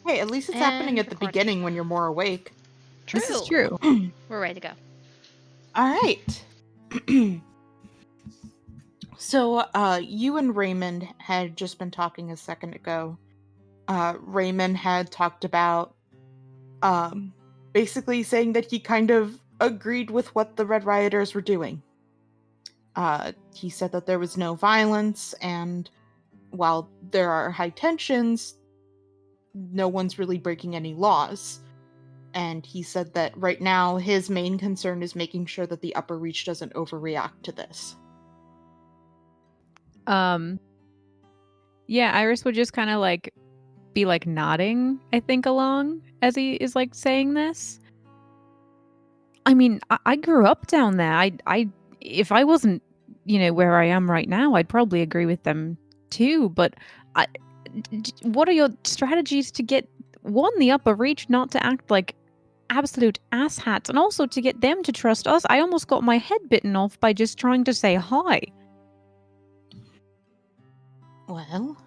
Hey, at least it's And happening at the record. beginning when you're more awake. True. This is true. We're ready to go. All right. So, you and Raymond had just been talking a second ago. Raymond had talked about, basically saying that he kind of agreed with what the Red Rioters were doing. He said that there was no violence, and while there are high tensions, no one's really breaking any laws. And he said that right now his main concern is making sure that the upper reach doesn't overreact to this. Yeah, Iris would just kind of like be like nodding, I think, along as he is like saying this. I mean, I grew up down there. I if I wasn't, where I am right now, I'd probably agree with them too. But what are your strategies to get the upper reach not to act like absolute asshats, and also to get them to trust us? I almost got my head bitten off by just trying to say hi. Well,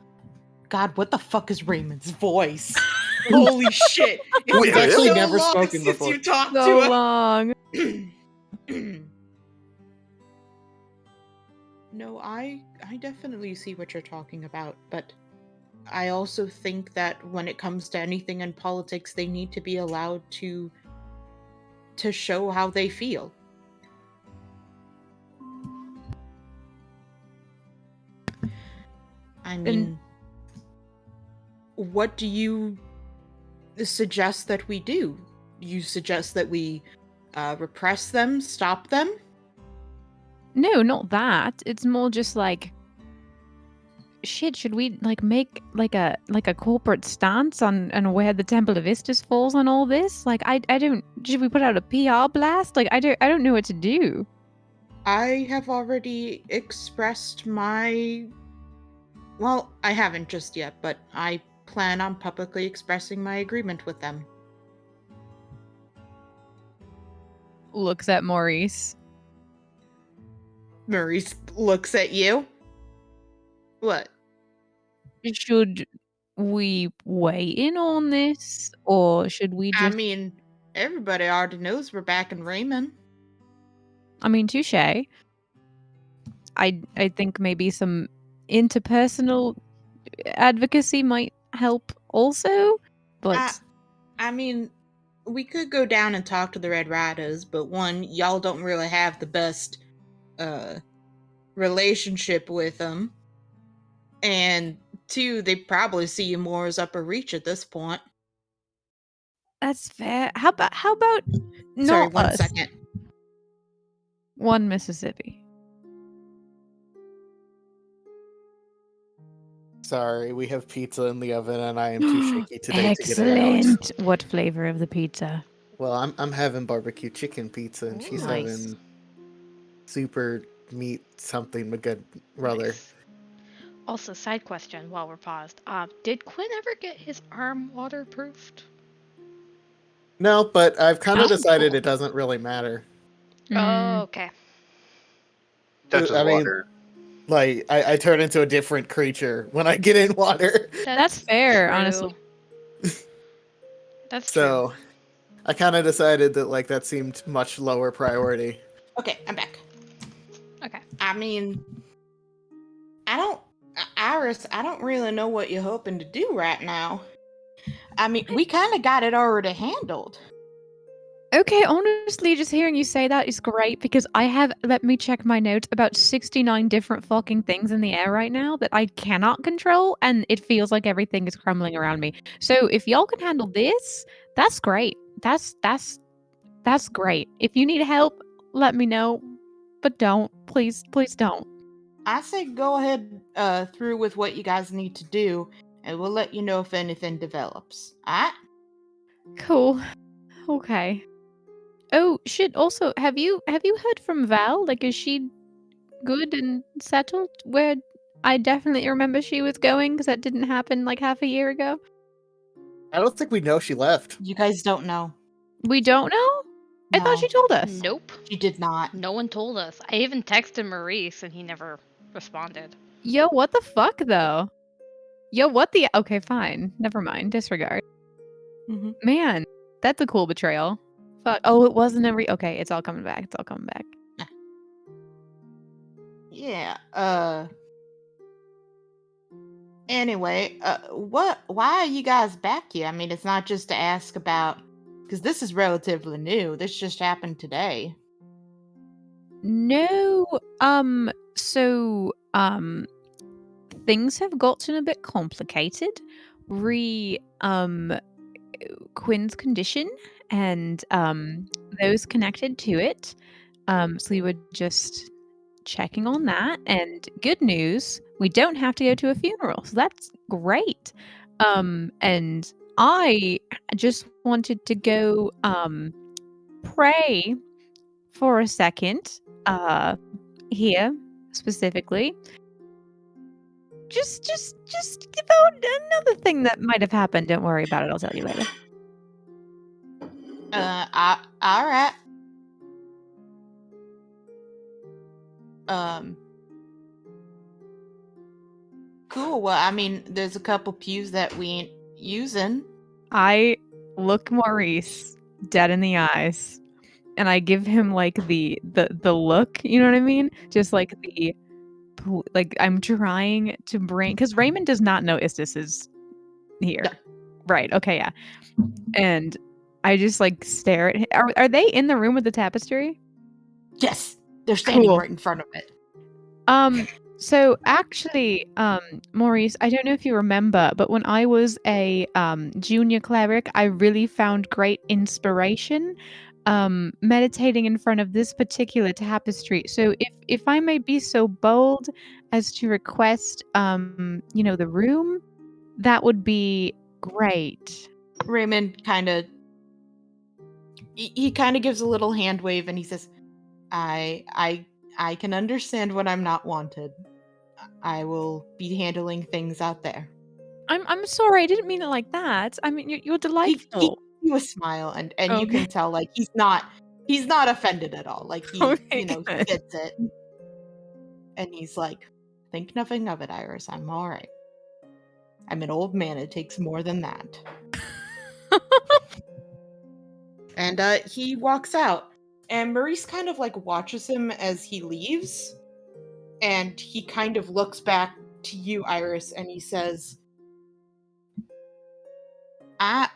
God, what the fuck is Raymond's voice? Holy shit! We've actually so never long spoken since before. You talked So to long. No, I definitely see what you're talking about, but I also think that when it comes to anything in politics, they need to be allowed to show how they feel. I mean, what do you suggest that we do? You suggest that we repress them, stop them? No, not that. It's more just like, shit, should we like make like a corporate stance on where the Temple of Istus falls on all this? Like I don't, should we put out a PR blast? Like I don't know what to do. I have already expressed my, well, I haven't just yet, but I plan on publicly expressing my agreement with them. Looks at Maurice. Maurice looks at you. What? Should we weigh in on this, or should we just? I mean, everybody already knows we're back in Raymond. I mean, touche. I think maybe some interpersonal advocacy might help also, but I mean, we could go down and talk to the Red Riders, but one, y'all don't really have the best relationship with them, and two, they probably see you more as upper reach at this point. that's fair. How about not Sorry, 1 us? second. One Mississippi. Sorry, we have pizza in the oven, and I am too shaky today to get it out. Excellent. What flavor of the pizza? Well, I'm having barbecue chicken pizza, and she's Nice. having super meat something good brother. Nice. Also, side question while we're paused. Did Quinn ever get his arm waterproofed? No, but I've kind of Oh, decided cool. it doesn't really matter. Mm. Oh, okay. Touches I mean, water. Like I turn into a different creature when I get in water. That's fair, true. honestly. That's true. So I kind of decided that like that seemed much lower priority. Okay, I'm back. Okay. I mean, Iris, I don't really know what you're hoping to do right now. I mean, we kind of got it already handled. Okay, honestly, just hearing you say that is great because I have, let me check my notes, about 69 different fucking things in the air right now that I cannot control, and it feels like everything is crumbling around me. So if y'all can handle this, that's great. That's great. If you need help, let me know, but don't. Please don't. I say go ahead through with what you guys need to do, and we'll let you know if anything develops. Alright? Cool. Okay. Oh shit, also, have you heard from Val? Like, is she good and settled where I definitely remember she was going, because that didn't happen like half a year ago? I don't think we know she left. You guys don't know. We don't know? I thought she told us. Nope. She did not. No one told us. I even texted Maurice and he never responded. Yo, what the fuck though? Yo, what the? Okay, fine. Never mind. Disregard. Mhm. Man, that's a cool betrayal. Fuck. Oh, it wasn't every. Okay, it's all coming back. It's all coming back. Yeah. Anyway, why are you guys back here? I mean, it's not just to ask about, because this is relatively new. This just happened today. No. So, things have gotten a bit complicated. Quinn's condition and those connected to it. So we were just checking on that. And good news, we don't have to go to a funeral. So that's great. And I just wanted to go pray for a second here specifically. Just about another thing that might have happened. Don't worry about it. I'll tell you later. All right. Cool. Well, I mean, there's a couple pews that we ain't using. I look Maurice dead in the eyes, and I give him like the look. You know what I mean? Just like like I'm trying to bring, because Raymond does not know Istis is here. No. Right? Okay, yeah. And I just like stare at him. Are they in the room with the tapestry? Yes, they're standing Cool. right in front of it. So actually, Maurice, I don't know if you remember, but when I was a junior cleric, I really found great inspiration meditating in front of this particular tapestry. So if I may be so bold as to request the room, that would be great. Raymond kind of he kind of gives a little hand wave and he says, I can understand when I'm not wanted. I will be handling things out there." I'm sorry, I didn't mean it like that. I mean you're He delightful. gives you a smile and you Okay. can tell like he's not offended at all. Like he Okay, he good. gets it. And he's like, "Think nothing of it, Iris. I'm all right. I'm an old man. It takes more than that." And he walks out. And Maurice kind of like watches him as he leaves. And he kind of looks back to you, Iris, and he says, I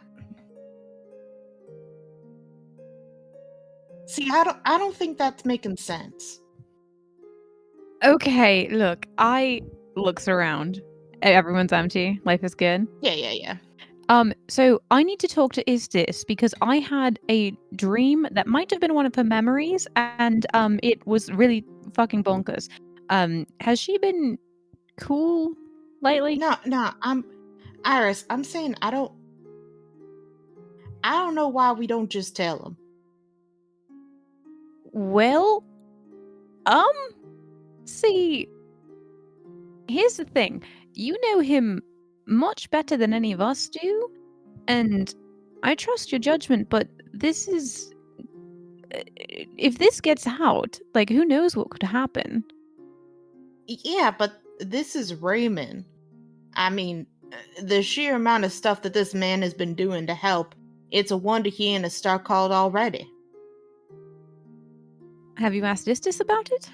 don't think that's making sense. Okay, look, I looks around. Everyone's empty. Life is good. Yeah. So I need to talk to Istis because I had a dream that might have been one of her memories, and it was really fucking bonkers. Has she been cool lately? No, Iris, I'm saying I don't know why we don't just tell him. Well, see, here's the thing. You know him much better than any of us do, and I trust your judgment, but this is if this gets out, like who knows what could happen. Yeah, but this is Raymond. I mean, the sheer amount of stuff that this man has been doing to help, it's a wonder he ain't a star called already. Have you asked Istis about it?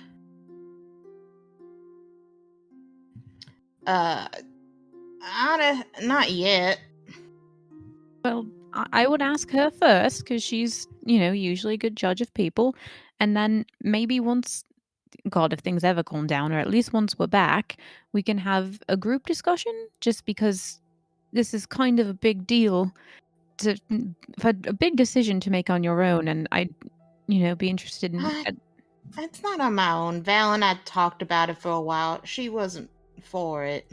Not yet. Well, I would ask her first because she's, usually a good judge of people. And then maybe once, God, if things ever calm down, or at least once we're back, we can have a group discussion just because this is kind of a big deal for a big decision to make on your own. And I'd, be interested in. It's not on my own. Val and I talked about it for a while. She wasn't for it.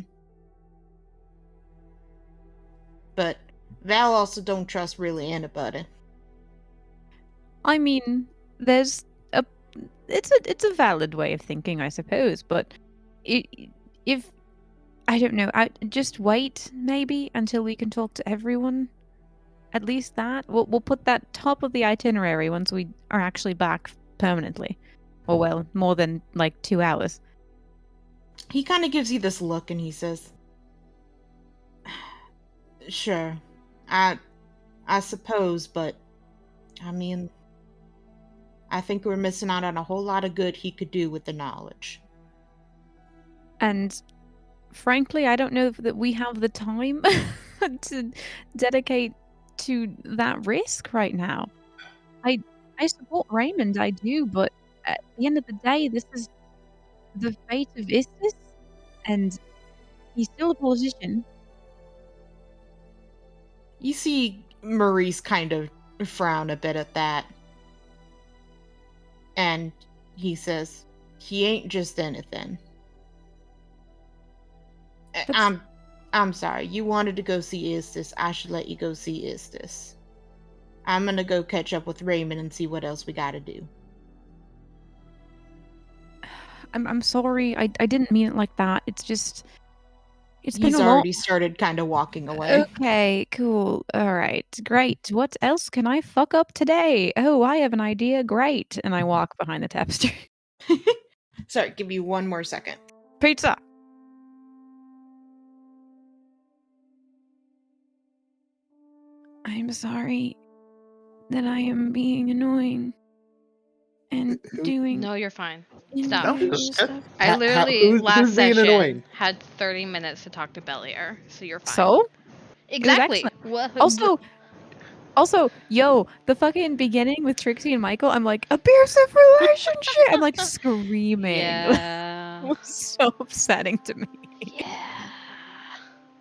But Val also don't trust really anybody. I mean, it's a valid way of thinking, I suppose. But if I don't know, I just wait maybe until we can talk to everyone. At least that we'll put that top of the itinerary once we are actually back permanently, or well, more than like 2 hours. He kind of gives you this look and he says, "Sure, I I suppose, but I mean, I think we're missing out on a whole lot of good he could do with the knowledge. And frankly, I don't know that we have the time to dedicate to that risk right now. I support Raymond, I do, but at the end of the day, this is the fate of Istis, and he's still a politician. You see Maurice kind of frown a bit at that. And he says, he ain't just anything. That's- I'm sorry. You wanted to go see Istis. I should let you go see Istis. I'm gonna go catch up with Raymond and see what else we gotta do. I'm sorry. I didn't mean it like that. It's just it's been He's a long. already started kind of walking away. Okay, cool. All right, great. What else can I fuck up today? Oh, I have an idea. Great. And I walk behind the tapestry. Sorry, give me one more second. Pizza. I'm sorry that I am being annoying and doing. No, you're fine. inappropriate Stop. No, this is good. stuff. I literally who's last being session annoying? had 30 minutes to talk to Belier, so you're fine. So Exactly. excellent. Also, yo, the fucking beginning with Trixie and Michael, I'm like, abusive relationship. I'm like screaming. Yeah. It was so upsetting to me. Yeah.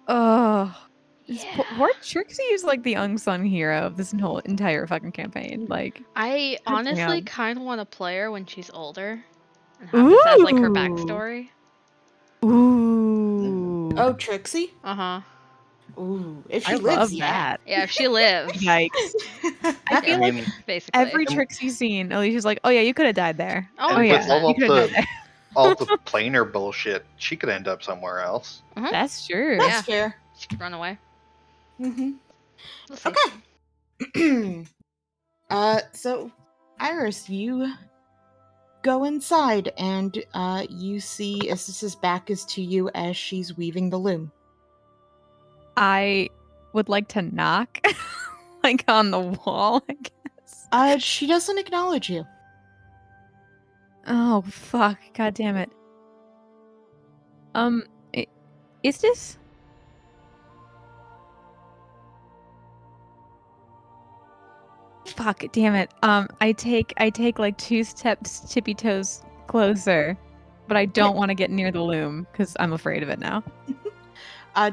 Oh, Yeah. poor Trixie is like the unsung hero of this whole entire fucking campaign. Like, I God honestly damn. kind of want to play her when she's older and have this as like her Ooh. backstory. Ooh, Oh, Trixie? Uh-huh. Ooh, if she I lives, love yeah. that. Yeah, if she lives. Yikes! I feel like basically. every Trixie scene, Alicia's like, "Oh yeah, you could have died there. Oh, Oh yeah, with all you of could have died there." all the planar bullshit, she could end up somewhere else. That's true. That's Yeah. fair. She could run away. Mm-hmm. We'll see. Okay. So, Iris, you go inside and you see Istis's back is to you as she's weaving the loom. I would like to knock, like on the wall, I guess. She doesn't acknowledge you. Oh fuck! God damn it. Is this? Fuck! Damn it. I take like 2 steps, tippy toes closer, but I don't want to get near the loom because I'm afraid of it now.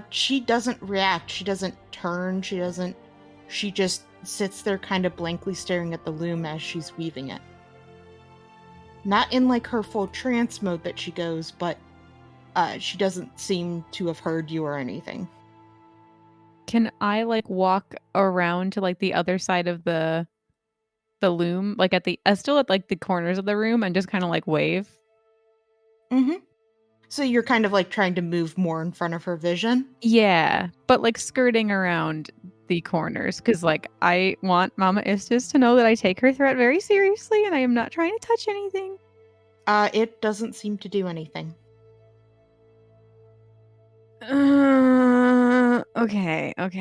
She doesn't react. She doesn't turn. She just sits there kind of blankly staring at the loom as she's weaving it. Not in like her full trance mode that she goes, but she doesn't seem to have heard you or anything. Can I like walk around to like the other side of the loom, like at the still at like the corners of the room, and just kind of like wave? Mm-hmm. So you're kind of like trying to move more in front of her vision? Yeah, but like skirting around the corners because like I want Mama Istis to know that I take her threat very seriously and I am not trying to touch anything. It doesn't seem to do anything. Okay. What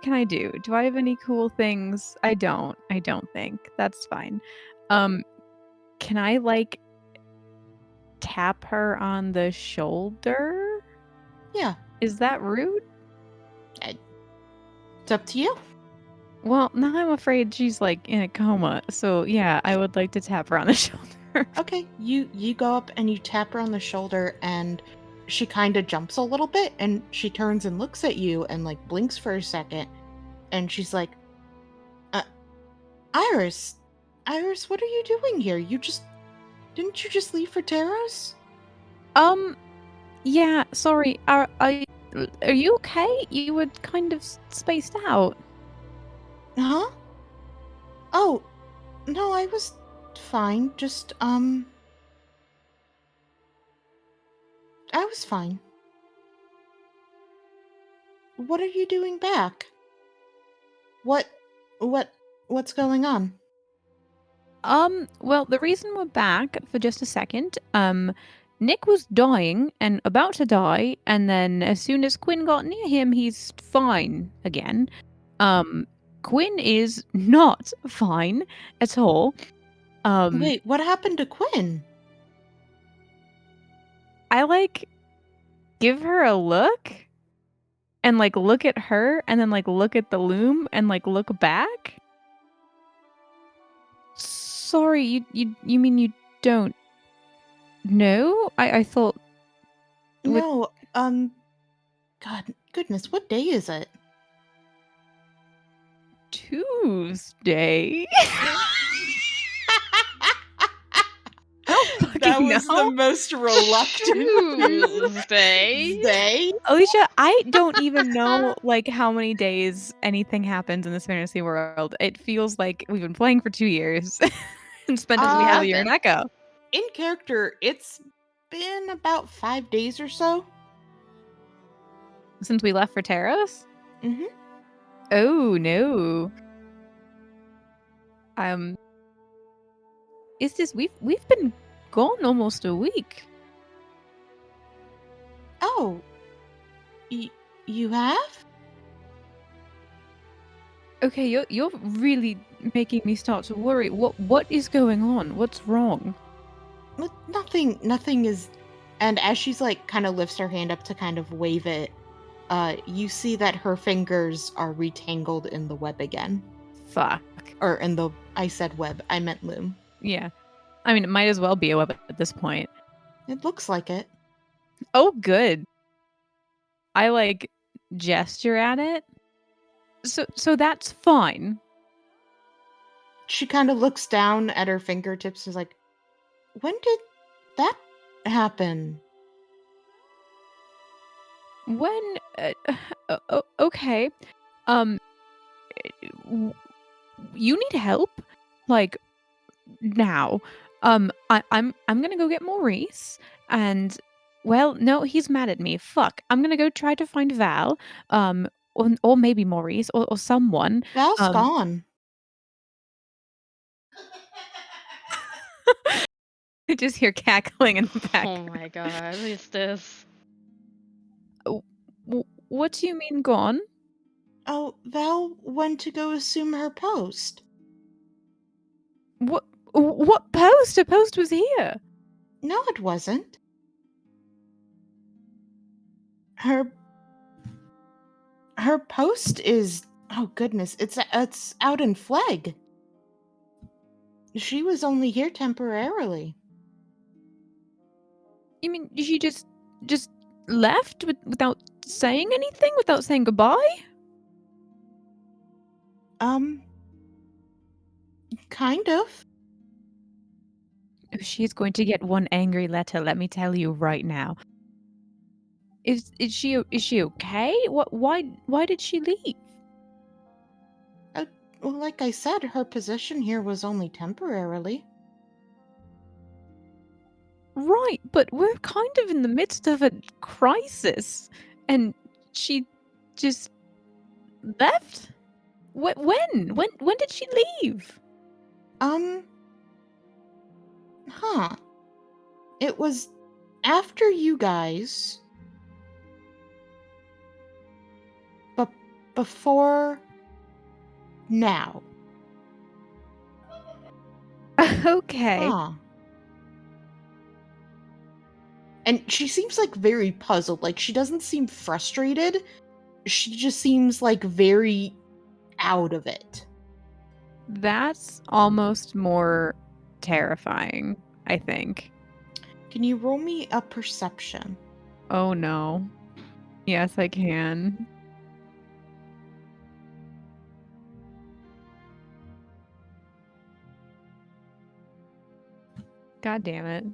can I do? Do I have any cool things? I don't think. That's fine. Can I like tap her on the shoulder? Yeah, Is that rude? it's up to you. Well, now I'm afraid she's like in a coma. So yeah, I would like to tap her on the shoulder. Okay, you go up and you tap her on the shoulder and she kind of jumps a little bit and she turns and looks at you and like blinks for a second and she's like, Iris, what are you doing here? Didn't you just leave for Taros? Yeah, sorry. Are you okay? You were kind of spaced out. Huh? Oh, no, I was fine. Just, I was fine. What are you doing back? What's going on? Well, the reason we're back for just a second, Nick was dying and about to die, and then as soon as Quinn got near him, he's fine again. Quinn is not fine at all. Wait, what happened to Quinn? I like give her a look and like look at her and then like look at the loom and like look back. Sorry, you mean you don't know? I thought With- No, God, goodness, what day is it? Tuesday. I don't That fucking was know. the most reluctant Tuesday. day. Alicia, I don't even know like how many days anything happens in this fantasy world. It feels like we've been playing for 2 years and spent a We whole have year in been. Echo. In character, it's been about 5 days or so. Since we left for Taros? Mm-hmm. Oh no. Is this we've been gone almost a week. Oh, you have? Okay, you're really making me start to worry. What is going on? What's wrong? Nothing is. And as she's like, kind of lifts her hand up to kind of wave it, you see that her fingers are retangled in the web again. Fuck. Or in the, I said web, I meant loom. Yeah. I mean, it might as well be a web at this point. It looks like it. Oh, good. I like gesture at it. So that's fine. She kind of looks down at her fingertips and is like, when did that happen? When okay. You need help like now. I'm gonna go get Maurice and well, no, he's mad at me. Fuck. I'm gonna go try to find Val. Or maybe Maurice or someone. Val's gone. I just hear cackling in the back. Oh my god, is this? What do you mean gone? Oh, Val went to go assume her post. What post? A post was here. No, it wasn't. Her post is, oh goodness, it's out in Fleg. She was only here temporarily. You mean she just left without saying anything, without saying goodbye? Kind of. Oh, she's going to get one angry letter, let me tell you right now. Is she okay? Why did she leave? Well, like I said, her position here was only temporarily. Right, but we're kind of in the midst of a crisis, and she just left? When? When did she leave? It was after you guys, but before now. Okay. Huh. And she seems like very puzzled. Like she doesn't seem frustrated. She just seems like very out of it. That's almost more terrifying, I think. Can you roll me a perception? Oh no. Yes, I can. God damn it.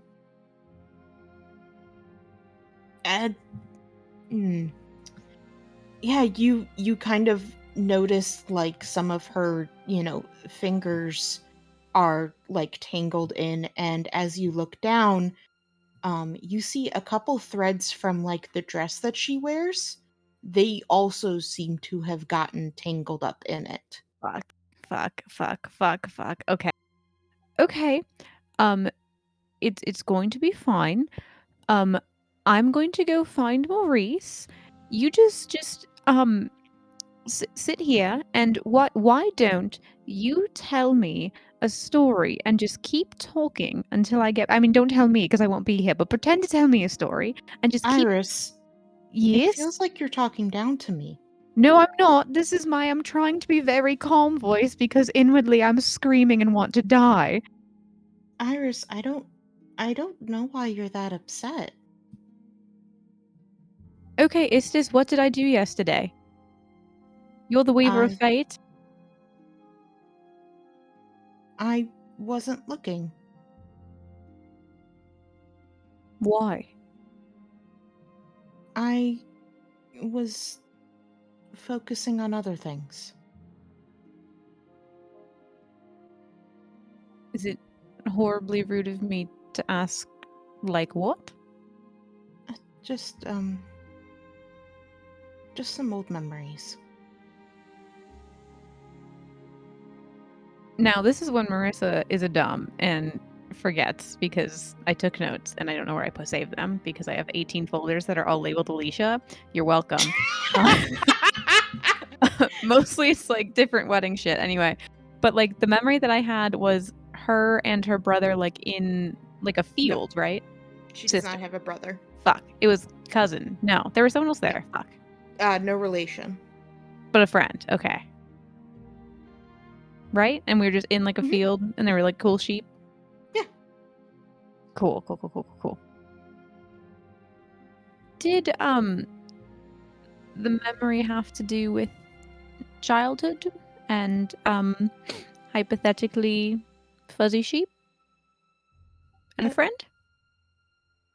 Yeah, you kind of notice like some of her, fingers are like tangled in, and as you look down, you see a couple threads from like the dress that she wears. They also seem to have gotten tangled up in it. Fuck. Okay. It's going to be fine. I'm going to go find Maurice. You just sit here and why don't you tell me a story and just keep talking until I mean, don't tell me because I won't be here, but pretend to tell me a story and just keep. Iris, it Yes? feels like you're talking down to me. No, I'm not. This is I'm trying to be very calm voice because inwardly I'm screaming and want to die. Iris, I don't know why you're that upset. Okay, Istis, what did I do yesterday? You're the Weaver of I- Fate? I wasn't looking. Why? I was focusing on other things. Is it horribly rude of me to ask, like, what? Just some old memories. Now, this is when Marissa is a dumb and forgets because I took notes and I don't know where I saved them because I have 18 folders that are all labeled Alicia. You're welcome. Mostly it's like different wedding shit anyway. But like the memory that I had was her and her brother like in like a field, right? She Sister. does not have a brother. Fuck. It was cousin. No, there was someone else there. Fuck. No relation. But a friend. Okay. Right? And we were just in like a Mhm. field and there were like cool sheep. Yeah. Cool. Did the memory have to do with childhood and hypothetically fuzzy sheep and a friend?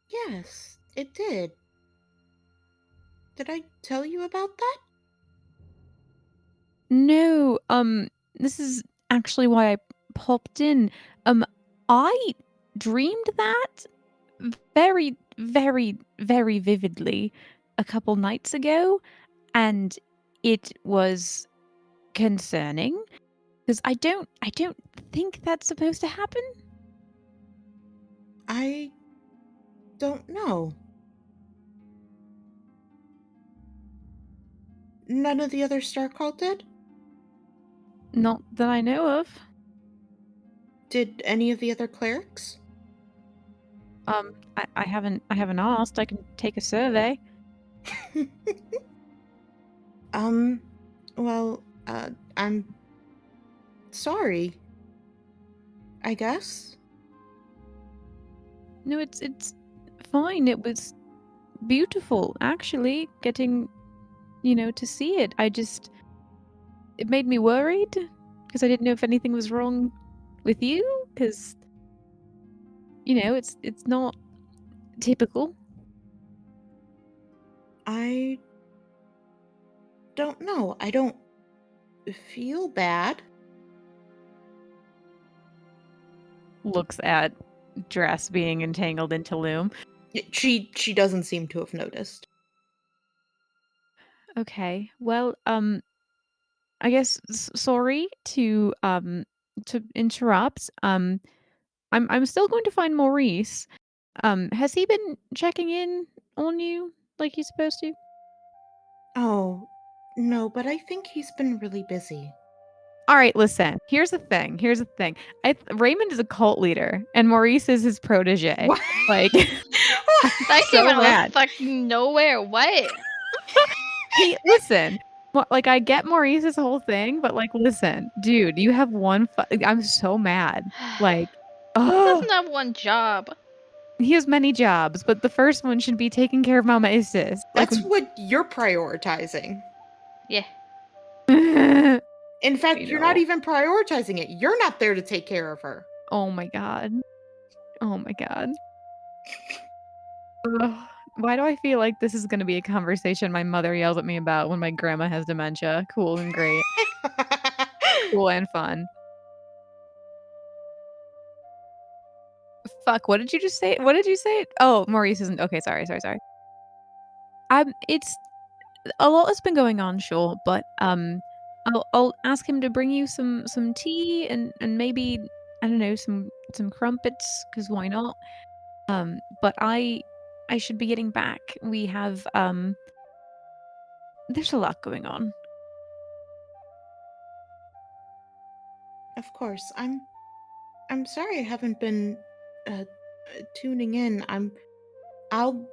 Yes, it did. Did I tell you about that? No, this is actually why I popped in. I dreamed that very, very, very vividly a couple nights ago, and it was concerning because I don't think that's supposed to happen. I don't know. None of the other Star Cult did? Not that I know of. Did any of the other clerics? I haven't asked. I can take a survey. Well, I'm sorry. I guess. No, it's fine. It was beautiful, actually, getting, to see it. It made me worried because I didn't know if anything was wrong with you because, it's not typical. I don't know. I don't feel bad. Looks at dress being entangled into loom. She doesn't seem to have noticed. Okay. Well, I guess sorry to interrupt. I'm still going to find Maurice. Has he been checking in on you like he's supposed to? Oh, no, but I think he's been really busy. All right, listen. Here's the thing. Raymond is a cult leader, and Maurice is his protege. What? Like, That so came out mad. of fucking nowhere. What? Listen. Like, I get Maurice's whole thing, but like, listen, dude, you have one. I'm so mad. Like, He oh, doesn't have one job. he has many jobs, but the first one should be taking care of Mama Isis. Like, That's what you're prioritizing. Yeah. In fact, I you're not know. even prioritizing it. You're not there to take care of her. Oh my god. Oh my god. Ugh. Why do I feel like this is going to be a conversation my mother yells at me about when my grandma has dementia? Cool and great. Cool and fun. Fuck, what did you just say? What did you say? Oh, Maurice isn't. Okay, sorry. It's a lot has been going on, sure, but I'll ask him to bring you some tea and maybe I don't know some crumpets because why not? But I I should be getting back. We have there's a lot going on. Of course. I'm sorry I haven't been tuning in. I'll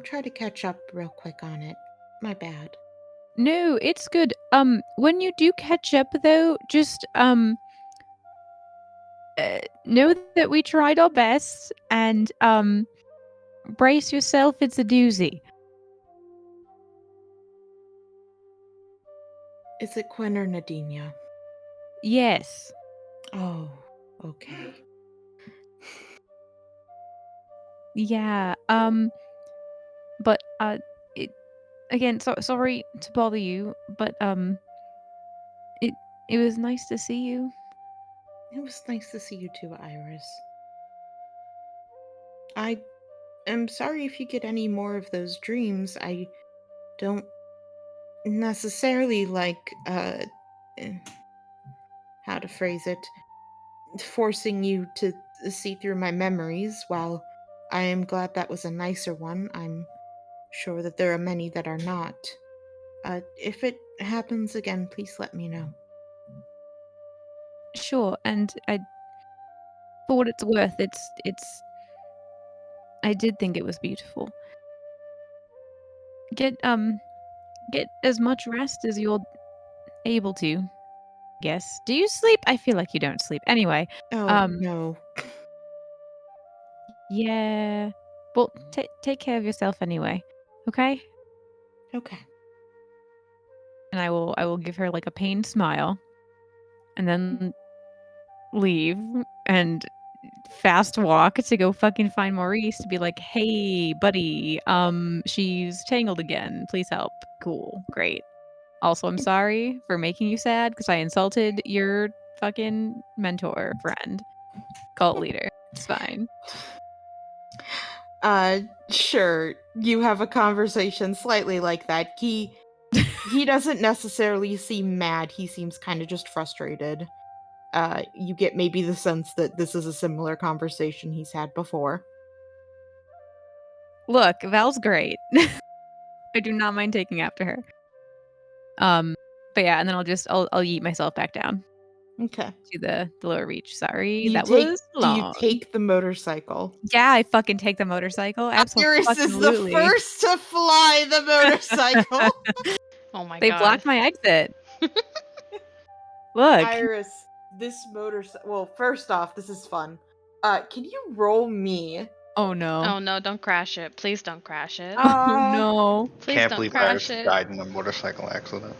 try to catch up real quick on it. My bad. No, it's good. When you do catch up though, just know that we tried our best and brace yourself, it's a doozy. Is it Quinn or Nadinia? Yes. Oh, okay. Yeah. But it again, sorry to bother you, but it was nice to see you. It was nice to see you too, Iris. I am sorry if you get any more of those dreams. I don't necessarily like eh, how to phrase it, forcing you to see through my memories. While I am glad that was a nicer one, I'm sure that there are many that are not. If it happens again, please let me know. Sure, and for what it's worth, I did think it was beautiful. Get as much rest as you're able to. Guess. Do you sleep? I feel like you don't sleep. Anyway, Oh, no. yeah. Well, take care of yourself anyway. Okay? Okay. And I will give her like a pained smile and then leave and fast walk to go fucking find Maurice to be like, "Hey, buddy, she's tangled again. Please help." Cool. Great. Also, I'm sorry for making you sad because I insulted your fucking mentor friend, cult leader. It's fine. Sure. You have a conversation slightly like that. He doesn't necessarily seem mad. He seems kind of just frustrated. You get maybe the sense that this is a similar conversation he's had before. Look, Val's great. I do not mind taking after her. But yeah, and then I'll yeet myself back down Okay. to the lower reach. Sorry, Do you that take was do you long. take the motorcycle? Yeah, I fucking take the motorcycle. Iris is the Absolutely. first to fly the motorcycle. Oh my They god. blocked my exit. Look. Iris, this motorcycle. Well, first off, this is fun. Can you roll me? Oh no. Oh no, don't crash it. Please don't crash it. Oh no. Please Can't don't believe crash Iris it. died in a motorcycle accident.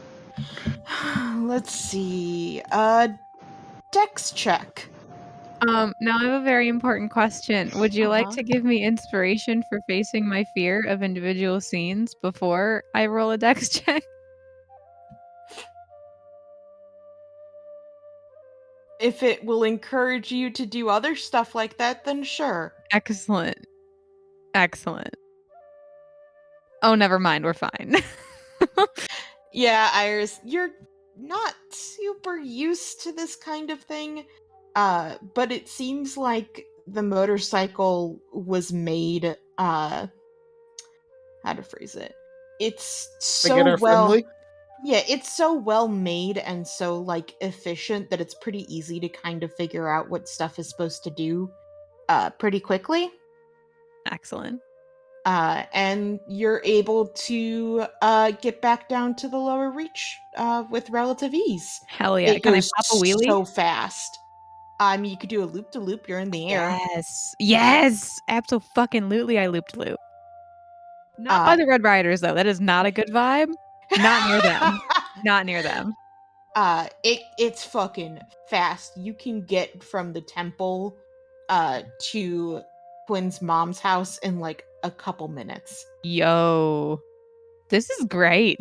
Let's see. Dex check. Now I have a very important question. Would you like Uh-huh. to give me inspiration for facing my fear of individual scenes before I roll a dex check? If it will encourage you to do other stuff like that, then sure. Excellent. Excellent. Oh, never mind. We're fine. Yeah, Iris, you're not super used to this kind of thing. But it seems like the motorcycle was made, how to phrase it. It's so Beginner well friendly. Yeah, it's so well made and so like efficient that it's pretty easy to kind of figure out what stuff is supposed to do pretty quickly. Excellent. And you're able to get back down to the lower reach with relative ease. Hell yeah. It Can I goes pop a wheelie? so fast. You could do a loop to loop. You're in the air. Yes. Yes. Absolutely. I looped loop. Not by Uh, the Red Riders though. That is not a good vibe. Not near them. Not near them. It's fucking fast. You can get from the temple to Quinn's mom's house in like a couple minutes. Yo. This is great.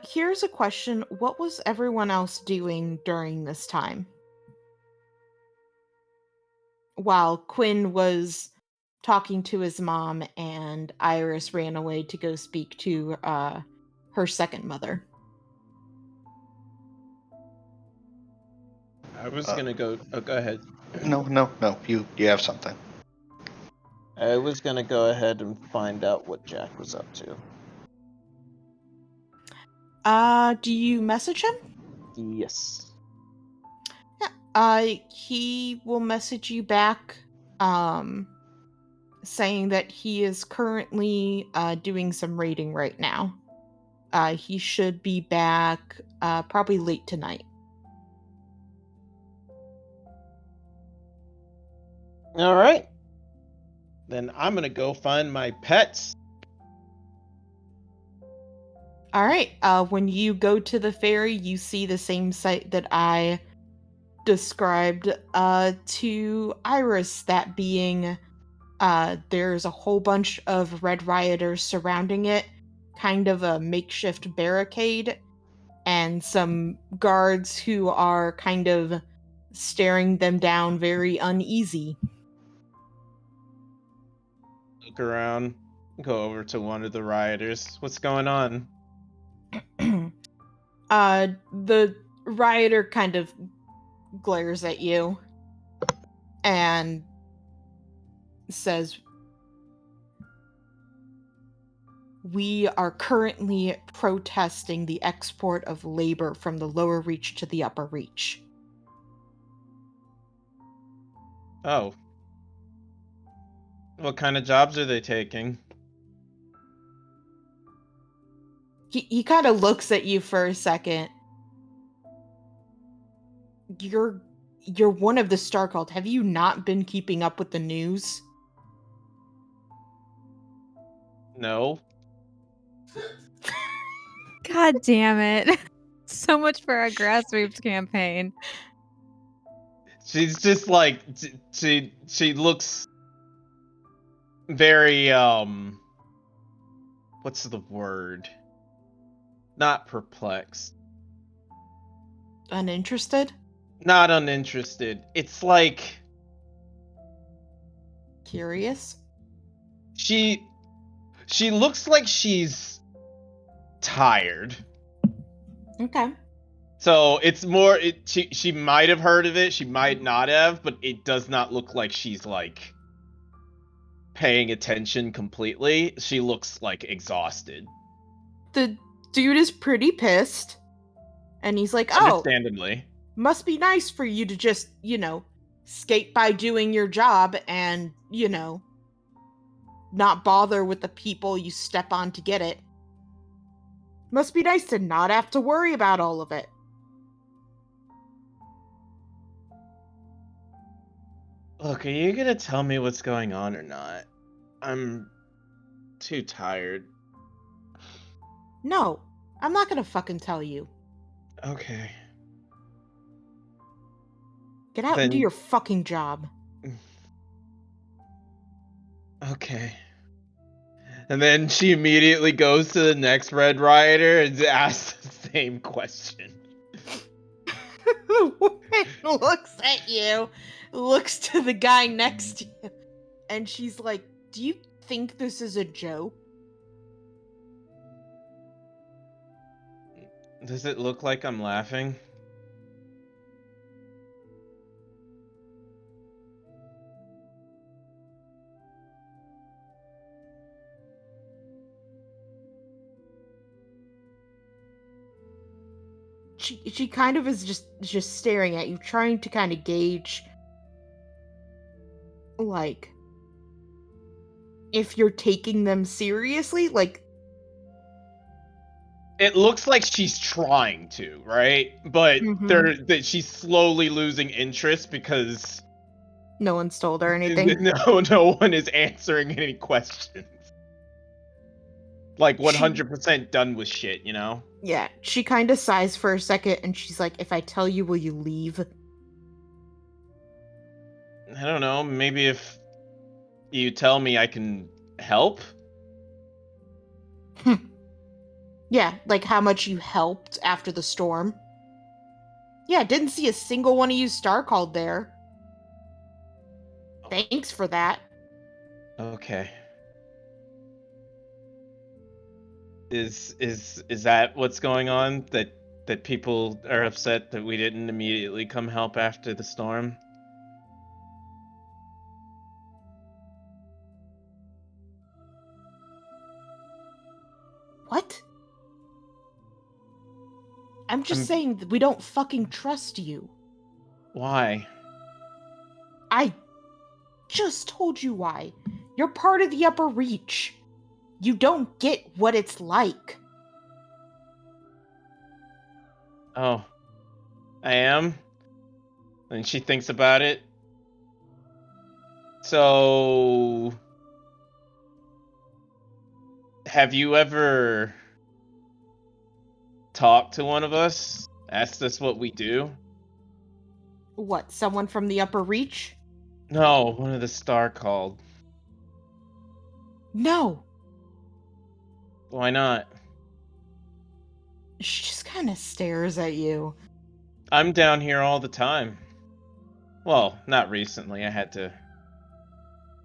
Here's a question. What was everyone else doing during this time? While Quinn was talking to his mom and Iris ran away to go speak to her second mother. I was gonna go. Oh, go ahead. No. You have something. I was gonna go ahead and find out what Jack was up to. Do you message him? Yes. He will message you back, saying that he is currently, doing some raiding right now. He should be back, probably late tonight. All right. Then I'm gonna go find my pets. Alright, when you go to the ferry, you see the same sight that I described, to Iris, that being, there's a whole bunch of Red Rioters surrounding it, kind of a makeshift barricade, and some guards who are kind of staring them down very uneasy. Look around. Go over to one of the rioters. What's going on? The rioter kind of glares at you and says, "We are currently protesting the export of labor from the lower reach to the upper reach." Oh. What kind of jobs are they taking? He kind of looks at you for a second. You're one of the Star Cult. Have you not been keeping up with the news? No. God damn it. So much for our grassroots campaign. She's just like she looks very what's the word? Not perplexed. Uninterested? Not uninterested. It's like Curious? she looks like she's tired. Okay. So it's more she might have heard of it, she might not have, but it does not look like she's like paying attention completely. She looks like exhausted. The dude is pretty pissed. And he's like, "Oh, Understandably. must be nice for you to just, skate by doing your job and, not bother with the people you step on to get it. Must be nice to not have to worry about all of it." Look, are you gonna tell me what's going on or not? I'm too tired. No, I'm not gonna fucking tell you. Okay. Get out and do Then- your fucking job. Okay. And then she immediately goes to the next Red Rioter and asks the same question. The woman looks at you, looks to the guy next to you, and she's like, "Do you think this is a joke?" Does it look like I'm laughing? She kind of is just staring at you, trying to kind of gauge, like, if you're taking them seriously. Like, It looks like she's trying to, right? But Mhm. that she's slowly losing interest because no one's told her anything. no one is answering any questions. Like 100% done with shit, you know? Yeah, she kind of sighs for a second, and she's like, "If I tell you, will you leave?" I don't know, maybe if you tell me I can help? Yeah, like how much you helped after the storm. Yeah, didn't see a single one of you Star called there. Thanks for that. Okay. Is that what's going on? That people are upset that we didn't immediately come help after the storm? I'm just saying that we don't fucking trust you. Why? I just told you why. You're part of the Upper Reach. You don't get what it's like. Oh, I am? And she thinks about it. So, have you ever talked to one of us? Asked us what we do? What, someone from the Upper Reach? No, one of the Star called. No. Why not? She just kind of stares at you. I'm down here all the time. Well, not recently. I had to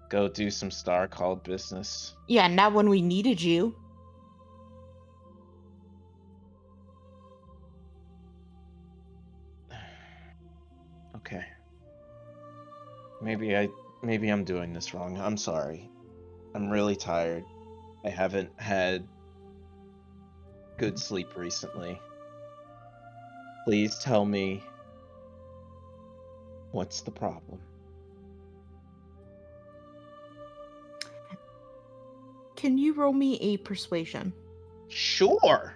go do some Star called business. Yeah, not when we needed you. Okay. Maybe I'm doing this wrong. I'm sorry. I'm really tired. I haven't had good sleep recently. Please tell me what's the problem. Can you roll me a persuasion? Sure.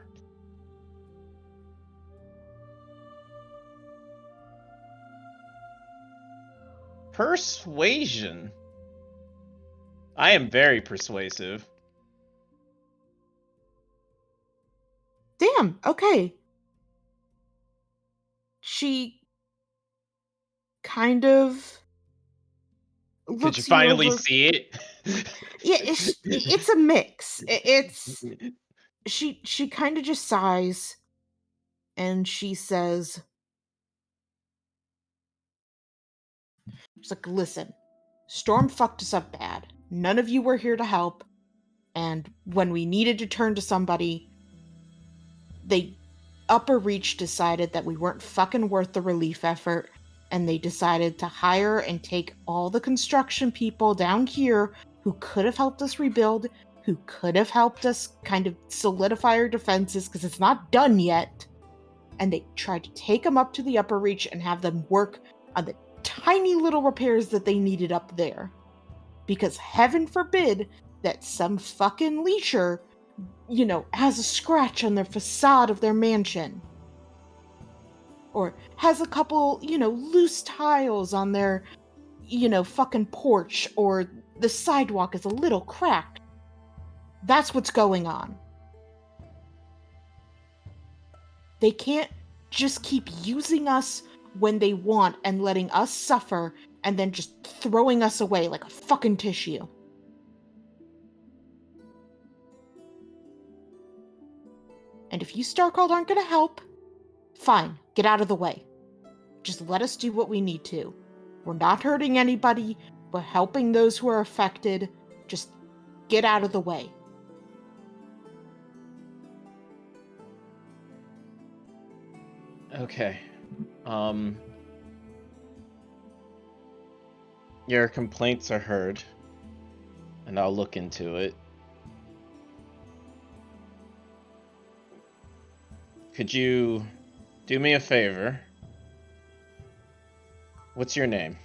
Persuasion. I am very persuasive. Damn, okay. She kind of Could looks you finally over. see it? Yeah, it's a mix. It's she kind of just sighs and she says, she's like, listen, Storm fucked us up bad. None of you were here to help. And when we needed to turn to somebody, they Upper Reach decided that we weren't fucking worth the relief effort. And they decided to hire and take all the construction people down here who could have helped us rebuild, who could have helped us kind of solidify our defenses, because it's not done yet. And they tried to take them up to the Upper Reach and have them work on the tiny little repairs that they needed up there. Because heaven forbid that some fucking leecher, has a scratch on their facade of their mansion. Or has a couple, loose tiles on their, fucking porch, or the sidewalk is a little cracked. That's what's going on. They can't just keep using us when they want and letting us suffer and then just throwing us away like a fucking tissue. And if you Starcalled aren't gonna help, fine, get out of the way. Just let us do what we need to. We're not hurting anybody, we're helping those who are affected. Just get out of the way. Okay. Your complaints are heard, and I'll look into it. Could you do me a favor? What's your name?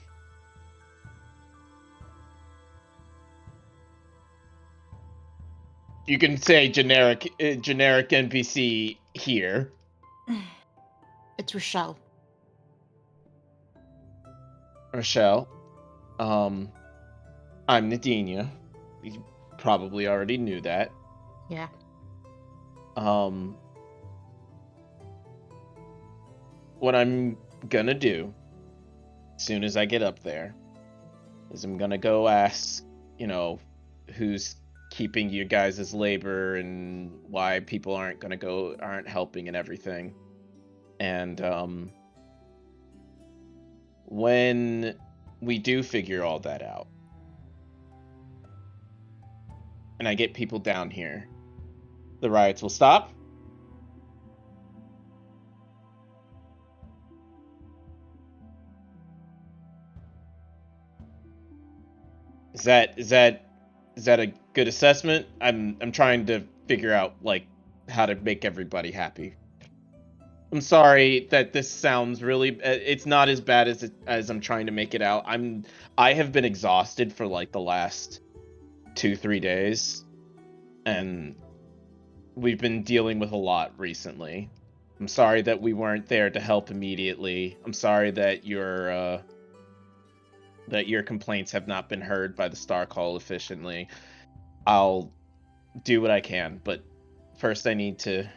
You can say generic NPC here. It's Rochelle. Rochelle. I'm Nadinia. You probably already knew that. Yeah. What I'm gonna do, as soon as I get up there, is I'm gonna go ask, who's keeping you guys' labor and why people aren't helping and everything. And when we do figure all that out, and I get people down here, the riots will stop. Is that a good assessment? I'm trying to figure out how to make everybody happy. I'm sorry that this sounds really. It's not as bad as I'm trying to make it out. I have been exhausted for like the last 2-3 days, and we've been dealing with a lot recently. I'm sorry that we weren't there to help immediately. I'm sorry that your complaints have not been heard by the Star Call efficiently. I'll do what I can, but first I need to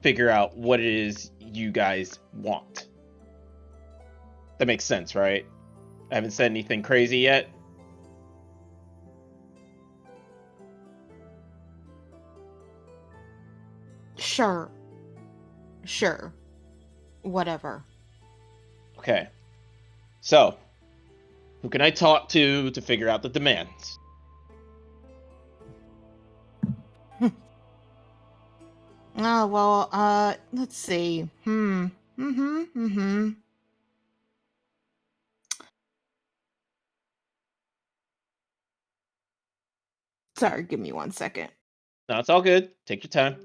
figure out what it is you guys want. That makes sense, right? I haven't said anything crazy yet. Sure. Sure. Whatever. Okay. So, who can I talk to figure out the demands? Oh, well, let's see. Sorry, give me 1 second. No, it's all good. Take your time.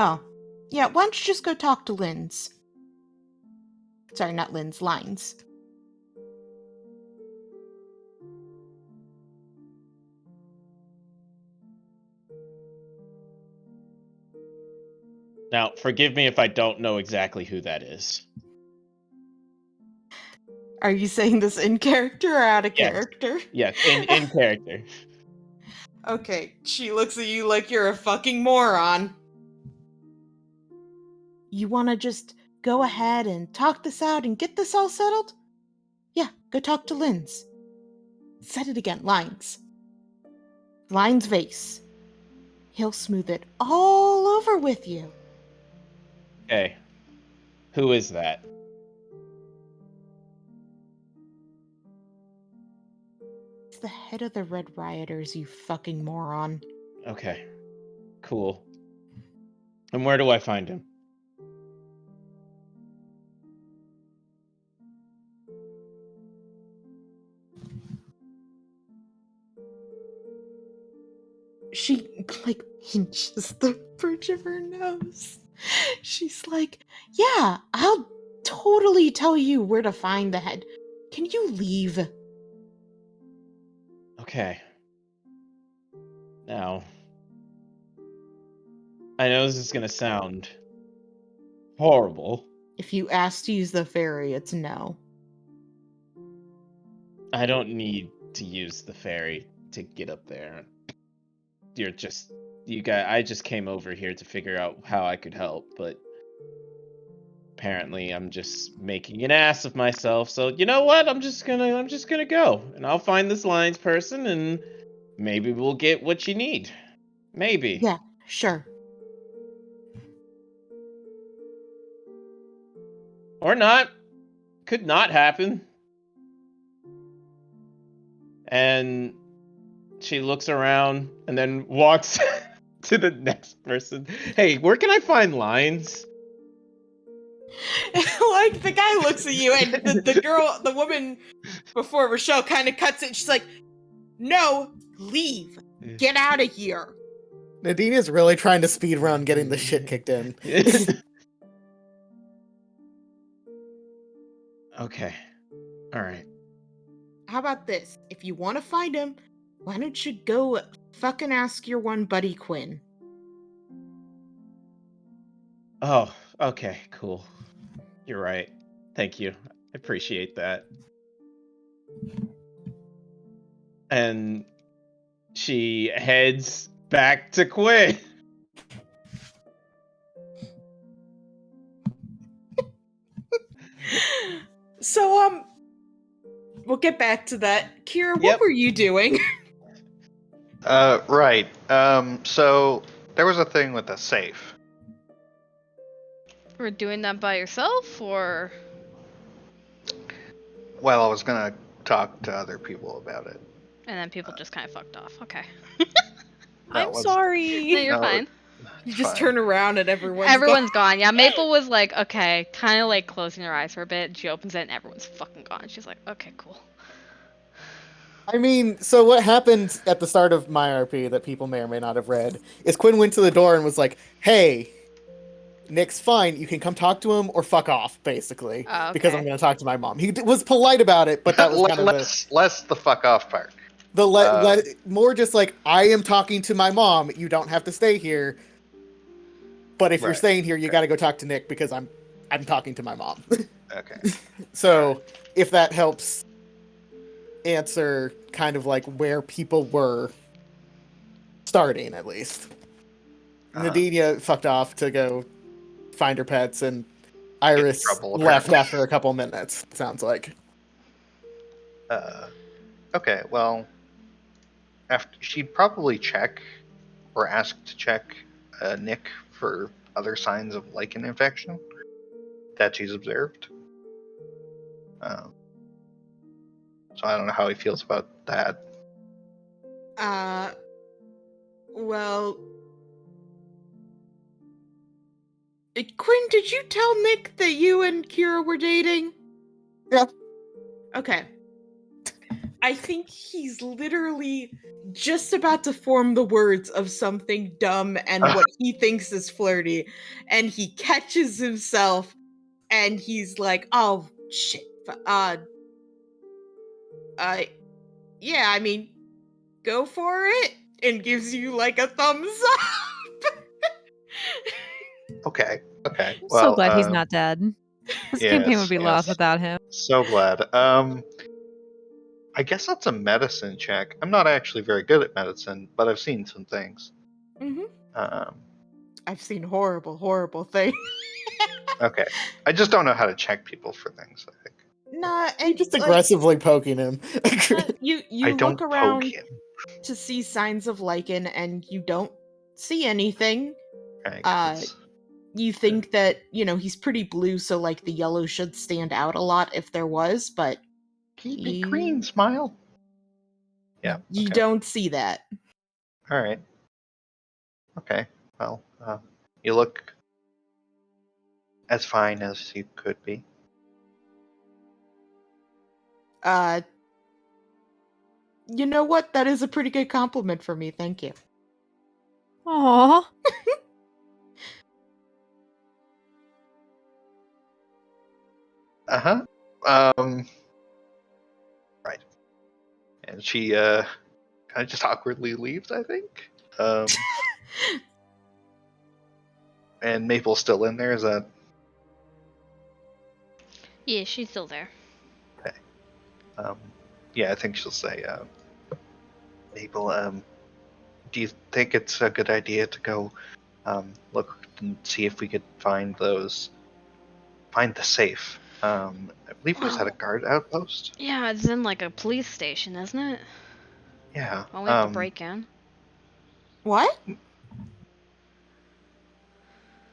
Oh. Yeah, why don't you just go talk to Lynn's? Sorry, not Lynn's, Lines. Now, forgive me if I don't know exactly who that is. Are you saying this in character or out of Yes. character? Yes, in character. Okay, she looks at you like you're a fucking moron. You wanna just go ahead and talk this out and get this all settled? Yeah, go talk to Lynn's. Said it again, Lines. Lines Vase. He'll smooth it all over with you. Okay. Who is that? He's the head of the Red Rioters, you fucking moron. Okay. Cool. And where do I find him? She, like, pinches the bridge of her nose. She's like, yeah, I'll totally tell you where to find the head. Can you leave? Okay. Now, I know this is gonna sound horrible. If you ask to use the ferry, it's no. I don't need to use the ferry to get up there. I just came over here to figure out how I could help, but apparently I'm just making an ass of myself. So you know what? I'm just gonna go, and I'll find this Lines person, and maybe we'll get what you need. Maybe. Yeah, sure. Or not. Could not happen. And she looks around and then walks to the next person. Hey, where can I find Lines? Like, the guy looks at you, and the woman before Rochelle kind of cuts it. She's like, no, leave. Get out of here. Nadine is really trying to speed run getting the shit kicked in. Okay. Alright. How about this? If you want to find him, why don't you go fucking ask your one buddy Quinn? Oh, okay, cool. You're right. Thank you. I appreciate that. And she heads back to Quinn. So, we'll get back to that. Kira, what Yep. were you doing? Right. So there was a thing with the safe. Or doing that by yourself, or Well, I was gonna talk to other people about it. and then people just kind of fucked off. Okay. That I'm was- No, sorry. you're No, fine. You just Fine. turn around and everyone's Everyone's gone. Yeah, Maple was like, okay, kind of like closing her eyes for a bit. She opens it and everyone's fucking gone. She's like, okay, cool. I mean, so what happened at the start of my RP that people may or may not have read is Quinn went to the door and was like, "Hey, Nick's fine. You can come talk to him or fuck off, basically, Oh, because I'm okay. going to talk to my mom." He was polite about it, but that was kind of less the fuck off part. more just like, "I am talking to my mom. You don't have to stay here. But if you're Right, staying here, you okay. got to go talk to Nick because I'm talking to my mom." Okay. So if that helps answer kind of like where people were starting, at least. Nadinia fucked off to go find her pets, and Iris trouble, left apparently. after a couple minutes, sounds like. Okay. Well, after she'd probably check or ask to check Nick for other signs of lichen infection that she's observed. So I don't know how he feels about that. Well, Quinn, did you tell Nick that you and Kira were dating? Yeah. Okay. I think he's literally just about to form the words of something dumb and what he thinks is flirty, and he catches himself, and he's like, "Oh shit, yeah, I mean, go for it," and gives you like a thumbs up. Okay. So glad he's not dead. This campaign yes, would be yes. lost without him. So glad. I guess that's a medicine check. I'm not actually very good at medicine, but I've seen some things. Mm-hmm. I've seen horrible things. Okay. I just don't know how to check people for things, I think. Nah, You're and just like, aggressively poking him. you I don't look around poke him. to see signs of lichen, and you don't see anything. Right, 'cause You think that, he's pretty blue, so like the yellow should stand out a lot if there was, but keep it green, smile. Yeah. you okay. don't see that. All right. Okay. Well, you look as fine as you could be. You know what? That is a pretty good compliment for me. Thank you. Aww. Right. And she kind of just awkwardly leaves, I think. And Maple's still in there. Is that Yeah, she's still there. yeah, I think she'll say, Maple, do you think it's a good idea to go look and see if we could find the safe? I believe it was at a guard outpost. Yeah, it's in like a police station, isn't it? Yeah. Well, we have to break in. What?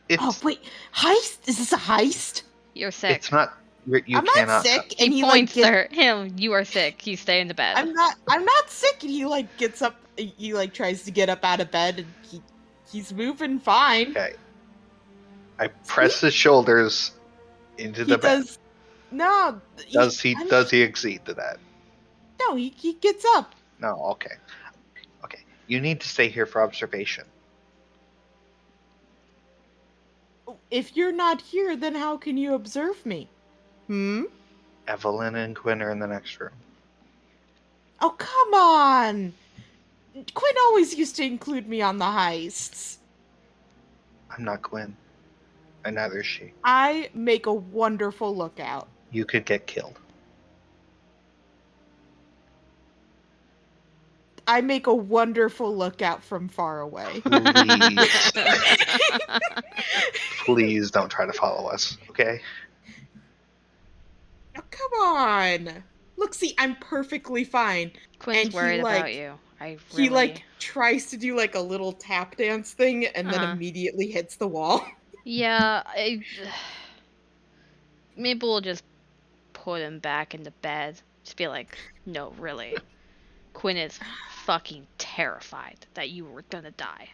It's, Oh wait, heist? Is this a heist? You're sick. It's not. You I'm cannot. not sick, and He he like points gets, to him. You are sick. You stay in the bed. I'm not sick, and he like gets up. He like tries to get up out of bed, and he's moving fine. Okay. I press his shoulders into He the bed. does. No. Does he accede to that? No, he gets up. No. Okay. Okay. You need to stay here for observation. If you're not here, then how can you observe me? Evelyn and Quinn are in the next room. Oh, come on! Quinn always used to include me on the heists. I'm not Quinn. And neither is she. I make a wonderful lookout. You could get killed. I make a wonderful lookout from far away. Please. Please don't try to follow us, okay? Oh, come on! Look, see, I'm perfectly fine. Quinn's And he, worried like- about you. He Really... tries to do like a little tap dance thing and then Uh-huh. immediately hits the wall. Yeah, maybe we'll just put him back into bed. Just be like, no, really. Quinn is fucking terrified that you were gonna die.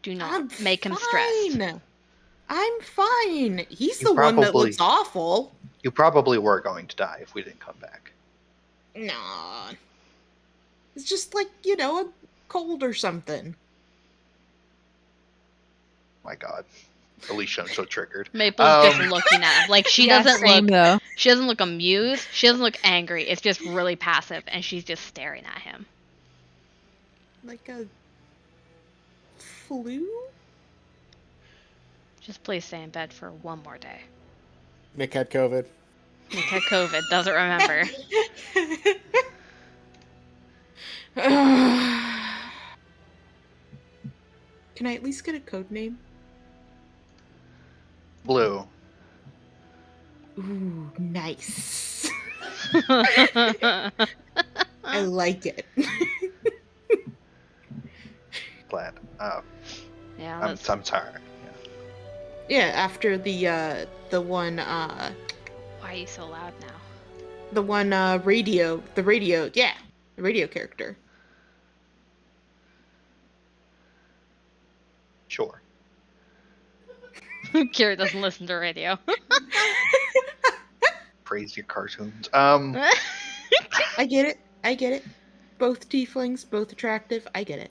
Do not I'm make him stressed. fine. I'm fine. He's You the one that probably- looks awful. You probably were going to die if we didn't come back. Nah. It's just like, a cold or something. My God, Alicia, I'm so triggered. Maple's just looking at him. Like she Yeah, doesn't same, look though. she doesn't look amused, she doesn't look angry, it's just really passive and she's just staring at him. Like a flu? Just please stay in bed for one more day. Nick had COVID. Nick had COVID, doesn't remember. Can I at least get a code name? Blue. Ooh, nice. I like it. Glad. Yeah, I'm that's tired. Yeah, after the one why are you so loud now? the radio character. Sure. Kira doesn't listen to radio. Praise your cartoons. I get it. Both tieflings, both attractive. I get it.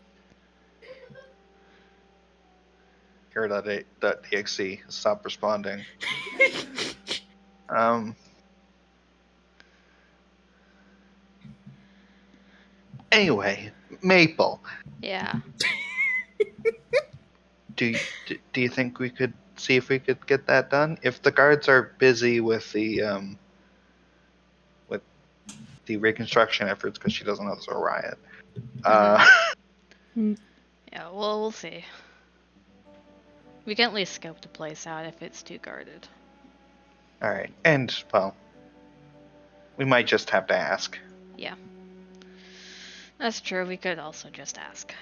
Here.exe. Stop responding. Anyway, Maple, Yeah. do you think we could see if we could get that done? If the guards are busy with the reconstruction efforts, because she doesn't know there's a riot. Yeah, well, we'll see. We can at least scope the place out if it's too guarded. All right, and well, we might just have to ask. Yeah. That's true, we could also just ask.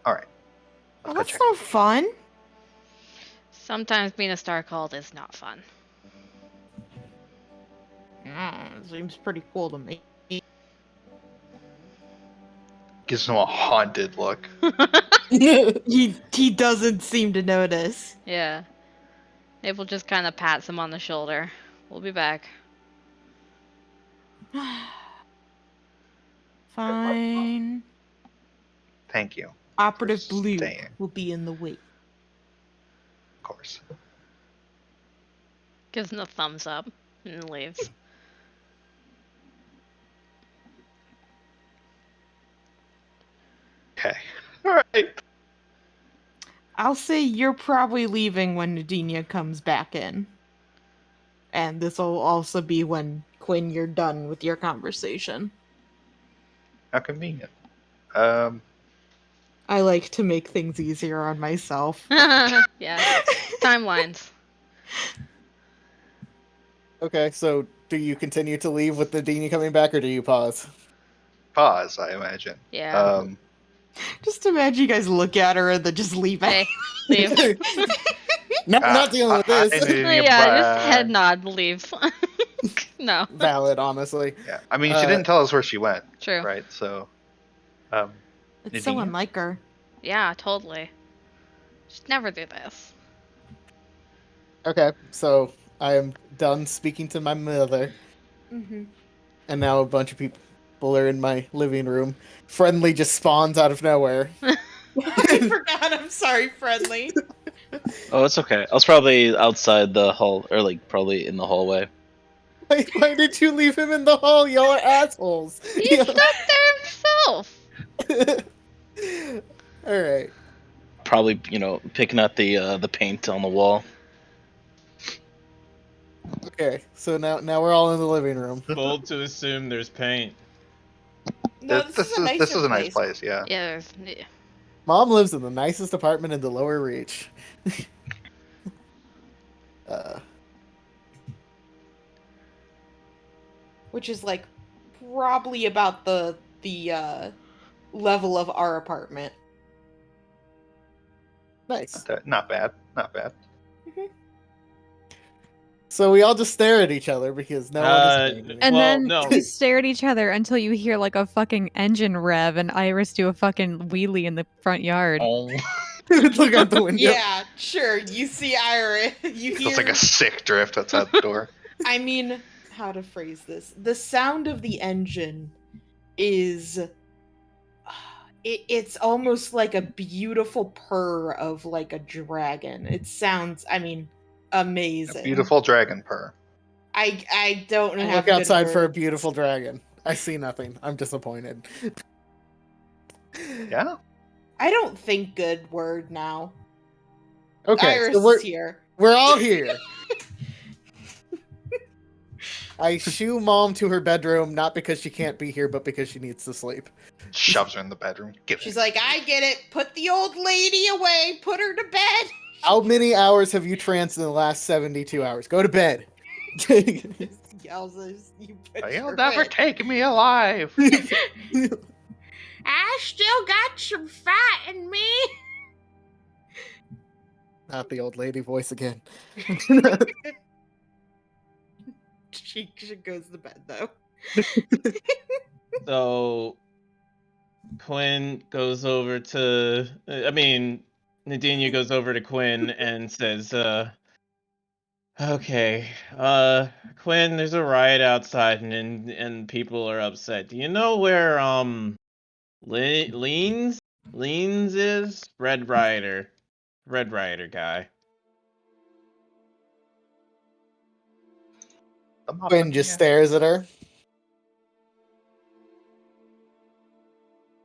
All right. Well, Let's that's go no fun. Sometimes being a star called is not fun. Seems pretty cool to me. Gives him a haunted look. He doesn't seem to notice. Yeah. Maple just kind of pats him on the shoulder. We'll be back. Fine. Thank you, Operative For Blue staying. will be in the wait. of course. Gives him a thumbs up and leaves. Okay. All right. I'll say you're probably leaving when Nadinia comes back in. And this will also be when, Quinn, you're done with your conversation. How convenient. I like to make things easier on myself. Yeah. Timelines. Okay, so do you continue to leave with the Dini coming back, or do you pause? Pause, I imagine. Yeah. Just imagine you guys look at her and then just leave Hey, leave. Not dealing with this. Yeah, just head nod, leave. No. Valid, honestly. Yeah, I mean, she didn't tell us where she went, True. right? So, It's so Nadinia? unlike her. Yeah, totally. She'd never do this. Okay, so I am done speaking to my mother, Mm-hmm. and now a bunch of people are in my living room. Friendly just spawns out of nowhere. I forgot. I'm sorry, Friendly. Oh, it's okay. I was probably outside the hall, or like probably in the hallway. Why did you leave him in the hall? Y'all are assholes. He's stuck there himself. All right. Probably, picking at the paint on the wall. Okay, so now we're all in the living room. Bold to assume there's paint. No, this is a nice place. Yeah. Yeah, Mom lives in the nicest apartment in the Lower Reach. Which is like probably about the level of our apartment. Nice. Not bad. Not bad. So we all just stare at each other because no one is saying anything. And Well, then no. you stare at each other until you hear like a fucking engine rev and Iris do a fucking wheelie in the front yard. Oh. Look out the window. Yeah, sure. You see Iris. You hear. It's like a sick drift outside the door. I mean, how to phrase this? The sound of the engine is. It's almost like a beautiful purr of like a dragon. It sounds, I mean, amazing. A beautiful dragon purr. I don't I have look outside good for a words. beautiful dragon. I see nothing. I'm disappointed. Yeah. I don't think good word now. Okay, Iris so is here. we're all here. I shoo Mom to her bedroom, not because she can't be here, but because she needs to sleep. Shoves her in the bedroom. She's like, I get it. Put the old lady away. Put her to bed. How many hours have you tranced in the last 72 hours? Go to bed. Yells as you put You'll her never in. take me alive. I still got some fat in me. Not the old lady voice again. She goes to bed though. So Quinn goes over to Nadinia goes over to Quinn and says, okay, Quinn, there's a riot outside and people are upset. Do you know where Leans is? Red Rider guy. Quinn just stares at her.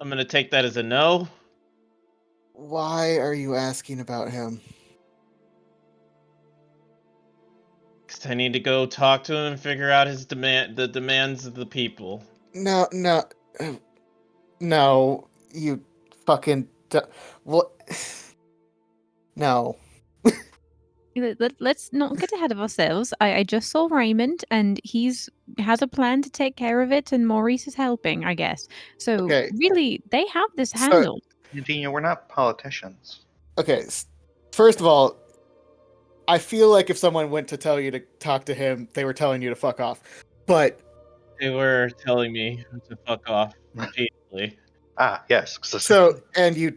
I'm gonna take that as a no. Why are you asking about him? 'Cause I need to go talk to him and figure out the demands of the people. No, you fucking. What? No. Let's not get ahead of ourselves. I just saw Raymond, and he's has a plan to take care of it, and Maurice is helping, I guess. So Okay. really, they have this So- handled. Nadinia, we're not politicians. Okay, first of all, I feel like if someone went to tell you to talk to him, they were telling you to fuck off. But They were telling me to fuck off repeatedly. Ah, yes. so and you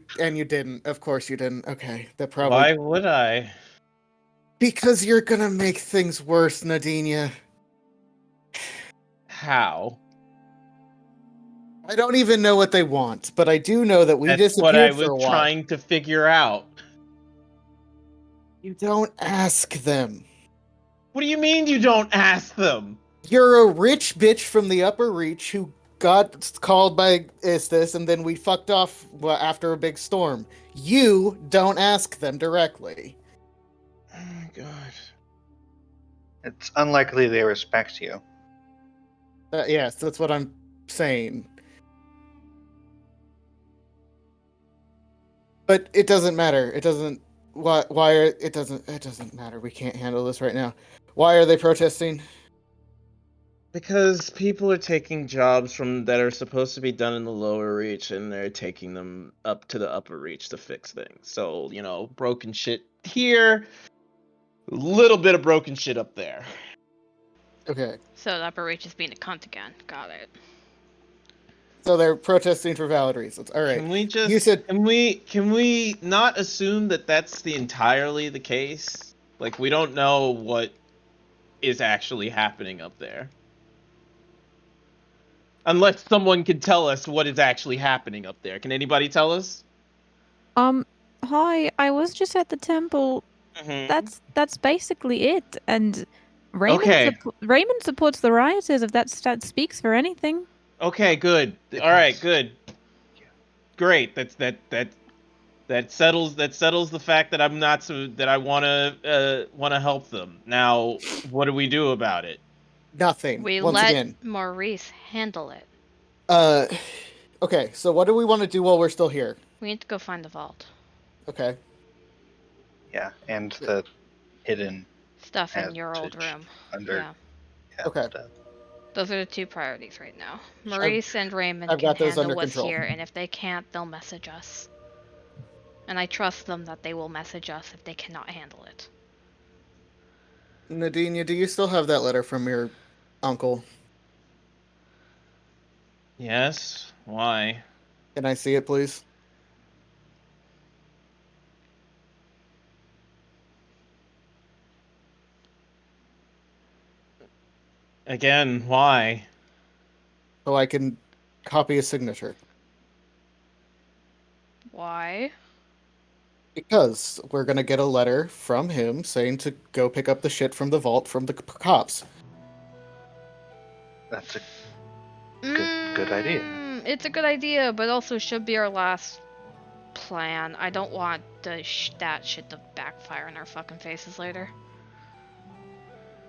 didn't. Of course you didn't. Okay, that probably Why would I? because you're gonna make things worse, Nadinia. How? I don't even know what they want, but I do know that we That's what I disappeared for a was while. trying to figure out. You don't ask them. What do you mean you don't ask them? You're a rich bitch from the Upper Reach who got called by Istis, and then we fucked off after a big storm. You don't ask them directly. Oh my god. It's unlikely they respect you. Yes, that's what I'm saying. But it doesn't matter. It doesn't. Why are it doesn't? It doesn't matter. We can't handle this right now. Why are they protesting? Because people are taking jobs that are supposed to be done in the lower reach, and they're taking them up to the upper reach to fix things. So, broken shit here, a little bit of broken shit up there. Okay, So the upper reach is being a cunt again. Got it. so they're protesting for valid reasons. All right. Can we just You said can we not assume that that's entirely the case? Like, we don't know what is actually happening up there. Unless someone can tell us what is actually happening up there. Can anybody tell us? Hi, I was just at the temple. That's basically it. And Raymond Okay. Raymond supports the rioters. If that speaks for anything. Okay, good. All right, good. Great. That settles the fact that I'm not that I want to help them. Now, what do we do about it? nothing. We Once let again. Maurice handle it. Okay, so what do we want to do while we're still here? We need to go find the vault. Okay. Yeah, and the hidden Stuff in your old Advantage. room. under. Yeah. Okay. stuff. Those are the two priorities right now. Maurice and Raymond I've can got those handle under what's control. here, and if they can't, they'll message us. And I trust them that they will message us if they cannot handle it. Nadinia, do you still have that letter from your uncle? Yes? Why? Can I see it, please? Again, why? So I can copy a signature. Why? Because we're gonna get a letter from him saying to go pick up the shit from the vault from the cops. That's a good idea. It's a good idea, but also should be our last plan. I don't want that shit to backfire in our fucking faces later.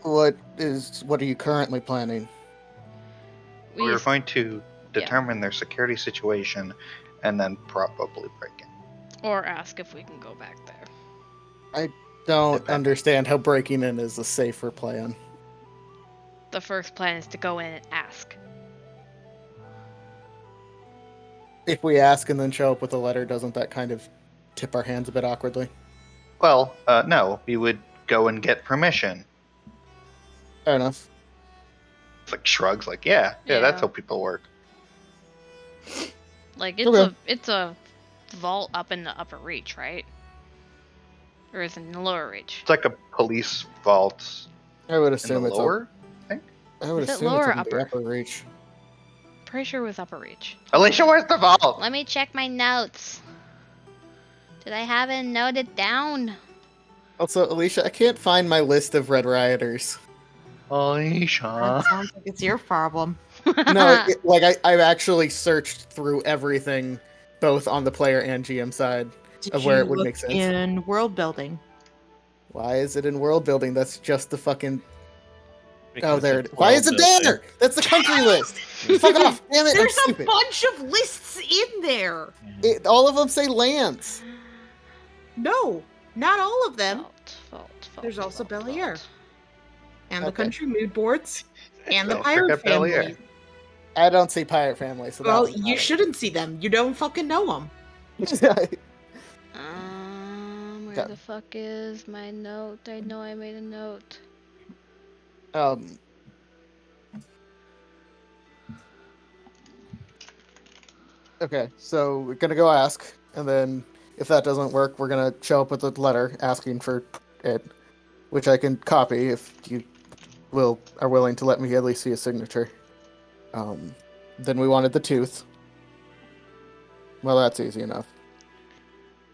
What are you currently planning? We're going to determine their security situation and then probably break in. Or ask if we can go back there. I don't Depending. understand how breaking in is a safer plan. The first plan is to go in and ask. If we ask and then show up with a letter, doesn't that kind of tip our hands a bit awkwardly? Well, no, we would go and get permission. Fair enough. It's like shrugs, like, yeah, that's how people work. Like, Okay. it's a vault up in the upper reach, right? Or is it in the lower reach? It's like a police vault I would in the assume it's lower. I would Is it assume lower it's or in the upper? upper reach. Pretty sure it was upper reach. Alicia, where's the vault? Let me check my notes. Did I have it noted down? Also, Alicia, I can't find my list of Red Rioters. Alicia. That sounds like it's your problem. No, I've actually searched through everything, both on the player and GM side, Did of where you it would look make sense. in world building? Why is it in world building? That's just the fucking. Because there. it's Why is it world there? That's the country list. Fuck off! Damn it! There's I'm a stupid. bunch of lists in there. building. All of them say lands. No, not all of them. Vault, There's also Bel-Air. And the Okay. country mood boards. And the Don't pirate forget Bel-Air. family. I don't see Pirate Family, so Well, that's you shouldn't see them. You don't fucking know them. shouldn't. Where Yeah. the fuck is my note? I know I made a note. Okay, so we're gonna go ask, and then if that doesn't work, we're gonna show up with a letter asking for it, which I can copy if you are willing to let me at least see a signature. Then we wanted the tooth. Well, that's easy enough.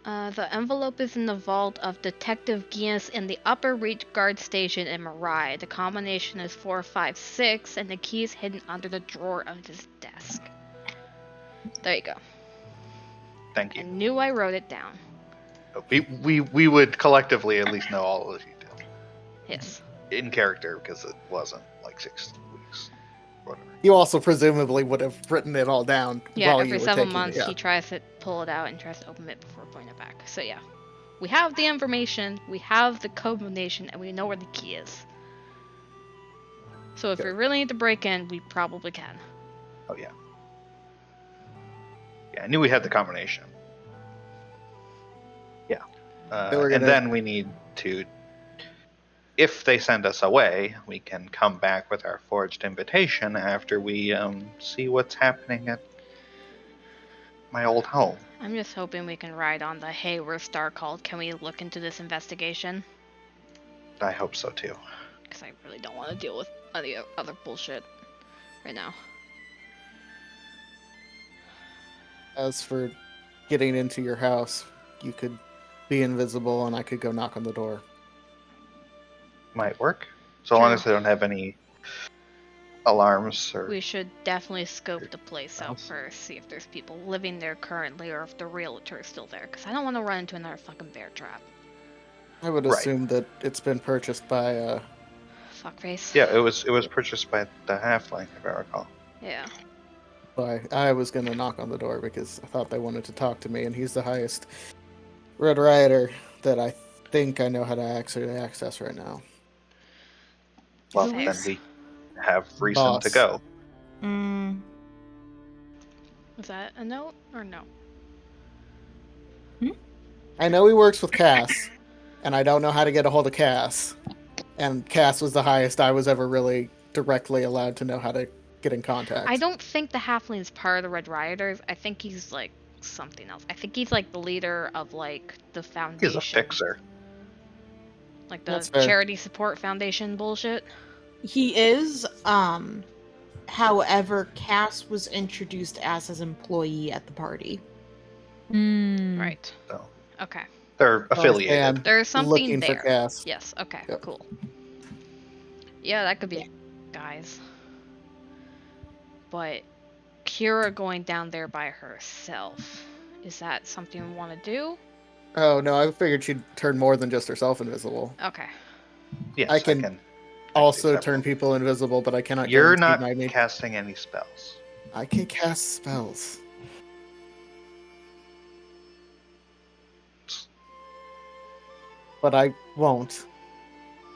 The envelope is in the vault of Detective Guinness in the Upper Reach Guard Station in Marai. The combination is 456, and the key is hidden under the drawer of his desk. There you go. Thank I you. knew I wrote it down. We would collectively at least know all of the details Yes. in character because it wasn't like 6 weeks, whatever. You also presumably would have written it all down Yeah, while every you were 7 taking months it. Yeah. he tries to pull it out and tries to open it before putting it back. So yeah. We have the information, we have the combination, and we know where the key is. So if Okay. we really need to break in, we probably can. Oh yeah. Yeah, I knew we had the combination. Yeah. Then we're And gonna- then we need to, if they send us away, we can come back with our forged invitation after we see what's happening at my old home. I'm just hoping we can ride on the hey, we're Star Called. Can we look into this investigation? I hope so too. Because I really don't want to deal with other bullshit right now. As for getting into your house, you could be invisible and I could go knock on the door. Might work. So long True. as they don't have any alarms or. We should definitely scope the place out Else? first, see if there's people living there currently or if the realtor is still there. Because I don't want to run into another fucking bear trap. I would Right. assume that it's been purchased by Fuckface. Yeah, it was purchased by the halfling, if I recall. Yeah. I was gonna knock on the door because I thought they wanted to talk to me, and he's the highest Red Rioter that I think I know how to actually access right now. Well, Fair. then we have reason to Boss. go. Mm, Was that a note or no? I know he works with Cass, and I don't know how to get a hold of Cass. And Cass was the highest I was ever really directly allowed to know how to get in contact. I don't think the halfling is part of the Red Rioters. I think he's like something else. I think he's like the leader of like the foundation. He's a fixer. Like the That's fair. charity support foundation bullshit. He is. However, Cass was introduced as his employee at the party. Mm. Right. So Okay. they're affiliated. And There's something looking there. for Cass. Yes. Okay. Yep. Cool. Yeah, that could be guys. But Kira going down there by herself. Is that something we want to do? Oh no, I figured she'd turn more than just herself invisible. Okay. Yes, I can also turn people invisible, but I cannot. You're guarantee not my name. casting any spells. I can cast spells. But I won't,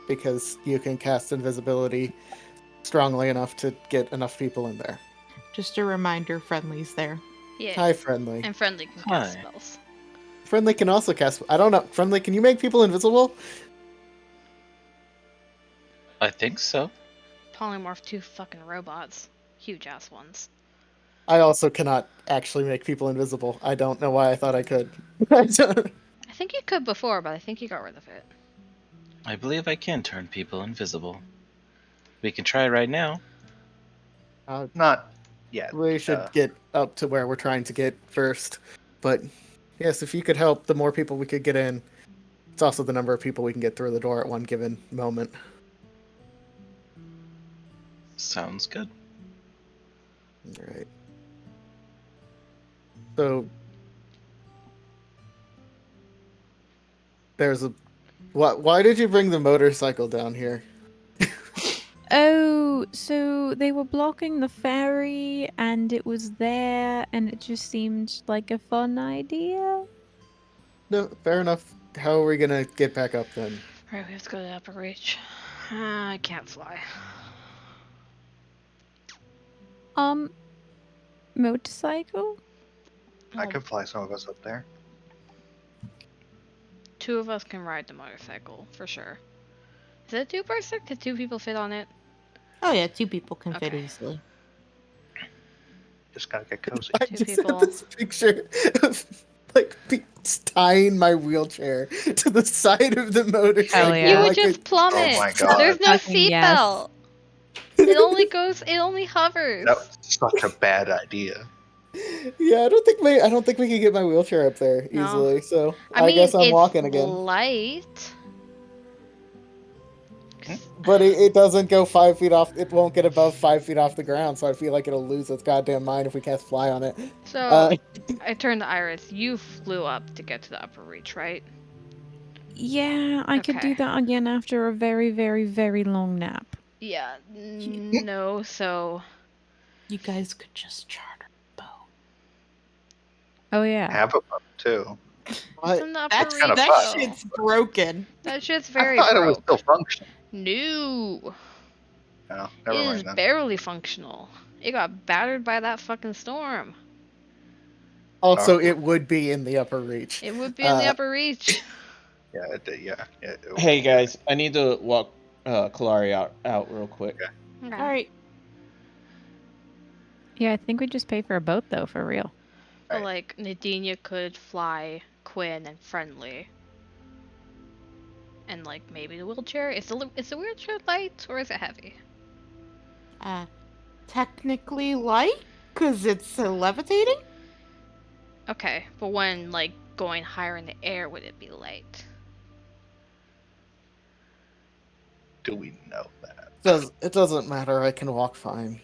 because you can cast invisibility strongly enough to get enough people in there. Just a reminder, Friendly's there. Yeah. Hi, Friendly. And Friendly can cast Hi. spells. Friendly can also cast. I don't know. Friendly, can you make people invisible? I think so. Polymorph 2 fucking robots. Huge ass ones. I also cannot actually make people invisible. I don't know why I thought I could. I don't- I think you could before, but I think you got rid of it. I believe I can turn people invisible. We can try right now. Not yet. We should get up to where we're trying to get first. But yes, if you could help, the more people we could get in. It's also the number of people we can get through the door at one given moment. Sounds good. All right. So there's a. What? Why did you bring the motorcycle down here? Oh, so they were blocking the ferry and it was there and it just seemed like a fun idea. No, fair enough. How are we gonna get back up then? Right, we have to go to the upper reach. I can't fly. Motorcycle? I Oh, can fly some of us up there. 2 of us can ride the motorcycle, for sure. Is it a 2-person? Can 2 people fit on it? Oh yeah, 2 people can fit Okay. easily. Just gotta get cozy. I 2 just people. have this picture of like tying my wheelchair to the side of the motorcycle. Hell yeah. You would like just plummet. Oh my God. There's no Fucking yes. seatbelt. It only goes. It only hovers. That was such a bad idea. Yeah, I don't think we can get my wheelchair up there No. easily. So I mean, guess I'm it's walking again. light. But it doesn't go 5 feet off. It won't get above 5 feet off the ground. So I feel like it'll lose its goddamn mind if we cast fly on it. So I turned to Iris. You flew up to get to the upper reach, right? Yeah, I could do Okay. that again after a very, very, very long nap. Yeah. No. So You guys could just charter a boat. Oh yeah. Have a boat too. What? it's in the upper That's reach. kinda that fun. though. shit's broken. That shit's I very thought it was broke. still functioning. No. No, It never is mind then. barely functional. It got battered by that fucking storm. Also, Oh. it would be in the upper reach. It would be in the Uh, upper reach. Yeah, it did. Yeah. Hey guys, I need to walk Kalari out real quick. Okay. All right. Yeah, I think we just pay for a boat though, for real. But Right. like Nadinia could fly Quinn and Friendly. And like maybe the wheelchair. Is the wheelchair light or is it heavy? Technically light, cause it's levitating. Okay, but when like going higher in the air, would it be light? Do we know that? It doesn't matter. I can walk fine.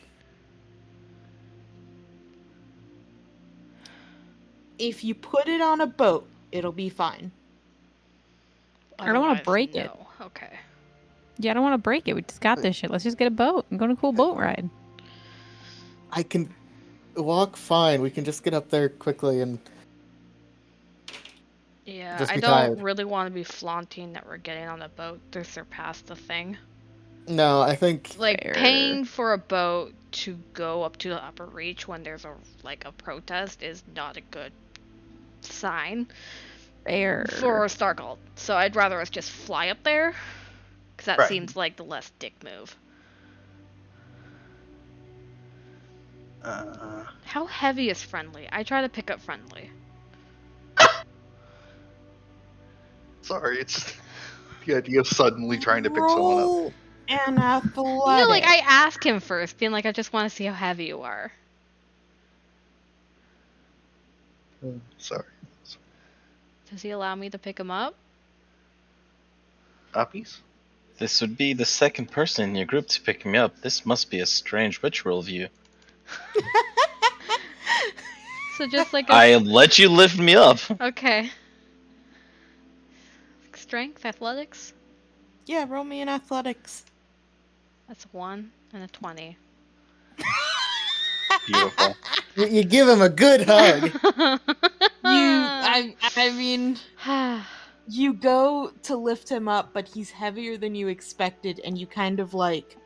If you put it on a boat, it'll be fine. I don't wanna Otherwise, break it. no. Okay. Yeah, I don't want to break it. We just got this shit. Let's just get a boat and go on a cool boat ride. I can walk fine. We can just get up there quickly and Yeah, Just I be don't tired. really want to be flaunting that we're getting on a boat to surpass the thing. no, I think Like Fair. paying for a boat to go up to the upper reach when there's a protest is not a good sign. Fair. for Stargald. So I'd rather us just fly up there, because that Right. seems like the less dick move. How heavy is friendly? I try to pick up friendly. Sorry, it's the idea of suddenly trying to pick someone up. Roll an athletic. No, like I ask him first, being like, I just want to see how heavy you are. Sorry. Does he allow me to pick him up? Uppies? This would be the second person in your group to pick me up. This must be a strange ritual of you. So just like a... I let you lift me up. Okay. Strength, athletics? Yeah, roll me an athletics. That's a 1 and a 20. Beautiful. You give him a good hug. I mean, you go to lift him up, but he's heavier than you expected, and you kind of like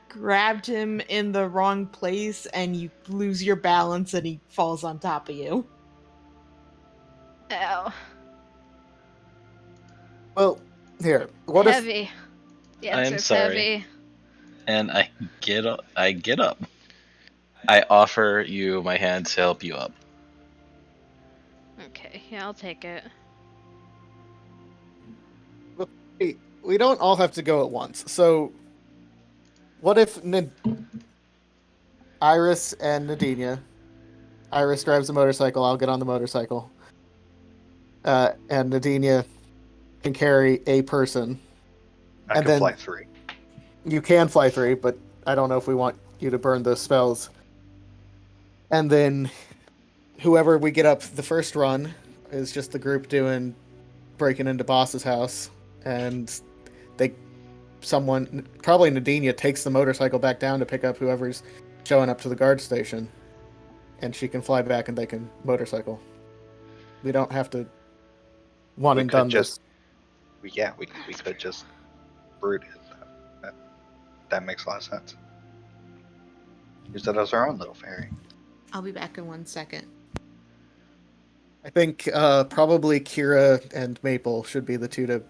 grabbed him in the wrong place, and you lose your balance, and he falls on top of you. Ow. Well, here. What if Heavy. The I am answer's sorry. heavy. And I get up. I offer you my hand to help you up. Okay, yeah, I'll take it. we don't all have to go at once? So, what if Iris and Nadinia? Iris drives the motorcycle. I'll get on the motorcycle. And Nadinia can carry a person. I And can then- fly 3. You can fly 3, but I don't know if we want you to burn those spells. And then whoever we get up the first run is just the group breaking into Boss's house, and probably Nadinia takes the motorcycle back down to pick up whoever's showing up to the guard station, and she can fly back and they can motorcycle. We don't have to one We and could done just- this. Yeah, we could just brute it. That makes a lot of sense. Use that as our own little fairy. I'll be back in 1 second. I think probably Kira and Maple should be the two to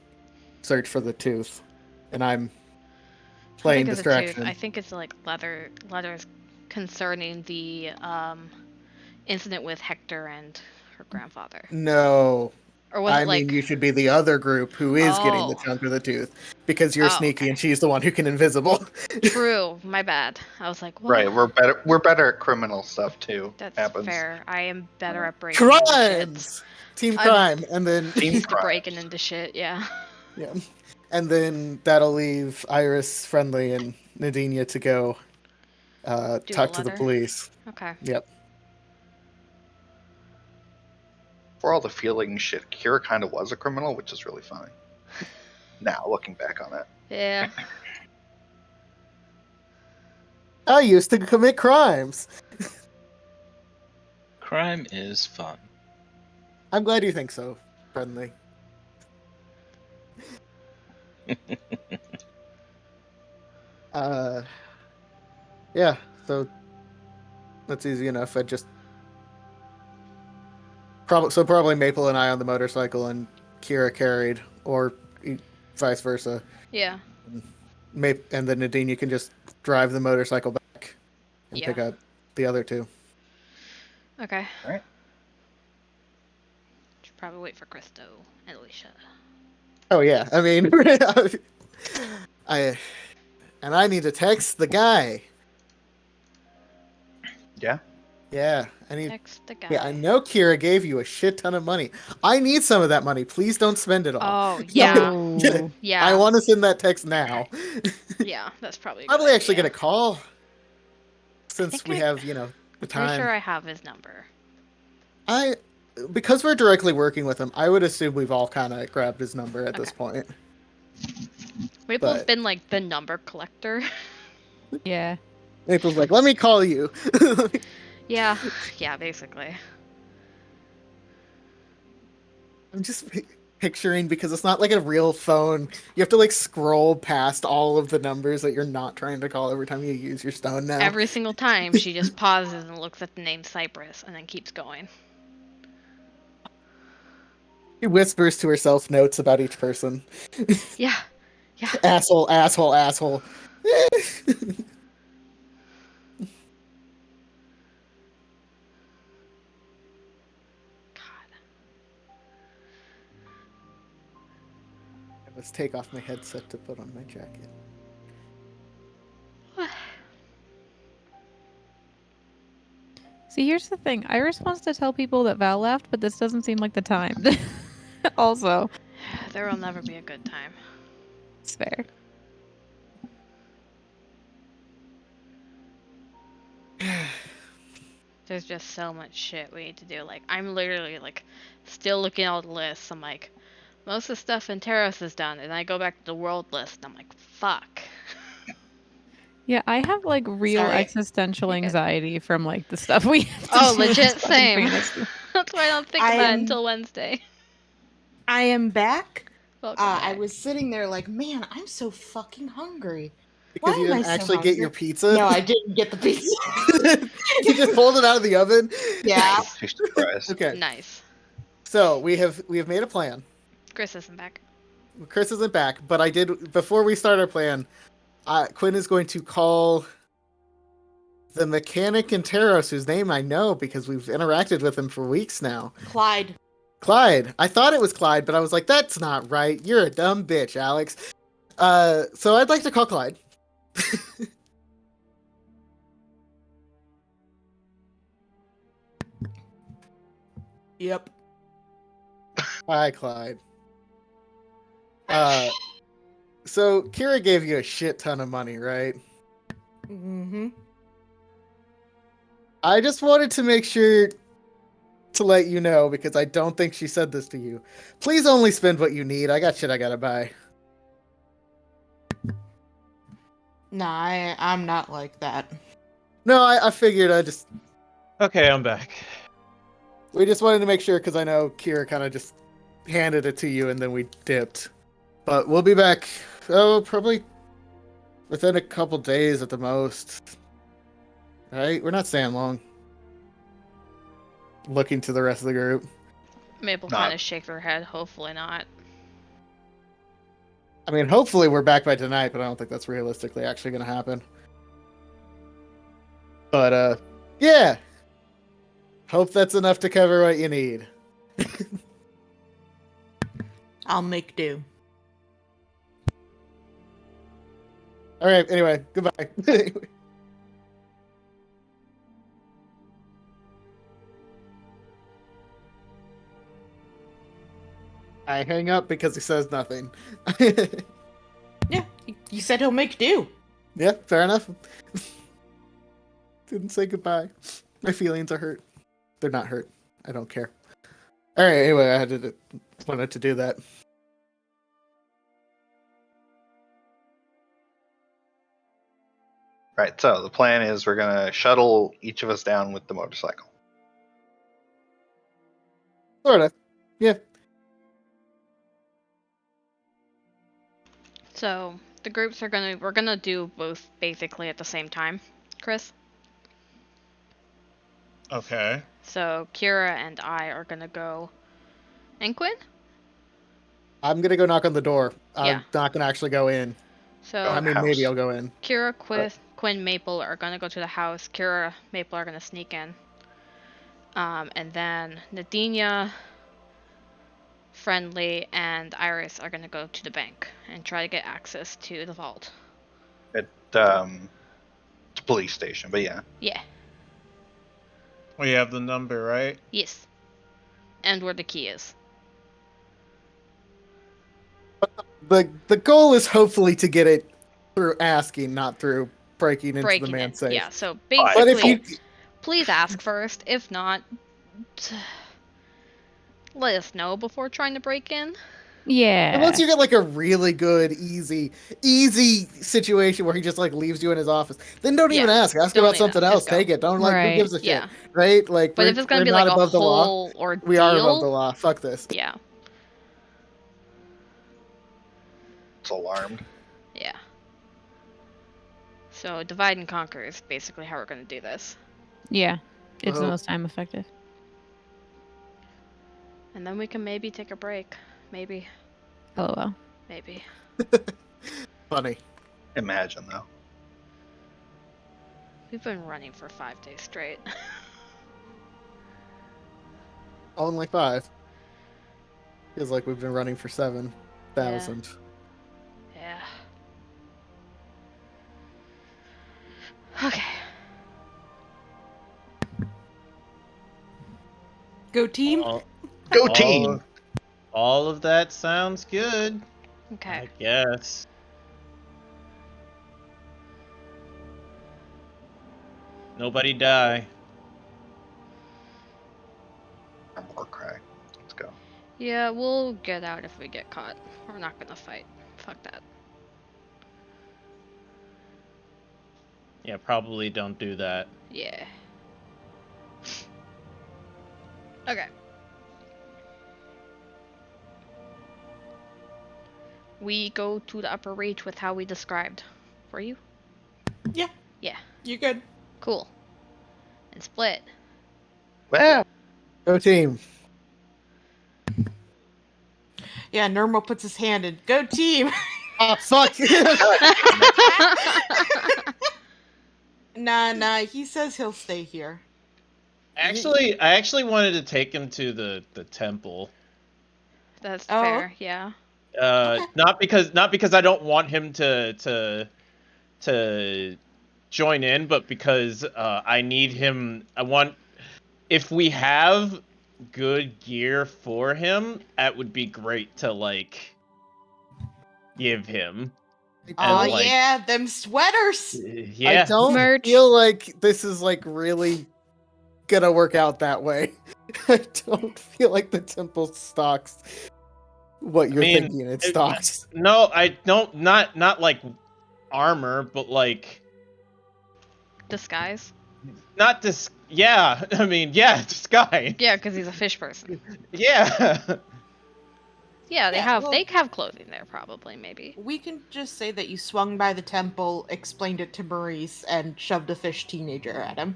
search for the tooth, and I'm playing I think it's a tooth. distraction. I think it's like letters concerning the incident with Hector and her grandfather. No, Or was I it like mean you should be the other group who is getting the Oh. chunk of the tooth, because you're Oh, sneaky okay. and she's the one who can invisible. true? My bad. I was like, what? Right, we're better at criminal stuff too. That's Happens. fair. I am better at breaking into shit. Crimes, team I'm- crime, and then Team Used to crime. breaking into shit, yeah. yeah, and then that'll leave Iris, Friendly, and Nadinia to go Do talk the to the letter. police. Okay. Yep. For all the feeling shit, Kira kind of was a criminal, which is really funny. Now, looking back on it. Yeah. I used to commit crimes. Crime is fun. I'm glad you think so, Friendly. Yeah, so that's easy enough. I just probably Maple and I on the motorcycle and Kira carried, or vice versa. Yeah. And then Nadine, you can just drive the motorcycle back and Yeah. pick up the other two. Okay. Alright. Should probably wait for Christo and Alicia. Oh yeah, I mean, I need to text the guy. Yeah? Yeah, I need. Text the guy. Yeah, I know Kira gave you a shit ton of money. I need some of that money. Please don't spend it all. Oh, yeah. Oh. Yeah. I want to send that text now. Yeah, that's probably a good Probably actually idea. gonna call, since think we I- have the Pretty time. sure I have his number. Because we're directly working with him, I would assume we've all kind of grabbed his number at this Okay. point. Maple's But- been like the number collector. Yeah. Maple's like, let me call you. Yeah. Yeah, basically. I'm just picturing, because it's not like a real phone. You have to like scroll past all of the numbers that you're not trying to call every time you use your stone now. Every single time she just pauses and looks at the name Cypress and then keeps going. She whispers to herself notes about each person. Yeah. Yeah. Asshole, asshole, asshole. God. Let's take off my headset to put on my jacket. See, here's the thing. Iris wants to tell people that Val left, but this doesn't seem like the time. Also, There will never be a good time. it's fair. There's just so much shit we need to do. Like, I'm literally, like, still looking at all the lists. I'm like, most of the stuff in Terrace is done. And I go back to the world list, and I'm like, fuck. Yeah, I have like real Sorry. existential You're good. anxiety from like the stuff we have to Oh, do with legit, this fucking same. fantasy. That's why I don't think I about it am- until Wednesday. I am back. Welcome I back. was sitting there like, man, I'm so fucking hungry. Because Why you am I didn't so actually get hungry? your pizza? No, I didn't get the pizza. You just pulled it out of the oven? Yeah. She's surprised. Okay. Nice. So we have made a plan. Chris isn't back. Chris isn't back, but I did before we start our plan. Quinn is going to call the mechanic in Taros, whose name I know because we've interacted with him for weeks now. Clyde. Clyde. I thought it was Clyde, but I was like, that's not right. You're a dumb bitch, Alex. So I'd like to call Clyde. Yep. Hi, Clyde. So Kira gave you a shit ton of money, right? Mm-hmm. I just wanted to make sure to let you know, because I don't think she said this to you. Please only spend what you need. I got shit I gotta buy. Nah, I'm not like that. No, I figured Okay, I'm back. we just wanted to make sure, because I know Kira kind of just handed it to you and then we dipped. But we'll be back, probably within a couple days at the most. Right? We're not staying long. Looking to the rest of the group. Maple Nah. kind of shake her head. Hopefully not. I mean, hopefully we're back by tonight, but I don't think that's realistically actually going to happen. But, yeah. Hope that's enough to cover what you need. I'll make do. All right, anyway, goodbye. I hang up because he says nothing. Yeah, you said he'll make do. Yeah, fair enough. Didn't say goodbye. My feelings are hurt. They're not hurt. I don't care. All right, anyway, I wanted to do that. Right, so the plan is we're gonna shuttle each of us down with the motorcycle. Sort of. Yeah. So the groups we're gonna do both basically at the same time, Chris. Okay. So Kira and I are gonna go. And Quinn? I'm gonna go knock on the door. Yeah. I'm not gonna actually go in. So I mean, house. maybe I'll go in. Kira, Quinn, Maple are gonna go to the house. Kira, Maple are gonna sneak in. And then Nadinia, Friendly, and Iris are gonna go to the bank and try to get access to the vault. At the police station, but yeah. Yeah. We have the number, right? Yes. And where the key is. The goal is hopefully to get it through asking, not through breaking into the man's safe. Yeah, so But if basically, you, please ask first. If not, let us know before trying to break in. Yeah. unless you get like a really good, easy situation where he just like leaves you in his office, then don't even Yeah, ask. Ask don't about even something ask, else. just go. Take it. Don't like. Who Right. gives a shit? Yeah. Right? Like, But if it's gonna we're be not like a above the law. whole ordeal, We are above the law. Fuck this. Yeah. It's alarmed. Yeah. So divide and conquer is basically how we're gonna do this. Yeah. It's the Oh. most time effective. And then we can maybe take a break. Maybe. LOL. Maybe. Funny. Imagine though. We've been running for 5 days straight. Only 5. Feels like we've been running for 7,000. Yeah. Okay. Go team. Go All team! of- All of that sounds good. Okay. I guess. Nobody die. I'm war cry. Let's go. Yeah, we'll get out if we get caught. We're not gonna fight. Fuck that. Yeah, probably don't do that. Yeah. Okay. We go to the upper reach with how we described. For you? Yeah. Yeah. You're good. Cool. And split. Well, Go team. Yeah, Normal puts his hand in. Go team. Oh, fuck! Nah, he says he'll stay here. I actually wanted to take him to the temple. That's Oh. fair, yeah. Okay. Not because I don't want him to join in, but because I need him. I want, if we have good gear for him, that would be great to like give him. Oh like- yeah, them sweaters. Yeah. I don't Merch. feel like this is like really gonna work out that way. I don't feel like the temple stocks what you're mean, thinking it stocks. No, I don't. Not like armor, but like Disguise? not this. Yeah, I mean, yeah, disguise. Yeah, because he's a fish person. Yeah. Yeah, Yeah, well- they have clothing there probably, maybe. We can just say that you swung by the temple, explained it to Maurice, and shoved a fish teenager at him.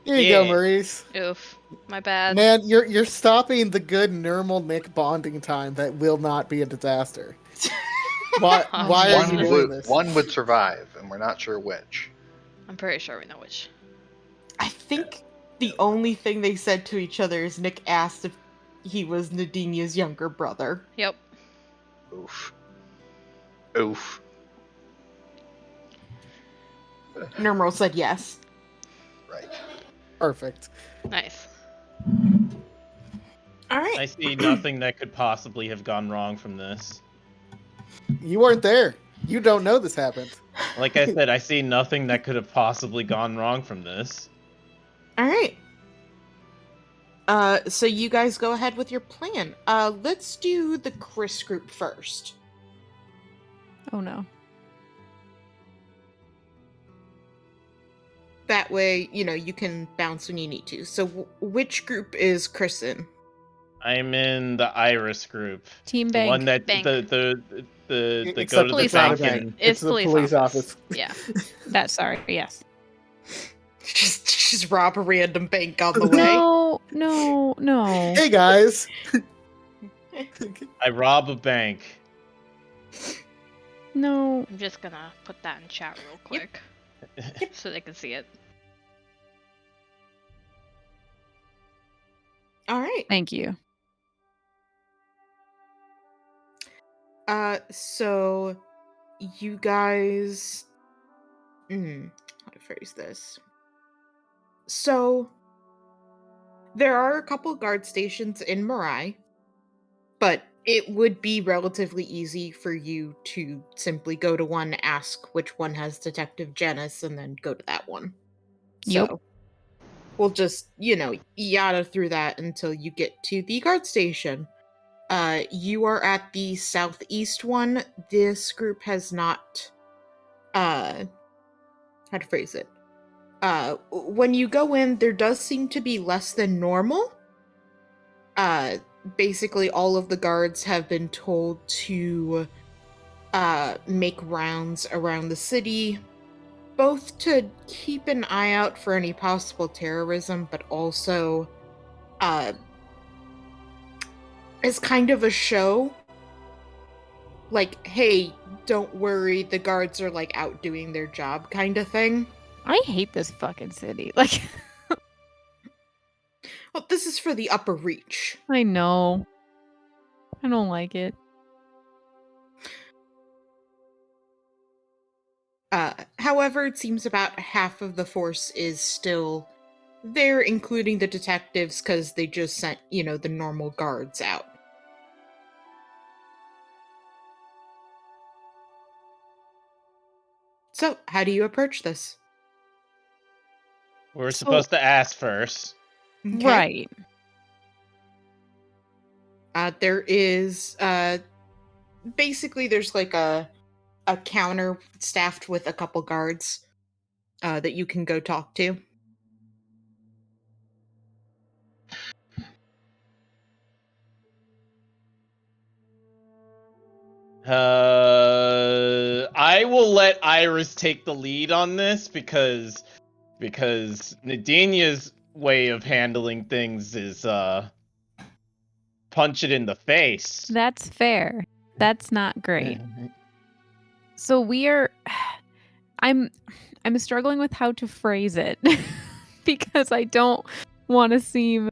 Here you go, Yeah. Maurice. Oof. My bad. Man, you're stopping the good normal Nick bonding time that will not be a disaster. Why are One you one doing would, this? one would survive, and we're not sure which. I'm pretty sure we know which. I think the only thing they said to each other is Nick asked if he was Nadinia's younger brother. Yep. Oof. Oof. Nermal said yes. Right. Perfect. Nice. Alright. I see nothing that could possibly have gone wrong from this. You weren't there. You don't know this happened. Like I said, I see nothing that could have possibly gone wrong from this. Alright. So you guys go ahead with your plan. Let's do the Chris group first. Oh no. That way, you can bounce when you need to. So which group is Chris in? I'm in the Iris group. Team The Bank. one that Bank. the go Except to the police it's not a bank. bank. and- It's the police office. Yeah. Sorry, yes. Just rob a random bank on the way. No. Hey guys. I rob a bank. No. I'm just gonna put that in chat real quick. So they can see it. Alright. Thank you. So you guys how to phrase this. So there are a couple guard stations in Mirai, but it would be relatively easy for you to simply go to one, ask which one has Detective Janice, and then go to that one. Yep. So we'll just, yada through that until you get to the guard station. You are at the southeast one. This group has not, how to phrase it. When you go in, there does seem to be less than normal. Basically all of the guards have been told to, make rounds around the city, both to keep an eye out for any possible terrorism, but also, as kind of a show. Like, hey, don't worry, the guards are like out doing their job kind of thing. I hate this fucking city. Like, Well, this is for the Upper Reach. I know. I don't like it. However, it seems about half of the force is still there, including the detectives, because they just sent, the normal guards out. So, how do you approach this? We're So- supposed to ask first. Okay. Right. There is basically there's like a counter staffed with a couple guards that you can go talk to. I will let Iris take the lead on this because Nadinia's way of handling things is punch it in the face. That's fair. That's not great. So we are I'm struggling with how to phrase it because I don't want to seem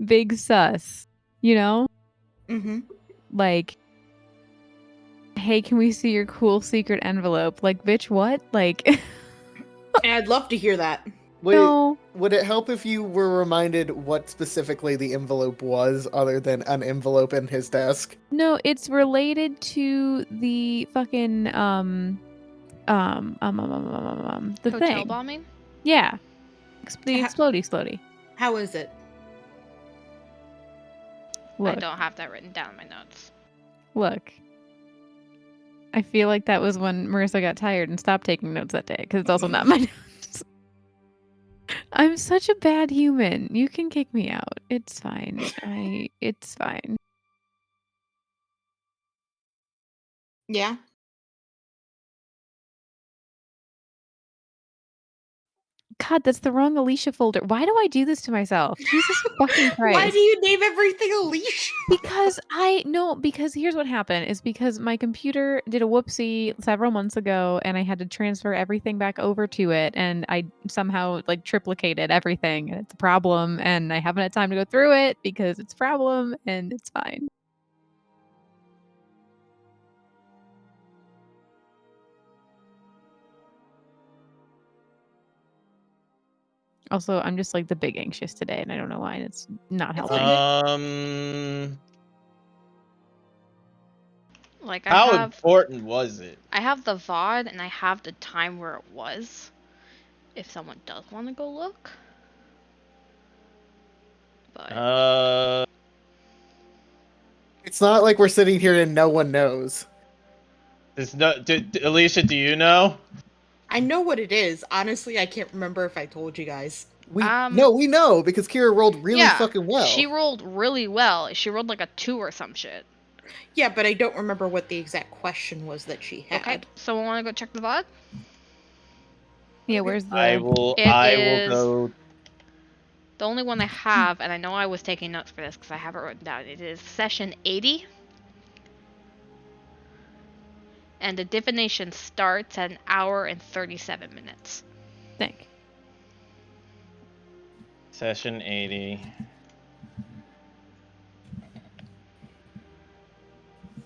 big sus, Mm-hmm. Like, hey, can we see your cool secret envelope? Like, bitch, what? Like, I'd love to hear that. Wait, no. would it help if you were reminded what specifically the envelope was, other than an envelope in his desk? No, it's related to the fucking the Hotel thing. bombing? Yeah. The Ha- explodey. How is it? Look. I don't have that written down in my notes. Look. I feel like that was when Marissa got tired and stopped taking notes that day, because it's also not my notes. I'm such a bad human. You can kick me out. It's fine. It's fine. Yeah. God, that's the wrong Alicia folder. Why do I do this to myself? Jesus fucking Christ. Why do you name everything Alicia? Because here's what happened is because my computer did a whoopsie several months ago and I had to transfer everything back over to it and I somehow like triplicated everything and it's a problem and I haven't had time to go through it because it's a problem and it's fine. Also, I'm just like the big anxious today and I don't know why and it's not helping. Like How I have important was it? I have the VOD and I have the time where it was. If someone does want to go look. But It's not like we're sitting here and no one knows. there's no. Alicia, do you know? I know what it is. Honestly, I can't remember if I told you guys. We know because Kira rolled really yeah, fucking well. She rolled really well. She rolled like a 2 or some shit. Yeah, but I don't remember what the exact question was that she had. Okay, someone want to go check the VOD? Yeah, where's the I will is- go. The only one I have, and I know I was taking notes for this because I have it written down, it is session 80. And the divination starts at 1 hour and 37 minutes. thing? Session 80.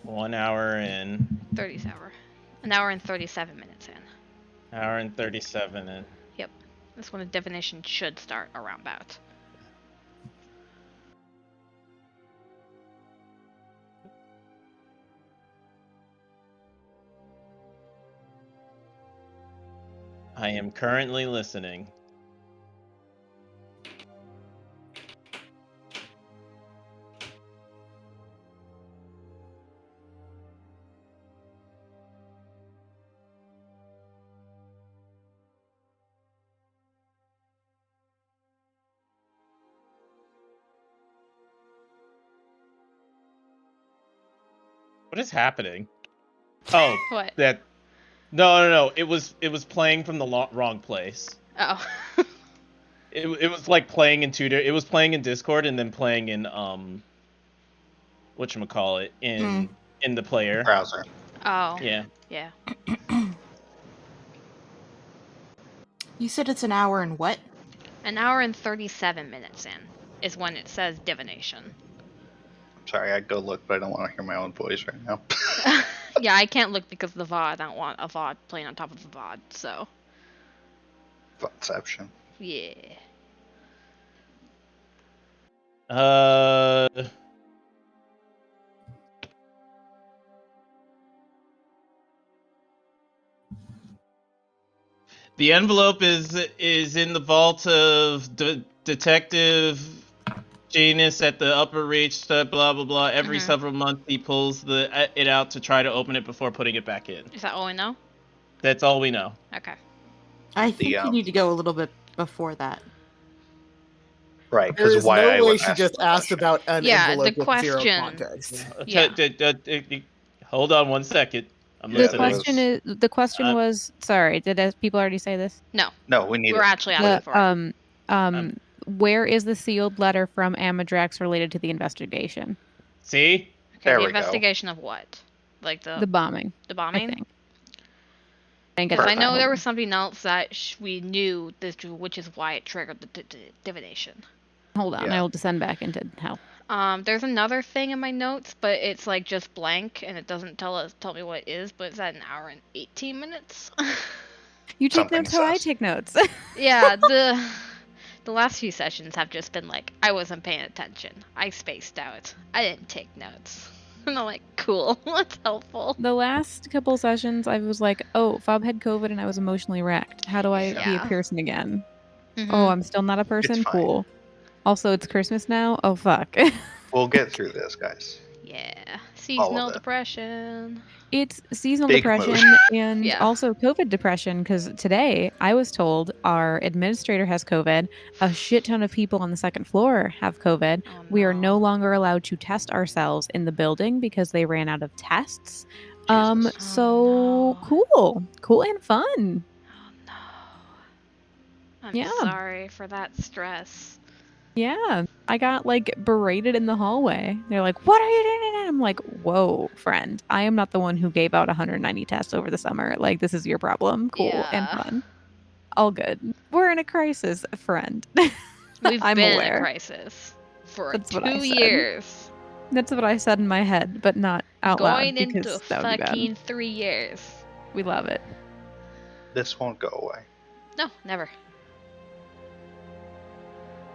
1 hour in. 1 hour and 37 minutes in. Hour and 37 in. That's when the divination should start around about. I am currently listening. What is happening? Oh, What? that. No. It was playing from the wrong place. Oh. It was like playing in It was playing in Discord and then playing in whatchamacallit in Hmm. in the player. Browser. Oh. Yeah. Yeah. You said it's an hour and what? An hour and 37 minutes in is when it says divination. Sorry, I'd go look, but I don't want to hear my own voice right now. Yeah, I can't look because of the VOD. I don't want a VOD playing on top of the VOD, so. Vodception. Yeah. The envelope is in the vault of Detective Janus at the Upper Reach. Blah blah blah. Every Mhm. several months, he pulls it out to try to open it before putting it back in. Is that all we know? That's all we know. Okay. I think you um, need to go a little bit before that. Right, There because is why no I way would she ask just the asked question. about an Yeah, envelope the with zero question- context. Yeah. Hold on one second. I'm The Yeah, listening. question Uh, was sorry. Did people already say this? No. No, we need We're it. actually asking for it. Where is the sealed letter from Amadrax related to the investigation? See? Okay, There the we go. investigation of what? Like The bombing. the I bombing? think. I Because I got know that. there was something else that we knew, which is why it triggered the divination. Hold on, Yeah. I will descend back into hell. There's another thing in my notes, but it's like just blank, and it doesn't tell me what it is. But it's at an hour and 18 minutes. You take Something notes how I sus. take notes. Yeah, the last few sessions have just been like I wasn't paying attention. I spaced out. I didn't take notes. And I'm like, cool, that's helpful. The last couple sessions, I was like, oh, Fob had COVID and I was emotionally wrecked. How do I be a Yeah. person again? Mhm. Oh, I'm still not a person? fine. Cool. Also, it's Christmas now? Oh, fuck. We'll get through this, guys. Yeah, seasonal it. depression. It's seasonal Big mood. depression and Yeah. also COVID depression because today I was told our administrator has COVID. A shit ton of people on the second floor have COVID. Oh, We are no no. longer allowed to test ourselves in the building because they ran out of tests. Jesus. So no. cool and fun. Oh no. I'm Yeah. sorry for that stress. Yeah, I got like berated in the hallway. They're like, "What are you doing?" And I'm like, "Whoa, friend, I am not the one who gave out 190 tests over the summer. Like, this is your problem. Cool and Yeah. fun. All good. We're in a crisis, friend." We've I'm been in aware. a crisis for That's what I 2 said. years. That's what I said in my head, but not out Going loud because into that would be fucking bad. 3 years. We love it. This won't go away. No, never.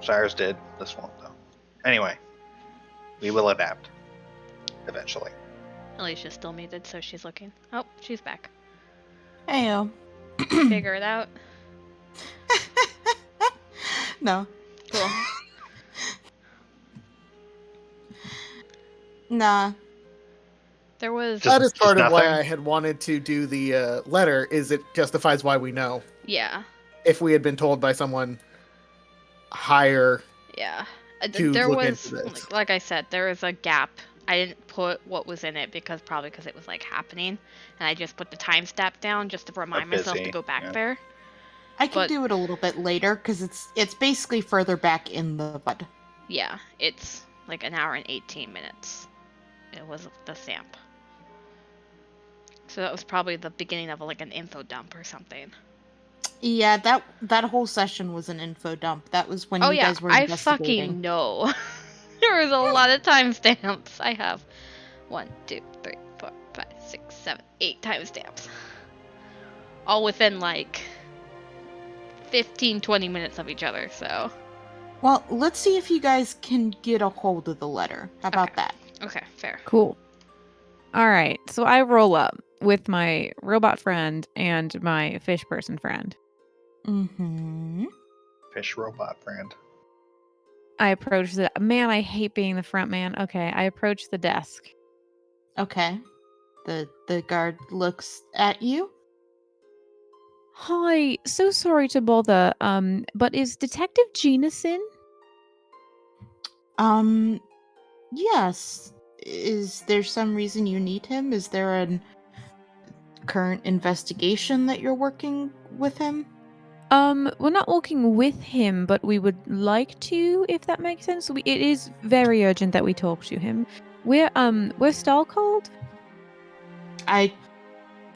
Cyrus did. This won't, though. Anyway, we will adapt. Eventually. Alicia's still muted, so she's looking. Oh, she's back. Heyo. Figure it out. No. Cool. Nah. There was Just- That is part of why nothing? I had wanted to do the letter, is it justifies why we know. yeah. If we had been told by someone higher, Yeah. To There look was, into this. like I said, there was a gap. I didn't put what was in it because it was like happening, and I just put the timestamp down just to remind myself to busy, go back yeah. there. I can But- do it a little bit later because it's basically further back in the bud. Yeah, it's like an hour and 18 minutes. It was the stamp. So that was probably the beginning of like an info dump or something. Yeah, that whole session was an info dump. That was when Oh you yeah, guys were I investigating. fucking know. There was a lot of timestamps. I have 1, 2, 3, 4, 5, 6, 7, 8 timestamps. All within like 15, 20 minutes of each other, so. Well, let's see if you guys can get a hold of the letter. How about Okay. that? Okay, fair. Cool. All right, so I roll up with my robot friend and my fish person friend. Mm-hmm. Fish robot brand. I approach the man. I hate being the front man. Okay, I approach the desk. Okay. The guard looks at you. Hi, so sorry to bother. But is Detective Janus in? Yes. Is there some reason you need him? Is there a current investigation that you're working with him? We're not working with him, but we would like to, if that makes sense. It is very urgent that we talk to him. We're Stalcalled?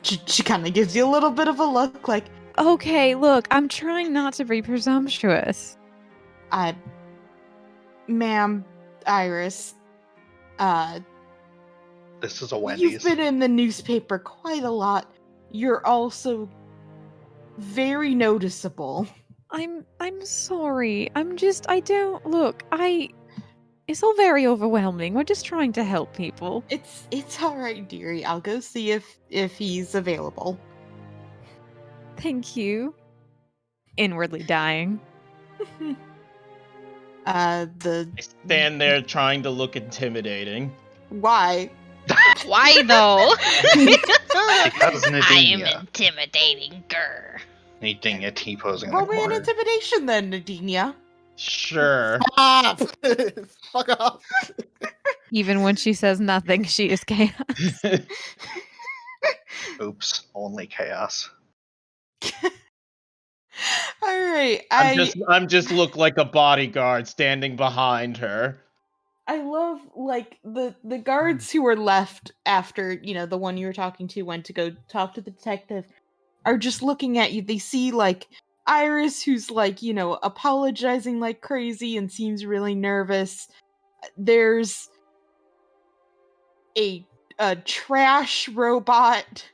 She kind of gives you a little bit of a look like, Okay, look, I'm trying not to be presumptuous. ma'am, Iris, This is a you've Wendy's. been in the newspaper quite a lot. You're also very noticeable. I'm sorry. I don't look. It's all very overwhelming. We're just trying to help people. It's all right, dearie. I'll go see if he's available. Thank you. Inwardly dying. I stand there trying to look intimidating. Why? Why though? Because I am Nadinia. intimidating, grr. Nadinia T-posing in the Roll me an corner. intimidation then, Nadinia. Sure. Stop! Fuck off. Even when she says nothing, she is chaos. Oops, only chaos. All right, I'm just look like a bodyguard standing behind her. I love like the guards who were left after, the one you were talking to went to go talk to the detective are just looking at you. They see like Iris who's like, apologizing like crazy and seems really nervous. There's a trash robot.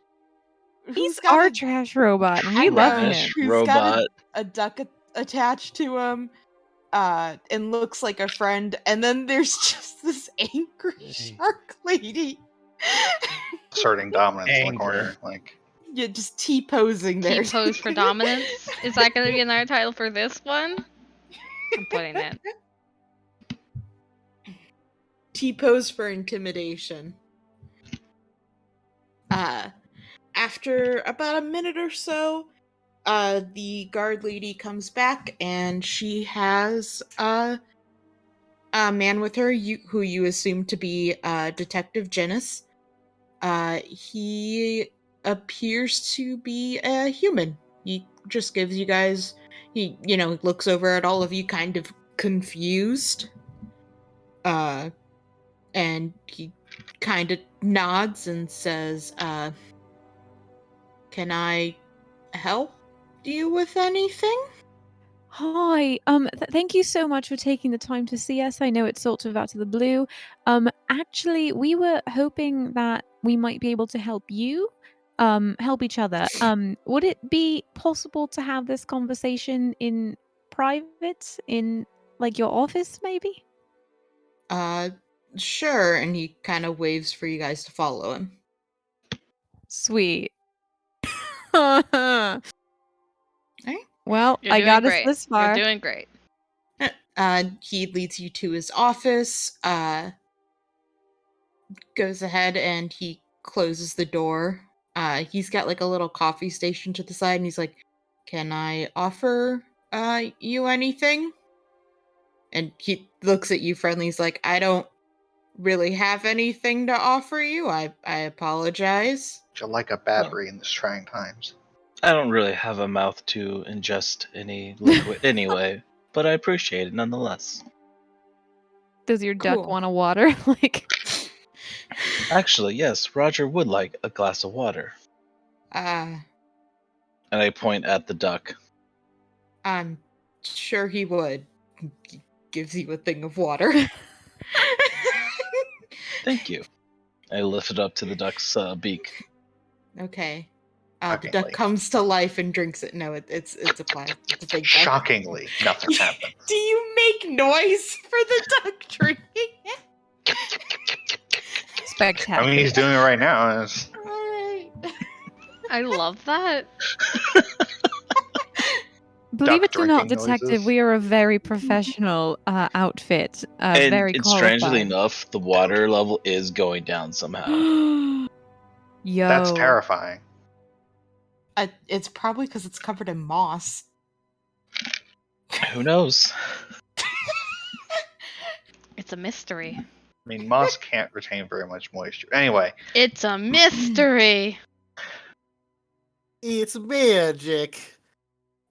He's our trash robot, and we I love know, him. Trash who's robot. got a duck attached to him. And looks like a friend, and then there's just this angry shark lady. Asserting dominance in the Anger. corner. Like, Yeah, just T-posing there. T-pose for dominance? Is that going to be another title for this one? I'm putting that. T-pose for intimidation. After about a minute or so, the guard lady comes back, and she has a man with her, who you assume to be Detective Genis. He appears to be a human. He just gives you guys, he looks over at all of you kind of confused. And he kind of nods and says, can I help you with anything? Hi. Thank you so much for taking the time to see us. I know it's sort of out of the blue. Actually, we were hoping that we might be able to help you, help each other. Would it be possible to have this conversation in private, in like your office, maybe? Sure. And he kind of waves for you guys to follow him. Sweet. Alright. Well, I got us this far. You're doing great. He leads you to his office, goes ahead and he closes the door. He's got like a little coffee station to the side, and he's like, can I offer you anything? And he looks at you friendly. He's like, I don't really have anything to offer you. I apologize. you're like a battery in these trying times. I don't really have a mouth to ingest any liquid anyway, but I appreciate it nonetheless. Does your duck Cool. want a water? Like, Actually, yes, Roger would like a glass of water. Uh, And I point at the duck. I'm sure he would. He gives you a thing of water. Thank you. I lift it up to the duck's beak. Okay. The duck Shockingly. comes to life and drinks it. No, it's a plant. It's a big duck. Shockingly, nothing happened. Do you make noise for the duck drinking it? spectacular. I mean, he's doing it right now. It's, Alright. I love that. Believe duck it or not, drinking detective, noises. we are a very professional outfit. And Very strangely qualified. enough, the water level is going down somehow. Yo. that's terrifying. It's probably because it's covered in moss. Who knows? It's a mystery. I mean, moss can't retain very much moisture. Anyway, It's a mystery. It's magic.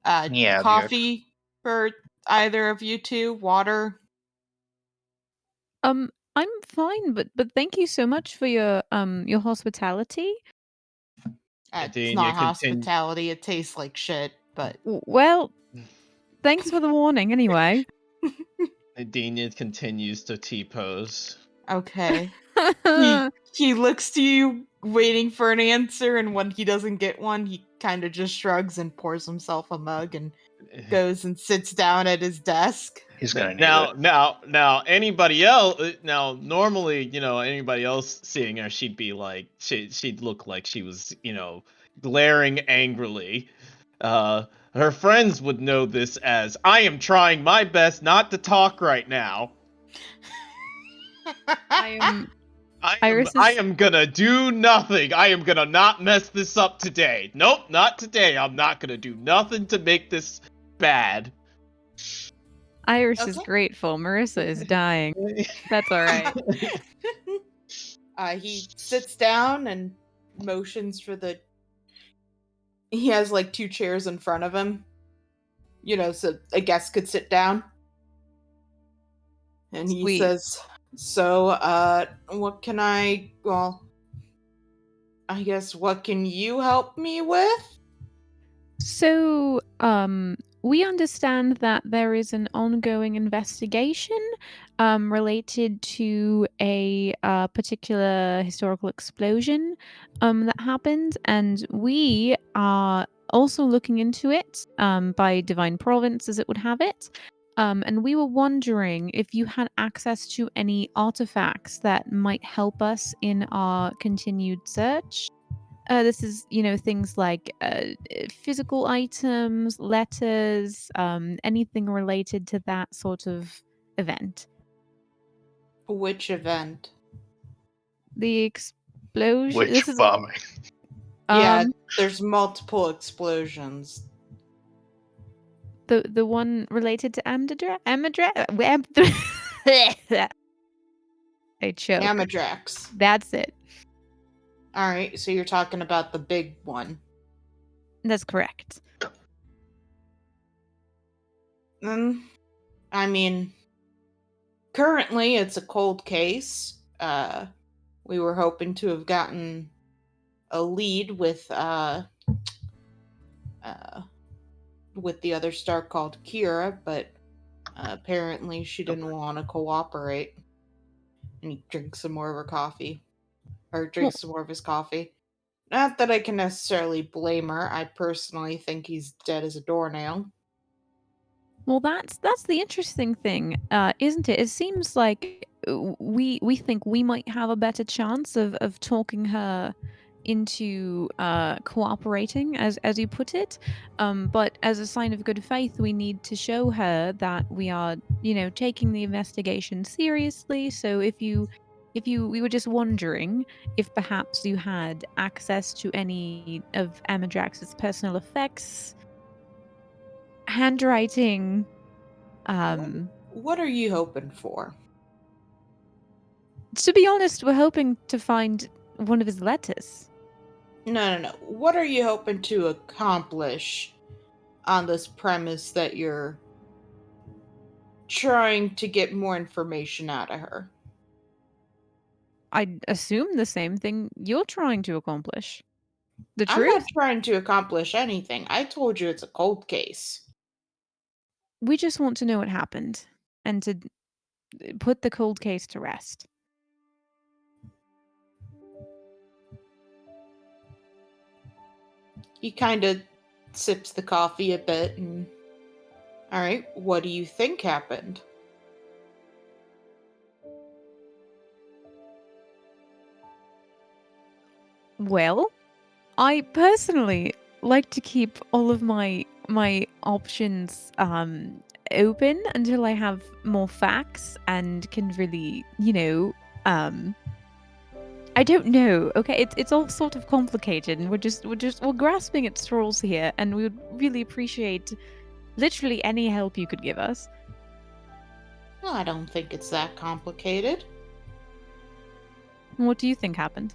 Yeah, Coffee for either of you two? Water? I'm fine, but thank you so much for your hospitality. It's Adenia not continue- hospitality. It tastes like shit, but Well, thanks for the warning anyway. Adenia continues to T-pose. okay. He looks to you, waiting for an answer, and when he doesn't get one, he kind of just shrugs and pours himself a mug and goes and sits down at his desk. He's gonna need Now, it. now, anybody else? Now, normally, anybody else seeing her, she'd be like, she'd look like she was, glaring angrily. Her friends would know this as, I am trying my best not to talk right now. I am. I Iris am gonna do nothing. I am gonna not mess this up today. Nope, not today. I'm not gonna do nothing to make this bad. Iris is Okay. grateful. Marissa is dying. That's all right. He sits down and motions for the. He has like 2 chairs in front of him, so a guest could sit down. And he Sweet. says, "So, what can I guess what can you help me with?" So, we understand that there is an ongoing investigation related to a particular historical explosion that happened, and we are also looking into it by divine providence, as it would have it. And we were wondering if you had access to any artifacts that might help us in our continued search. This is, things like physical items, letters, anything related to that sort of event. Which event? The explosion. Which This is bombing? Yeah, there's multiple explosions. the one related to Amadra. I choke. Amadrax. That's it. All right, so you're talking about the big one. That's correct. I mean, currently it's a cold case. We were hoping to have gotten a lead with the other star called Kira, but apparently she didn't want to cooperate. And he drinks some more of her coffee. Or drinks some more of his coffee. Not that I can necessarily blame her. I personally think he's dead as a doornail. Well, that's the interesting thing, isn't it? It seems like we think we might have a better chance of talking her into cooperating, as you put it. But as a sign of good faith, we need to show her that we are, taking the investigation seriously. So we were just wondering if perhaps you had access to any of Amadrax's personal effects, handwriting. What are you hoping for? To be honest, we're hoping to find one of his letters. No. What are you hoping to accomplish on this premise that you're trying to get more information out of her? I assume the same thing you're trying to accomplish. The I'm truth? not trying to accomplish anything. I told you it's a cold case. We just want to know what happened and to put the cold case to rest. He kind of sips the coffee a bit and... Alright, what do you think happened? Well, I personally like to keep all of my options open until I have more facts and can really, I don't know. Okay, it's all sort of complicated, and we're grasping at straws here, and we would really appreciate literally any help you could give us. Well, I don't think it's that complicated. What do you think happened?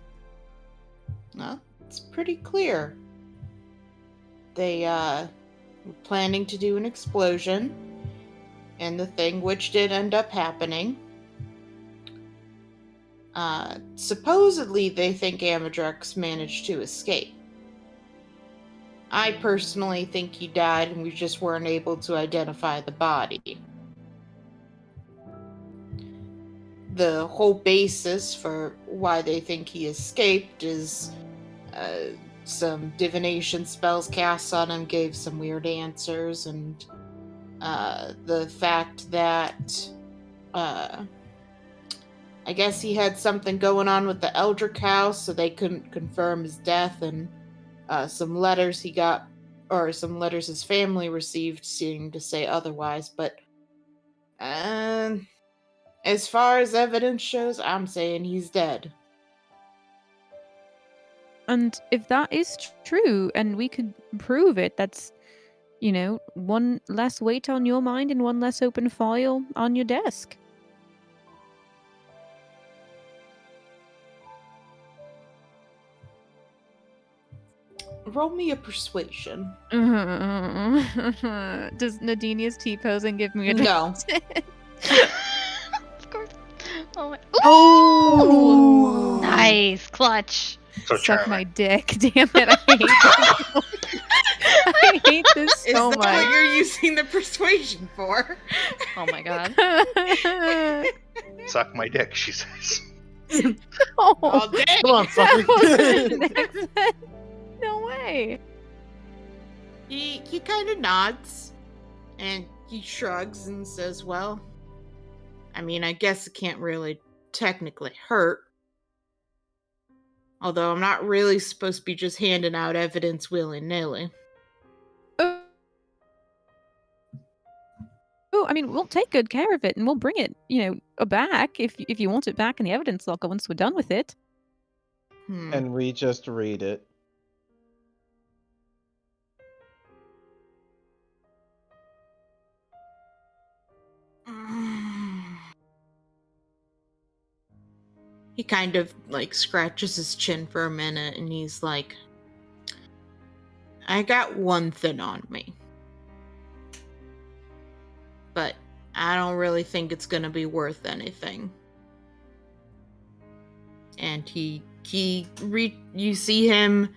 Well, it's pretty clear. They were planning to do an explosion, and the thing which did end up happening. Supposedly, they think Amadrex managed to escape. I personally think he died and we just weren't able to identify the body. The whole basis for why they think he escaped is some divination spells cast on him gave some weird answers, and the fact that I guess he had something going on with the Eldrick House, so they couldn't confirm his death, and some letters he got, or some letters his family received, seemed to say otherwise. But as far as evidence shows, I'm saying he's dead. And if that is true, and we could prove it, that's, one less weight on your mind and one less open file on your desk. Roll me a persuasion. Does Nadinia's T-posing give me a No. Of course. Oh, my. Oh! Nice. Clutch. So Suck my charming. dick. Damn it, I hate this. I hate this Is so that much. what you're using the persuasion for? Oh my god. Suck my dick, she says. Oh, Oh, dang. Come on, that fucker. wasn't an accent. No way. He kind of nods, and he shrugs and says, well, I mean, I guess it can't really technically hurt. Although I'm not really supposed to be just handing out evidence willy-nilly. Oh, I mean, we'll take good care of it, and we'll bring it, back if you want it back in the evidence locker once we're done with it. And we just read it. He kind of, scratches his chin for a minute, and he's like, I got one thing on me. But I don't really think it's gonna be worth anything. And you see him,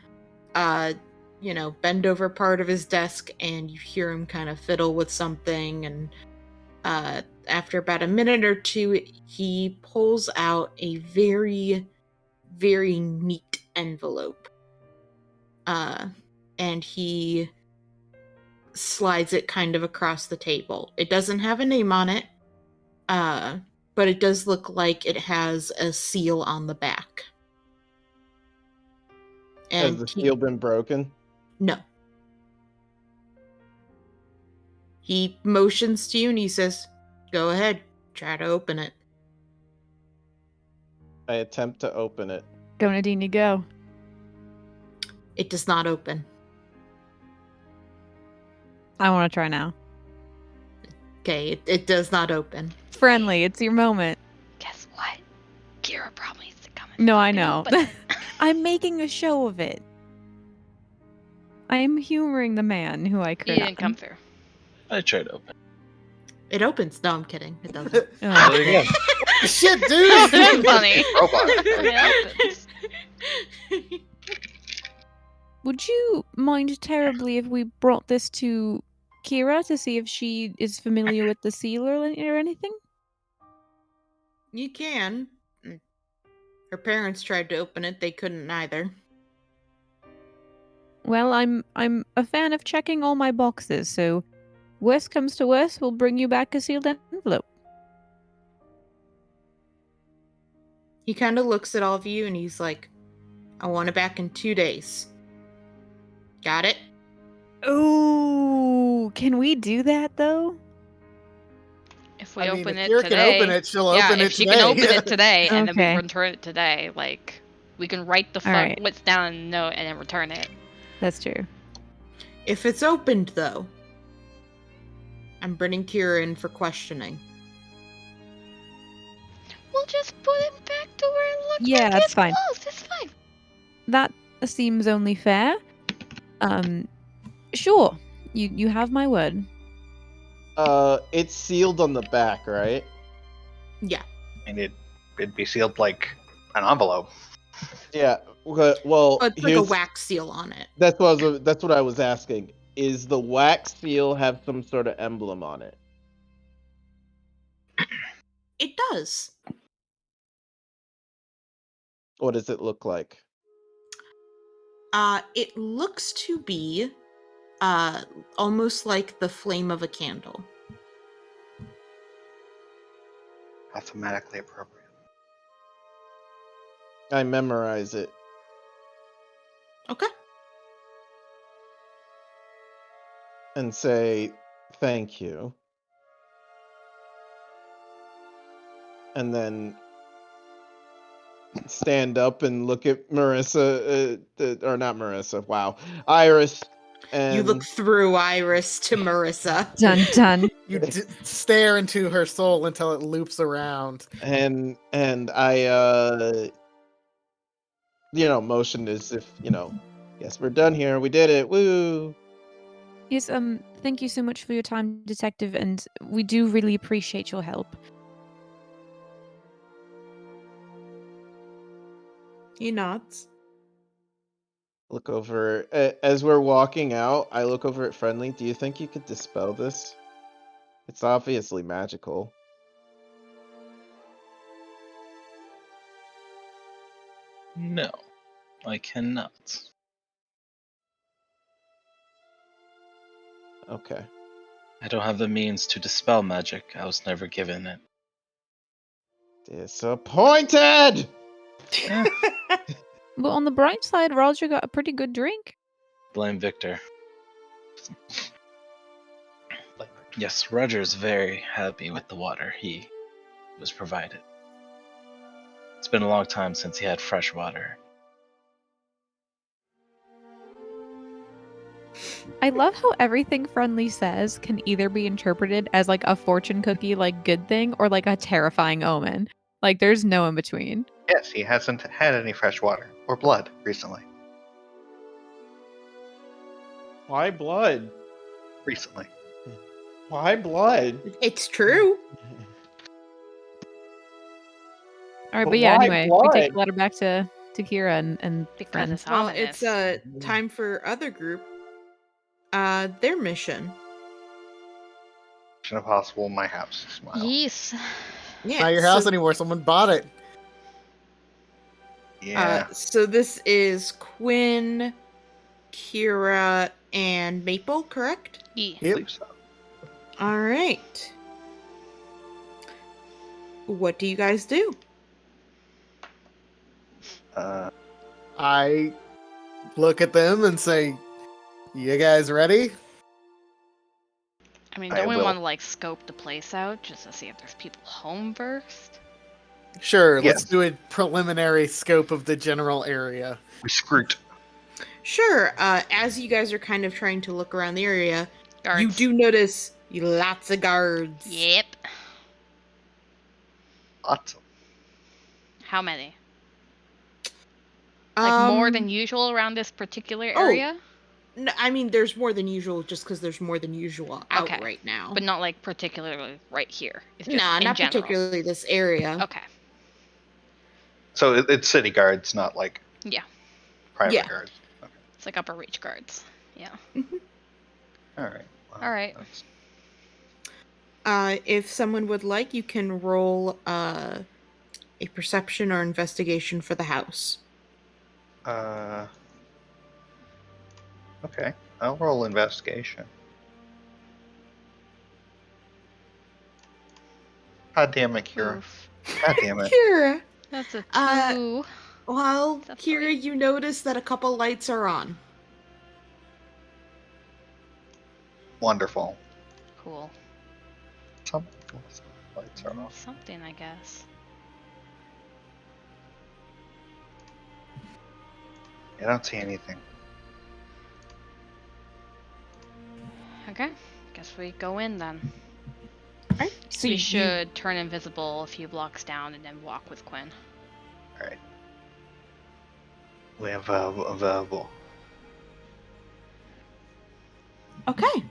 bend over part of his desk, and you hear him kind of fiddle with something, and after about a minute or two, he pulls out a very, very neat envelope. And he slides it kind of across the table. It doesn't have a name on it, but it does look like it has a seal on the back. Has the seal been broken? No. He motions to you and he says, go ahead, try to open it. I attempt to open it. Go, Nadine, go. It does not open. I want to try now. Okay, it does not open. Friendly, it's your moment. Guess what? Kira probably needs to come in. No, I know. But I'm making a show of it. I am humoring the man who I he created. didn't come through. I tried to open. It opens. No, I'm kidding. It doesn't. Oh. There you go. Shit, dude. That's funny. Robot. It opens. Would you mind terribly if we brought this to Kira to see if she is familiar with the seal or anything? You can. Her parents tried to open it. They couldn't either. Well, I'm a fan of checking all my boxes, so worst comes to worst, we'll bring you back a sealed envelope. He kind of looks at all of you and he's like, I want it back in 2 days. Got it? Ooh, can we do that though? If we I mean, open if it Kira today, can open it, she'll yeah, open if it she today. can open it today and then Okay. we return it today, we can write the All right. what's down in the note and then return it. That's true. If it's opened, though, I'm bringing Kira in for questioning. We'll just put it back to where it looks Yeah, like that's it's fine. closed. It's fine. That seems only fair. Sure. You have my word. It's sealed on the back, right? Yeah. And it'd be sealed like An envelope. Yeah. Well, It's like a here's wax seal on it. that's what I was asking. Is the wax seal have some sort of emblem on it? It does. What does it look like? It looks to be almost like the flame of a candle. Mathematically appropriate. I memorize it. Okay. And say thank you. And then stand up and look at Marissa, or not Marissa, wow, Iris. And You look through Iris to Marissa. Dun dun. You stare into her soul until it loops around. and I motion as if, guess we're done here. We did it. Woo. Yes, thank you so much for your time, Detective, and we do really appreciate your help. He nods. Look over as we're walking out. I look over at Friendly. Do you think you could dispel this? It's obviously magical. No, I cannot. Okay. I don't have the means to dispel magic. I was never given it. Disappointed. Well, on the bright side, Roger got a pretty good drink. Blame Victor. Yes, Roger is very happy with the water he was provided. It's been a long time since he had fresh water. I love how everything Friendly says can either be interpreted as like a fortune cookie, like good thing, or like a terrifying omen. Like there's no in between. Yes, he hasn't had any fresh water or blood recently. Why blood? Recently. Why blood? It's true. All right, But but yeah, why anyway, we take blood? the letter back to Kira and Because friends. it's Well, ominous. it's time for other group. Their mission. Mission Impossible, my house. Smile. Yes. Yeah. Not your house anymore. Someone bought it. Yeah. So this is Quinn, Kira, and Maple, correct? Yeah. I believe so. All right. What do you guys do? I look at them and say, "You guys ready?" I mean, I don't we will. want to like scope the place out just to see if there's people home first? Sure. Yes. Let's do a preliminary scope of the general area. We screwed. Sure. As you guys are kind of trying to look around the area, Guards. you do notice lots of guards. Yep. Lots of. How many? Like more Um, than usual around this particular oh, area? I mean, there's more than usual just because there's more than usual out Okay. right now. But not like particularly right here. It's just Nah, in not general. particularly this area. Okay. So it's city guards, not like Yeah. private Yeah. guards. It's like upper reach guards. Yeah. All right. Well, All right. that's- If someone would like, you can roll a perception or investigation for the house. Okay. I'll roll investigation. God damn it, Kira. Oof. God damn it. Kira, That's a Uh, 2. well, That's Kira, right. you notice that a couple lights are on. Wonderful. Cool. Some lights are off. Something, I guess. I don't see anything. Okay. Guess we go in then. Right? So we you- should turn invisible a few blocks down and then walk with Quinn. All right. We have available. Okay.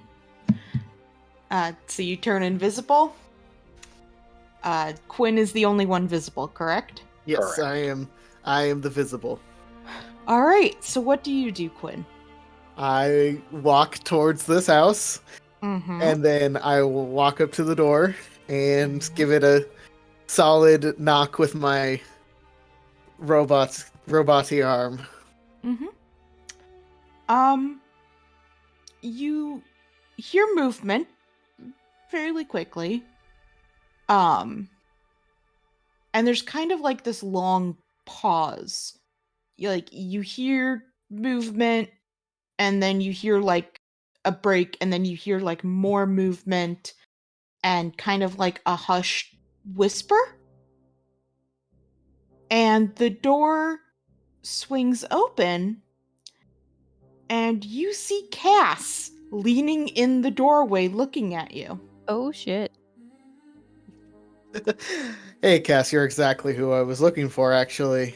So you turn invisible. Quinn is the only one visible, correct? Yes, Correct. I am the visible. All right. So what do you do, Quinn? I walk towards this house, Mm-hmm. and then I will walk up to the door and give it a solid knock with my roboty arm. Mm-hmm. You hear movement fairly quickly. And there's kind of like this long pause. You hear movement, and then you hear like a break, and then you hear like more movement, and kind of like a hushed whisper. And the door swings open, and you see Cass leaning in the doorway looking at you. Oh shit. Hey, Cass, you're exactly who I was looking for, actually.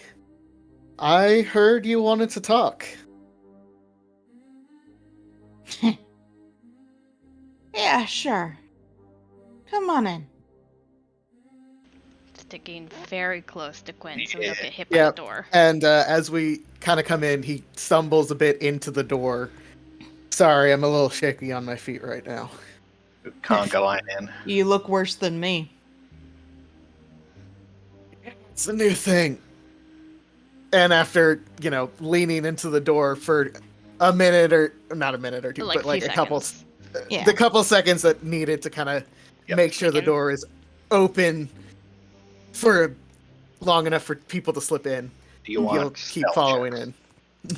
I heard you wanted to talk. Yeah, sure. Come on in. Sticking very close to Quinn so we don't get hit by Yeah. the door. And as we kind of come in, he stumbles a bit into the door. Sorry, I'm a little shaky on my feet right now. Conga line in. You look worse than me. It's a new thing. And after, leaning into the door for a minute or not a minute or two, Like but like few a couple, seconds. Yeah. the couple seconds that needed to kind of Yep. make sure the Again. door is open for long enough for people to slip in. Do you He'll want keep stealth following checks? in.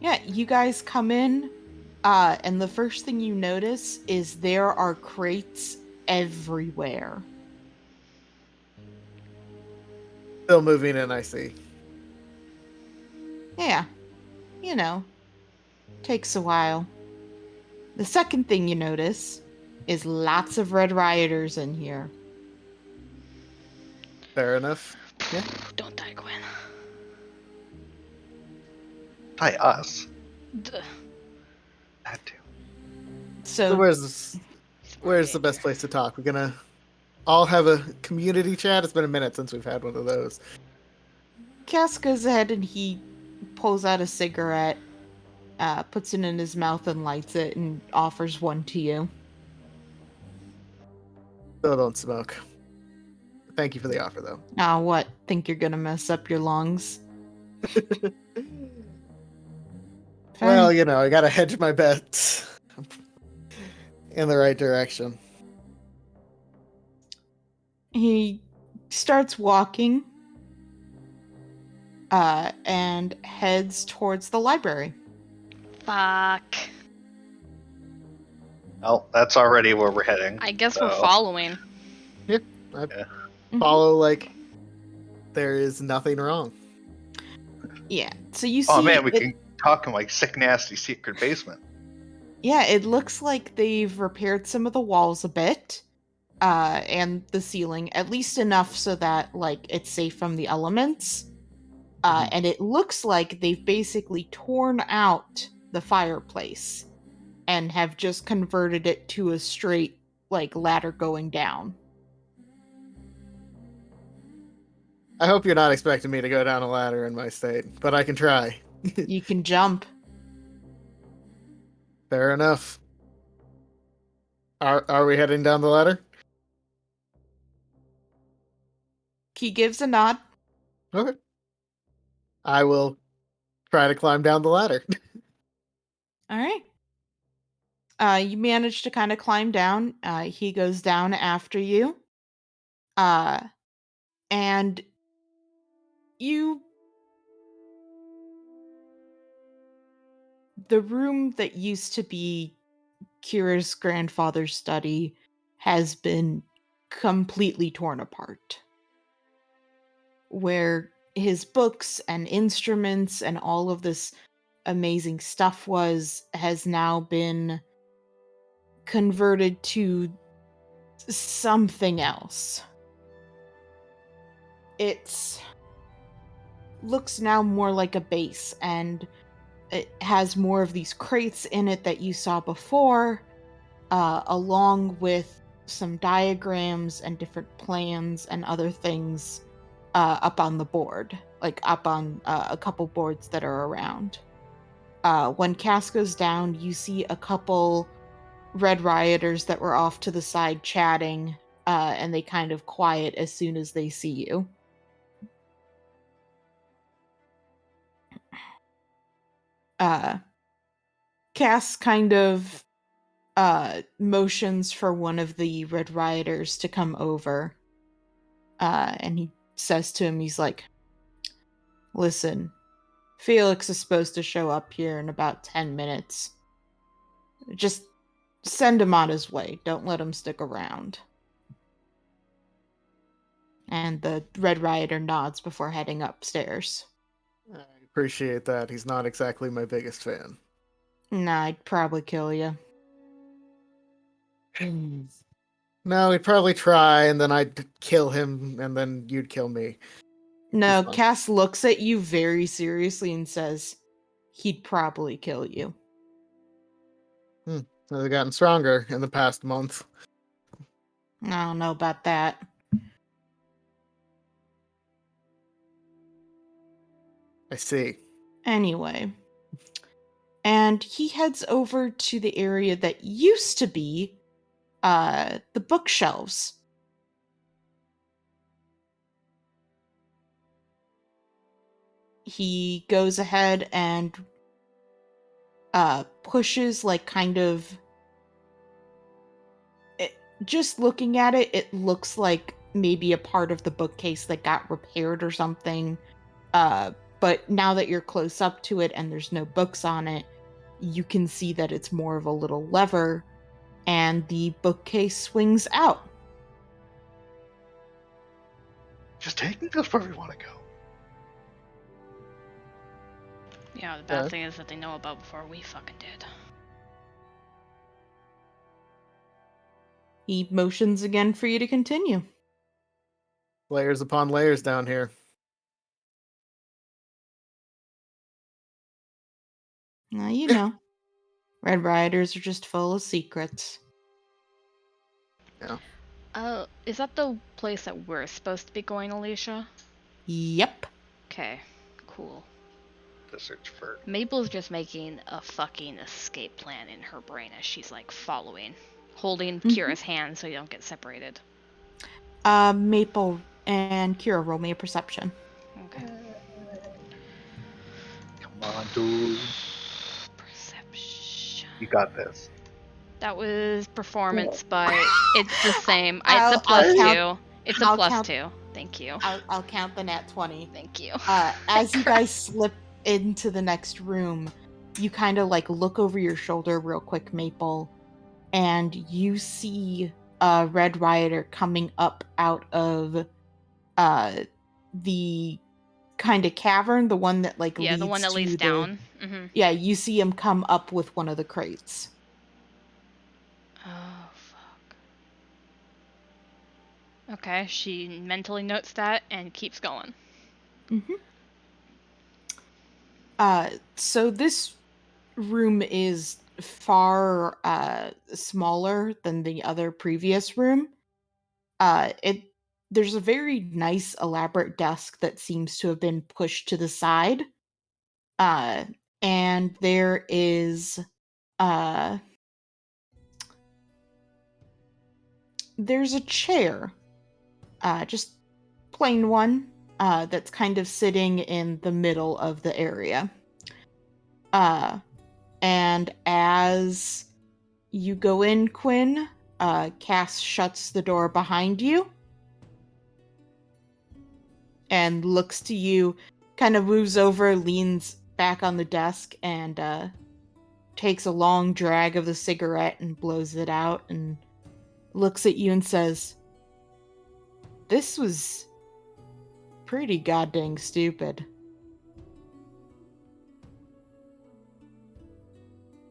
Yeah, you guys come in, and the first thing you notice is there are crates everywhere. Still moving in, I see. Yeah, takes a while. The second thing you notice is lots of Red Rioters in here. Fair enough. Yeah. Don't die, Quinn. By us. Duh. That too. So So where's the best place to talk? We're gonna all have a community chat. It's been a minute since we've had one of those. Cass goes ahead and he pulls out a cigarette, puts it in his mouth and lights it and offers one to you. Still don't smoke. Thank you for the offer, though. Now what? Think you're gonna mess up your lungs? Well, Fine. I gotta hedge my bets in the right direction. He starts walking and heads towards the library. Fuck. Well, that's already where we're heading. I guess we're So- following. Follow like there is nothing wrong. Yeah. So you see Oh man, we it- can talk in like sick, nasty secret basement. Yeah, it looks like they've repaired some of the walls a bit. And the ceiling, at least enough so that like it's safe from the elements. And it looks like they've basically torn out the fireplace and have just converted it to a straight like ladder going down. I hope you're not expecting me to go down a ladder in my state, but I can try. You can jump. Fair enough. Are we heading down the ladder? He gives a nod. Okay. I will try to climb down the ladder. All right. You manage to kind of climb down. He goes down after you. And the room that used to be Kira's grandfather's study has been completely torn apart. Where his books and instruments and all of this amazing stuff has now been converted to something else. It looks now more like a base, and it has more of these crates in it that you saw before, along with some diagrams and different plans and other things up on the board, like up on a couple boards that are around. When Cass goes down, you see a couple Red Rioters that were off to the side chatting, and they kind of quiet as soon as they see you. Cass kind of motions for one of the Red Rioters to come over, and he says to him, he's like, listen, Felix is supposed to show up here in about 10 minutes. Just send him on his way. Don't let him stick around. And the Red Rioter nods before heading upstairs. I appreciate that. He's not exactly my biggest fan. Nah, I'd probably kill you. No, he'd probably try, and then I'd kill him, and then you'd kill me. No, He's fine. Cass looks at you very seriously and says, he'd probably kill you. They've gotten stronger in the past month. I don't know about that. I see. Anyway. And he heads over to the area that used to be the bookshelves. He goes ahead and pushes, like, kind of... just looking at it, it looks like maybe a part of the bookcase that got repaired or something. But now that you're close up to it and there's no books on it, you can see that it's more of a little lever, and the bookcase swings out. Just take me just where we want to go. Yeah, the bad thing is that they know about before we fucking did. He motions again for you to continue. Layers upon layers down here. Now, you know, Red Rioters are just full of secrets. Yeah. Is that the place that we're supposed to be going, Alicia? Yep. Okay, cool. To search for. Maple's just making a fucking escape plan in her brain as she's, like, following. Holding Kira's hand so you don't get separated. Maple and Kira, roll me a perception. Okay. Come on, dude. Perception. You got this. That was performance, but it's the same. It's I'll a plus count- 2. It's a I'll plus count- 2. Thank you. I'll count the nat 20. Thank you. As you guys slip into the next room, you kind of like look over your shoulder real quick, Maple, and you see a Red Rioter coming up out of the kind of cavern, the one that like Yeah, the one that leads to down. Mm-hmm. Yeah, you see him come up with one of the crates. Oh, fuck. Okay, she mentally notes that and keeps going. Mm-hmm. So this room is far smaller than the other previous room. There's a very nice elaborate desk that seems to have been pushed to the side. And there is there's a chair. Just plain one. That's kind of sitting in the middle of the area. And as you go in, Quinn, Cass shuts the door behind you and looks to you, kind of moves over, leans back on the desk, and takes a long drag of the cigarette and blows it out and looks at you and says, "This was pretty goddamn stupid."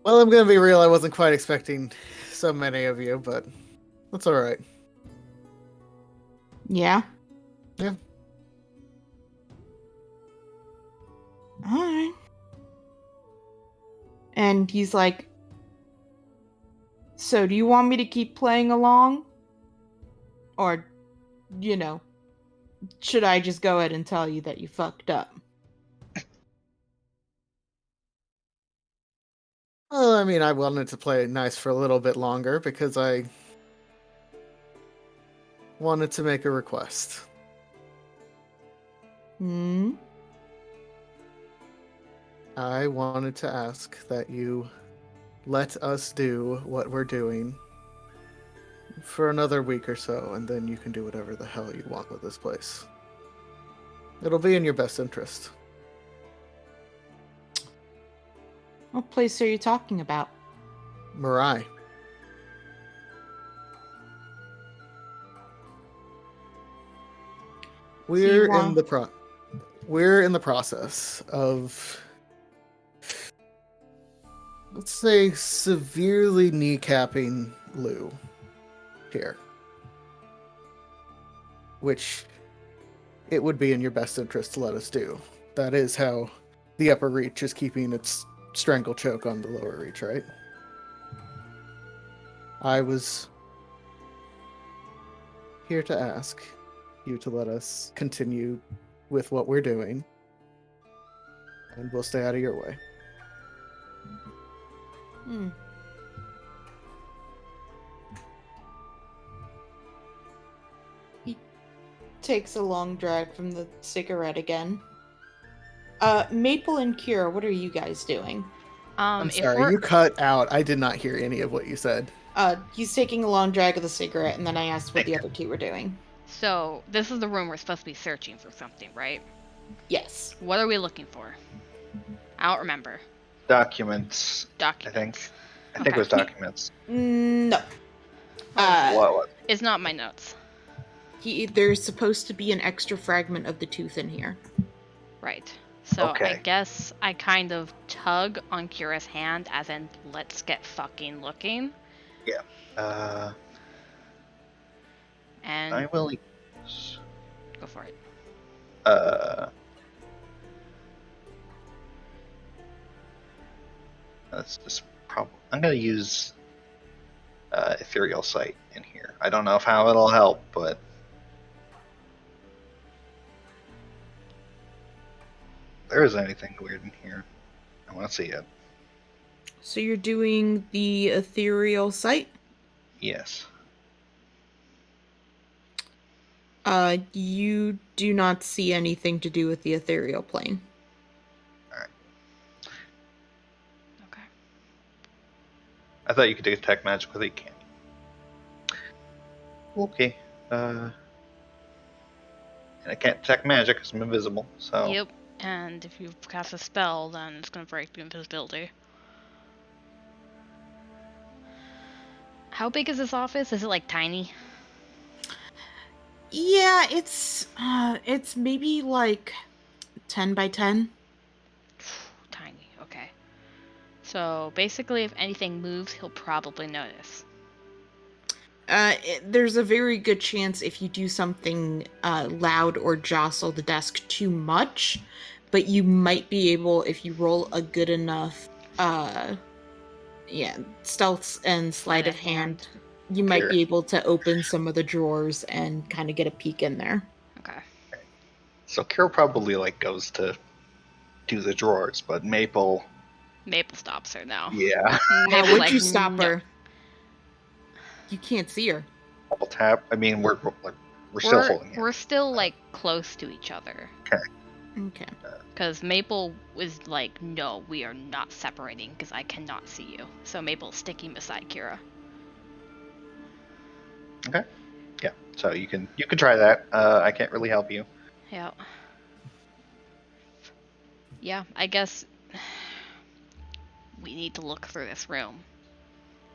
Well, I'm gonna be real, I wasn't quite expecting so many of you, but that's alright. Yeah? Yeah. Alright. And he's like, "So, do you want me to keep playing along? Or, you know, should I just go ahead and tell you that you fucked up? Well, I mean, I wanted to play it nice for a little bit longer because I wanted to make a request. Hmm? I wanted to ask that you let us do what we're doing for another week or so, and then you can do whatever the hell you want with this place. It'll be in your best interest. What place are you talking about? Mirai. We're want- we're in the process of, let's say, severely kneecapping Lou here. Which it would be in your best interest to let us do. That is how the upper reach is keeping its strangle choke on the lower reach, right? I was here to ask you to let us continue with what we're doing, and we'll stay out of your way. Hmm. He takes a long drag from the cigarette again. Maple and Kira, what are you guys doing? I'm If sorry, we're you cut out. I did not hear any of what you said. He's taking a long drag of the cigarette, and then I asked what the other two were doing. so this is the room we're supposed to be searching for something, right? Yes. What are we looking for? I don't remember. Documents, I Documents. think. I think it was documents. No. What? It's not my notes. There's supposed to be an extra fragment of the tooth in here. Right. So I Okay. guess I kind of tug on Kira's hand as in, let's get fucking looking. And I will use, go for it. that's just problem. I'm gonna use ethereal sight in here. I don't know how it'll help, but if there is anything weird in here, I want to see it. So you're doing the ethereal sight? Yes. You do not see anything to do with the ethereal plane. Okay. I thought you could detect magic with it. You can't. Okay. And I can't detect magic because I'm invisible. So. Yep. And if you cast a spell, then it's gonna break the invisibility. How big is this office? Is it like tiny? Yeah, it's maybe like 10 by 10. Tiny. Okay. So basically, if anything moves, he'll probably notice. There's a very good chance if you do something loud or jostle the desk too much, but you might be able, if you roll a good enough stealth and sleight of hand, you might be able to open some of the drawers and kind of get a peek in there. Okay. So Kira probably goes to do the drawers, but Maple stops her now. Yeah. How would you stop her? You can't see her. Double tap. I mean, we're still holding it. We're still close to each other. Okay. Because Maple was like, no, we are not separating because I cannot see you. So Maple's sticking beside Kira. Okay. Yeah. So you can try that. I can't really help you. Yeah. Yeah, I guess we need to look through this room.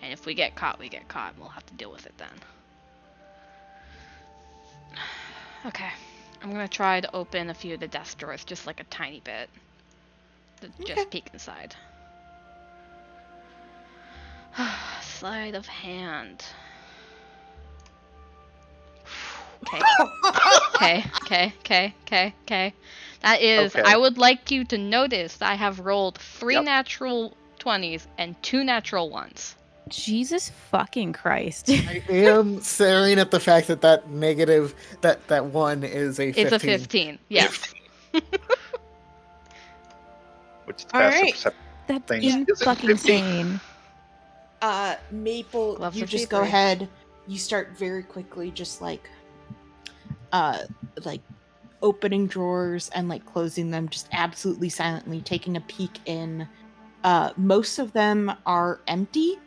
And if we get caught, we get caught. We'll have to deal with it then. Okay. I'm gonna try to open a few of the desk drawers, just like a tiny bit. To just peek inside. Sleight of hand. Okay. Okay. That is, Okay. I would like you to notice that I have rolled 3 natural 20s and 2 natural 1s. Jesus fucking Christ. I am staring at the fact that negative, that one is a 15. It's a 15. Yes. Which is All passive right. perception. That's Things in isn't fucking 50. insane. Maple, Gloves you of just go thievery. ahead. You start very quickly, just like opening drawers and like closing them, just absolutely silently, taking a peek in. Most of them are empty.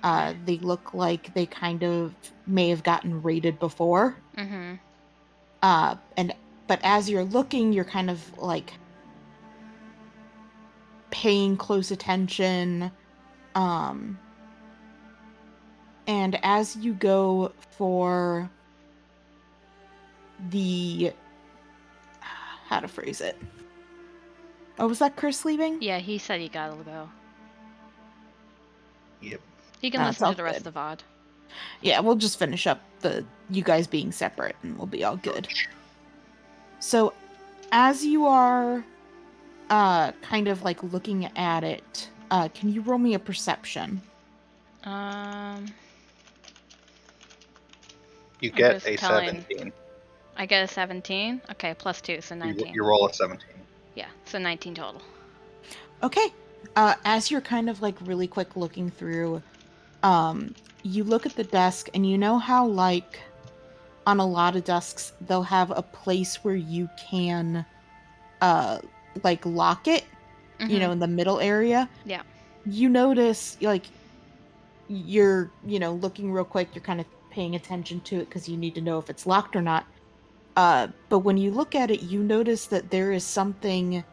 They look like they kind of may have gotten raided before. Mm-hmm. But as you're looking, you're kind of like paying close attention. And as you go for the how to phrase it? Oh, was that Chris leaving? Yeah, he said he gotta go. Yep. He can That's listen all to the rest good. of the VOD. Yeah, we'll just finish up you guys being separate and we'll be all good. So, as you are kind of like looking at it, can you roll me a perception? You I'm get just a telling- 17. I get a 17. Okay, plus 2, so 19. You roll a 17. Yeah, so 19 total. Okay. As you're kind of like really quick looking through, you look at the desk and you know how like on a lot of desks they'll have a place where you can like lock it, you know, in the middle area. Yeah. You notice like you're, you know, looking real quick, you're kind of paying attention to it because you need to know if it's locked or not. But when you look at it, you notice that there is something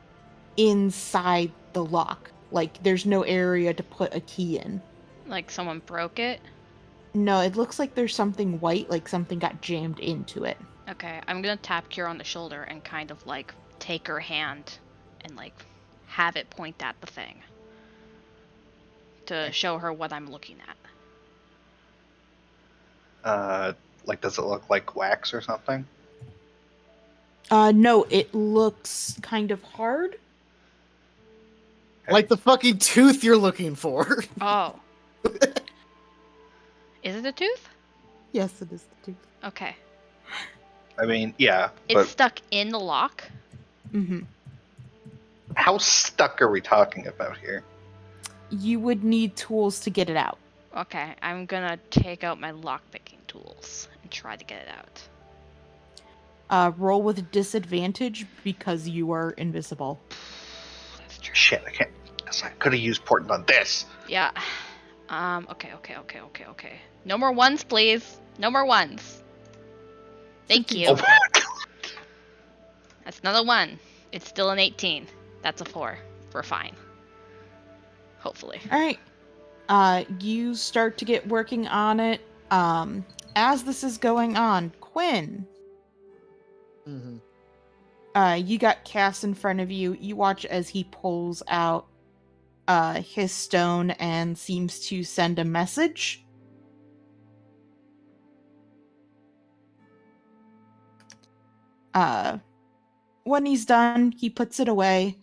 inside the lock. Like there's no area to put a key in. Like someone broke it? No, it looks like there's something white, like something got jammed into it. Okay, I'm gonna tap Kira on the shoulder and kind of like take her hand and like have it point at the thing to show her what I'm looking at. Like, does it look like wax or something? No, it looks kind of hard. Like the fucking tooth you're looking for. Oh. Is it a tooth? Yes, it is the tooth. Okay. I mean, yeah, It's but stuck in the lock? Mm-hmm. how stuck are we talking about here? You would need tools to get it out. Okay, I'm gonna take out my lockpicking tools and try to get it out. Roll with disadvantage because you are invisible. That's true. Shit, I can't. Guess I could have used portent on this. Yeah. Okay. No more ones, please. No more ones. Thank you. Oh, That's not a 1. It's still an 18. That's a 4. We're fine. Hopefully. All right. You start to get working on it. As this is going on, Quinn, you got Cass in front of you. You watch as he pulls out his stone and seems to send a message. When he's done, he puts it away.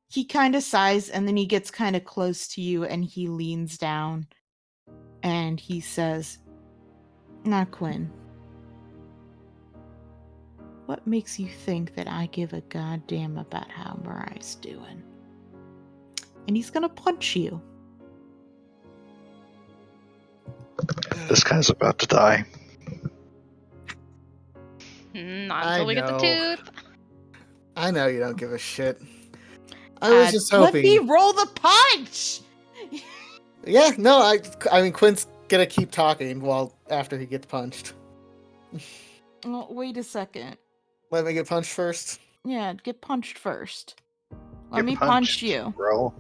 He kind of sighs and then he gets kind of close to you and he leans down and he says, "Now, Quinn, what makes you think that I give a goddamn about how Mariah's doing?" And he's gonna punch you. this guy's about to die. Not I until we get the know. tooth. I know you don't give a shit. I was just hoping. Let me roll the punch! Yeah, no, I mean Quinn's gonna keep talking while after he gets punched. Oh, wait a second. Let me get punched first. Yeah, get punched first. Let Get me punch punched, you. bro.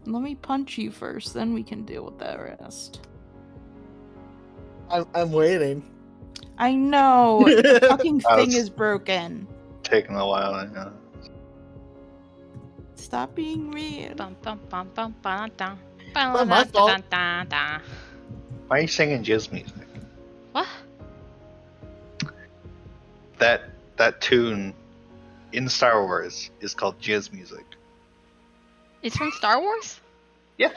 Let me punch you first, then we can deal with the rest. I'm waiting. I know! The fucking I thing was- is broken. Taking a while, I know. Stop being mean. Bum, bum, bum, bum, ba, da. Not my fault. Da, da. Why are you singing jizz music? What? That tune in Star Wars is called jizz music. It's from Star Wars? Yeah.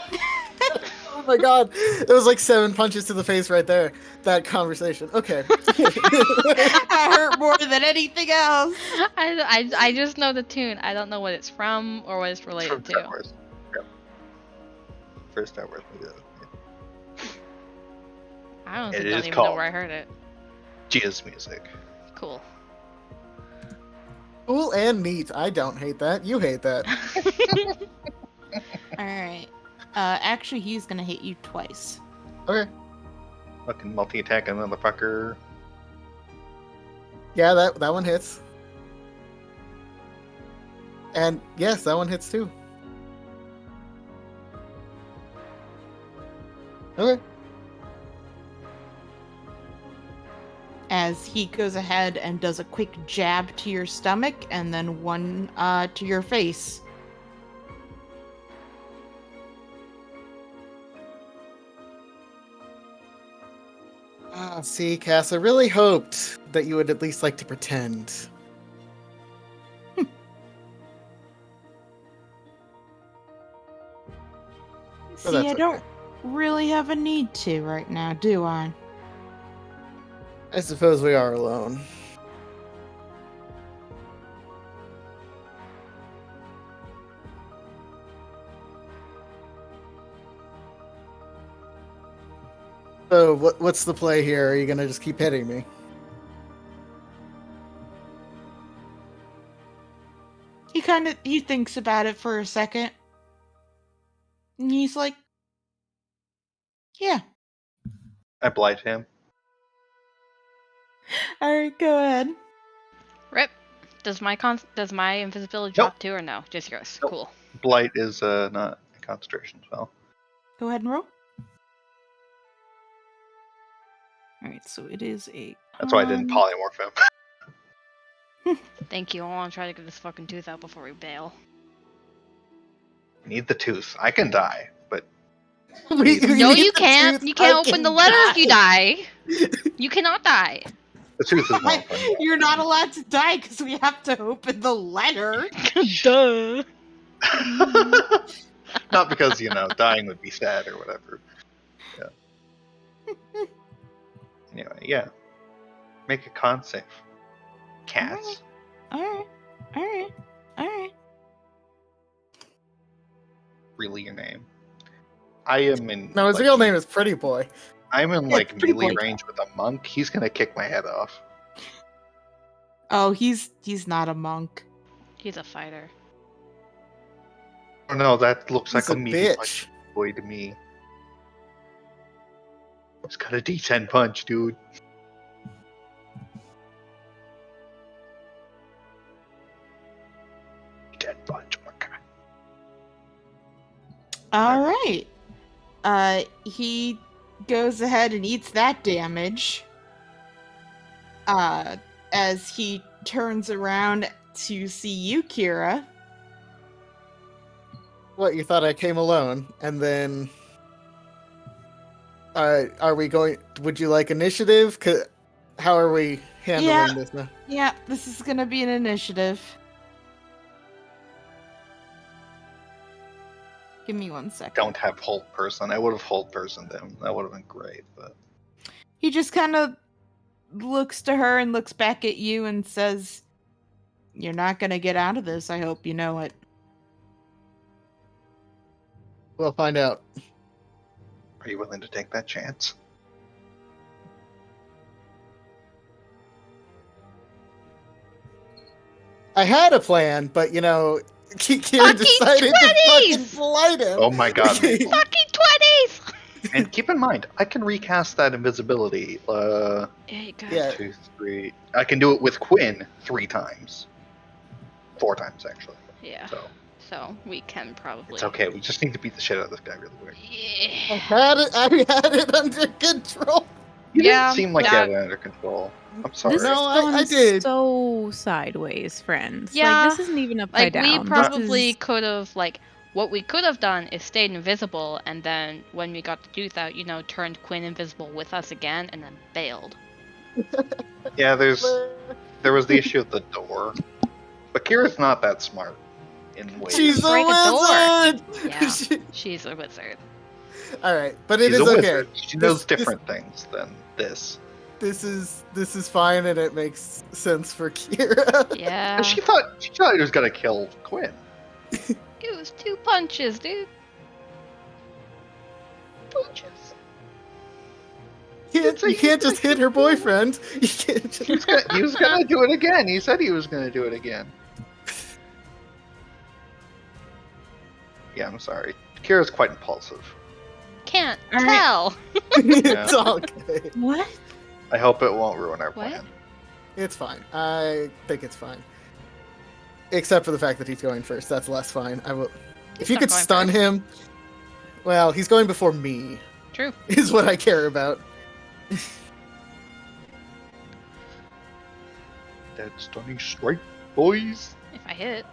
Oh my god, it was like 7 punches to the face right there. That conversation. Okay. I hurt more than anything else. I just know the tune. I don't know what it's from or what it's From related Star to. Wars. Yep. First Star Wars movie. Yeah. I don't It think is I don't even know called- where I heard it. Jizz music. Cool. Cool and neat. I don't hate that. You hate that. Alright. Actually, he's gonna hit you twice. Okay. Fucking multi-attack and motherfucker. Yeah, that one hits. And yes, that one hits too. Okay. As he goes ahead and does a quick jab to your stomach and then one to your face. See, Cass, I really hoped that you would at least like to pretend. See, that's I okay. don't really have a need to right now, do I? I suppose we are alone. So, what's the play here? Are you gonna just keep hitting me? He thinks about it for a second. And he's like, yeah. I blight him. Alright, go ahead. Rip. Does my invisibility Nope. drop too or no? Just yours. Nope. Cool. Blight is not a concentration spell. Go ahead and roll. Alright, so it is a That's why I didn't polymorph him. Thank you. I want to try to get this fucking tooth out before we bail. Need the tooth. I can die, but No, need you the can't. tooth, You can't I open can the letter if you die. die. You cannot die. the tooth is more fun. You're not allowed to die because we have to open the letter. Duh. Not because, dying would be sad or whatever. Yeah. Anyway, yeah. Make a con save. Cats. Alright. Really your name. I am in No, his real name is Pretty Boy. I'm in Yeah, like pretty melee boy. range with a monk. He's gonna kick my head off. Oh, he's not a monk. He's a fighter. Oh no, that looks He's like a a meaty bitch. boy to me. He's got a D10 punch, dude. D10 punch, oh my god. Alright. He goes ahead and eats that damage. As he turns around to see you, Kira. What, you thought I came alone, and then... are we going... Would you like initiative? How are we handling Yeah. this now? Yeah, this is gonna be an initiative. Give me 1 second. Don't have hold person. I would have hold personed him. That would have been great, but He just kind of looks to her and looks back at you and says, "You're not gonna get out of this. I hope you know it." We'll find out. are you willing to take that chance? I had a plan, but, Kira Fucking decided 20s! to fucking flight him. Oh my god. Fucking 20s! And keep in mind, I can recast that invisibility. Hey, God. Yeah. 2, 3. I can do it with Quinn 3 times. 4 times, actually. Yeah. So So we can probably. it's okay. We just need to beat the shit out of this guy really quick. I Yeah. had it under control. You Yeah, didn't seem like you that- had it under control. I'm sorry. This No, has I gone did. so sideways, friends. Yeah, Like, this isn't even upside Like down. we This probably is- could have what we could have done is stayed invisible, and then when we got the tooth out, turned Quinn invisible with us again, and then bailed. Yeah, there was the issue of the door. But Kira's not that smart. in ways. She's a Break a door. wizard! Yeah. She's a wizard. Alright, but it She's is a okay. wizard. She knows This- different things than this. This is fine, and it makes sense for Kira. Yeah. And she thought he was gonna kill Quinn. It was 2 punches, dude. Punches. You can't just hit her boyfriend. You can't just... He was gonna do it again. He said he was gonna do it again. Yeah, I'm sorry. Kira's quite impulsive. Can't All right. tell. It's all good. What? I hope it won't ruin our What? plan. It's fine. I think it's fine. Except for the fact that he's going first. That's less fine. I will. If you not could going stun first. him, well, he's going before me. True. Is what I care about. That stunning strike, boys. If I hit.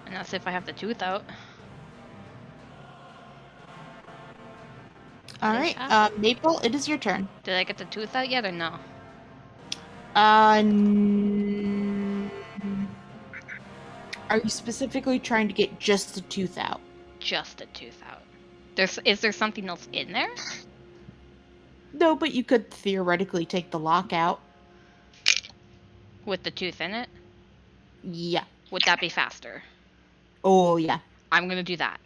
And that's if I have the tooth out. All right, Maple, it is your turn. Did I get the tooth out yet or no? Are you specifically trying to get just the tooth out? Just the tooth out. Is there something else in there? No, but you could theoretically take the lock out. With the tooth in it? Yeah. Would that be faster? Oh, yeah. I'm gonna do that.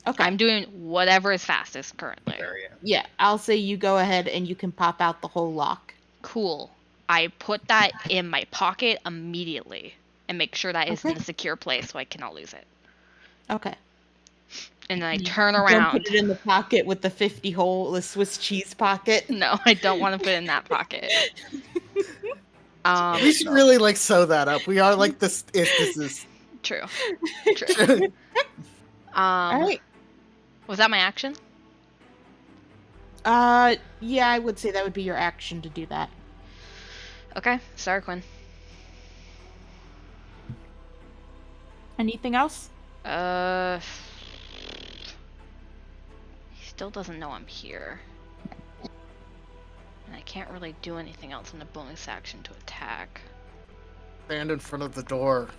Okay. I'm doing whatever is fastest currently. There you Yeah, I'll say you go ahead and you can pop out the whole lock. Cool. I put that in my pocket immediately and make sure that it's in Okay. a secure place so I cannot lose it. Okay. And then I You turn Don't around. put it in the pocket with the 50 hole, the Swiss cheese pocket. No, I don't want to put it in that pocket. We should really like sew that up. We are like this. This is True. True. All right. Was that my action? Yeah, I would say that would be your action to do that. Okay, sorry, Quinn. Anything else? He still doesn't know I'm here. And I can't really do anything else in a bonus action to attack. stand in front of the door.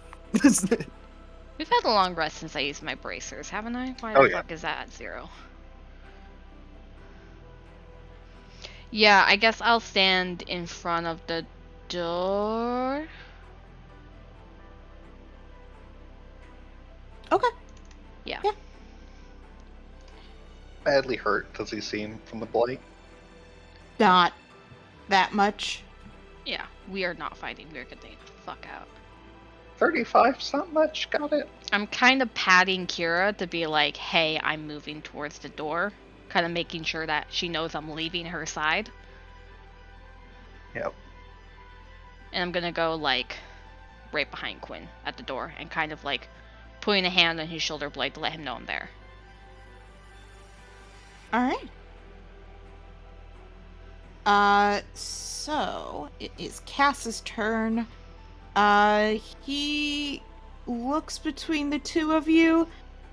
We've had a long rest since I used my bracers, haven't I? Why Oh, the yeah. fuck is that at 0? Yeah, I guess I'll stand in front of the door. Okay. Yeah. Yeah. Badly hurt, does he seem, from the blight? Not that much. Yeah, we are not fighting. We're getting the fuck out. 35's not much, got it. I'm kind of patting Kira to be like, hey, I'm moving towards the door. Kind of making sure that she knows I'm leaving her side. Yep. And I'm gonna go, like, right behind Quinn at the door and kind of, like, putting a hand on his shoulder blade to let him know I'm there. All right. So it is Cass's turn. He looks between the two of you,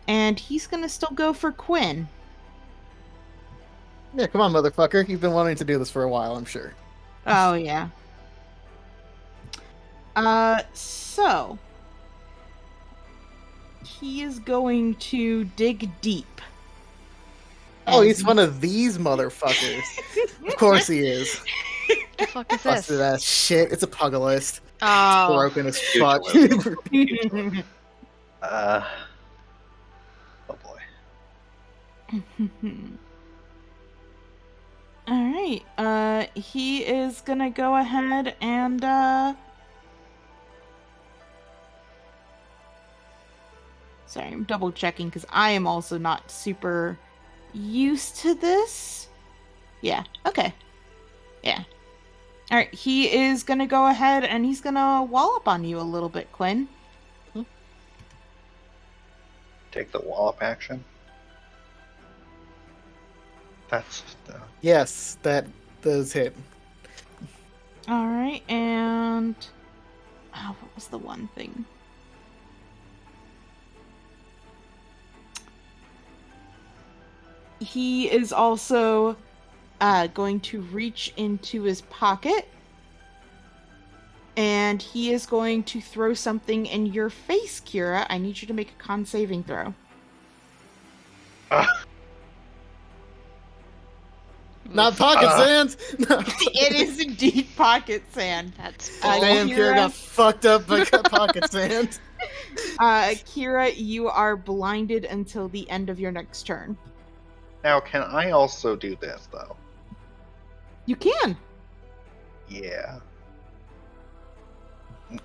and he's gonna still go for Quinn. Yeah, come on, motherfucker. You've been wanting to do this for a while, I'm sure. Oh yeah. So he is going to dig deep. Oh, he's one of these motherfuckers. Of course he is. The fuck is this? Busted ass shit. It's a pugilist. Oh, Broken as fuck. Oh boy. All right. He is gonna go ahead and sorry, I'm double checking because I am also not super used to this. Yeah. Okay. Yeah. All right. He is gonna go ahead and he's gonna wallop on you a little bit, Quinn. Take the wallop action. That's Yes, that does hit. All right, and what was the one thing? He is also going to reach into his pocket And he is going to throw something in your face, Kira. I need you to make a con saving throw. Not Oof. pocket sand. It is indeed pocket sand. That's Damn, Kira got fucked up by pocket sand. Kira, you are blinded until the end of your next turn. Now, can I also do this, though? You can. Yeah.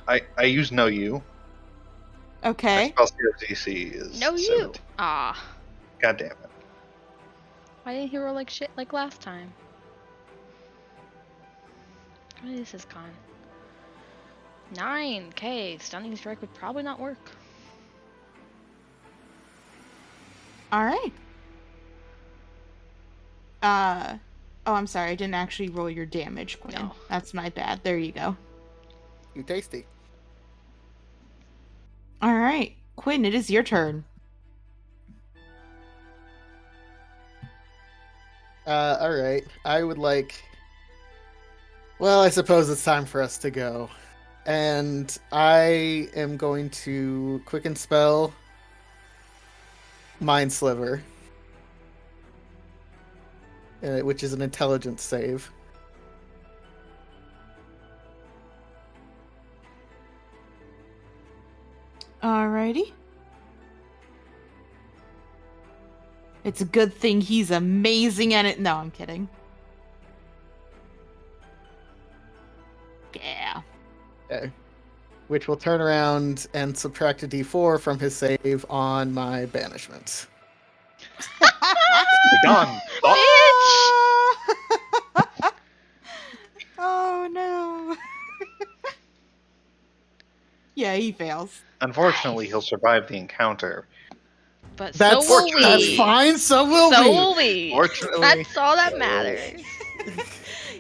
I use No You. Okay. My spell DC is No, you. 17. Ah. God damn it. Why didn't he roll like shit like last time? What is his con? 9. Okay, stunning strike would probably not work. All right. Oh, I'm sorry. I didn't actually roll your damage, Quinn. No. That's my bad. There you go. You tasty. All right, Quinn, it is your turn. All right. I would like. Well, I suppose it's time for us to go, and I am going to quicken spell Mind Sliver, which is an intelligence save. Alrighty. It's a good thing he's amazing at it. No, I'm kidding. Yeah. Okay. Which will turn around and subtract a d4 from his save on my banishment. Be gone. Oh no. Yeah, he fails. Unfortunately, he'll survive the encounter. But That's, so will we. that's fine, so will So we. will we. Fortunately, That's all that so- matters.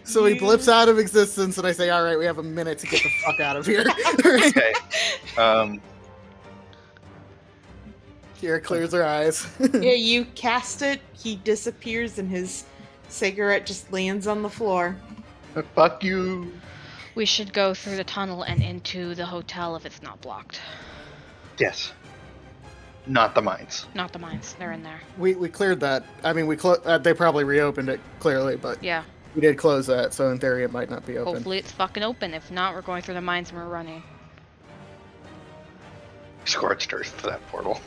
So he blips out of existence, and I say, all right, we have a minute to get the fuck out of here. Okay. Kira clears her eyes. Yeah, you cast it, he disappears, and his cigarette just lands on the floor. Fuck you. We should go through the tunnel and into the hotel if it's not blocked. Yes. Not the mines. Not the mines. They're in there. We cleared that. I mean, they probably reopened it, clearly, but Yeah. we did close that, so in theory it might not be open. Hopefully it's fucking open. If not, we're going through the mines and we're running. Scorched earth to that portal.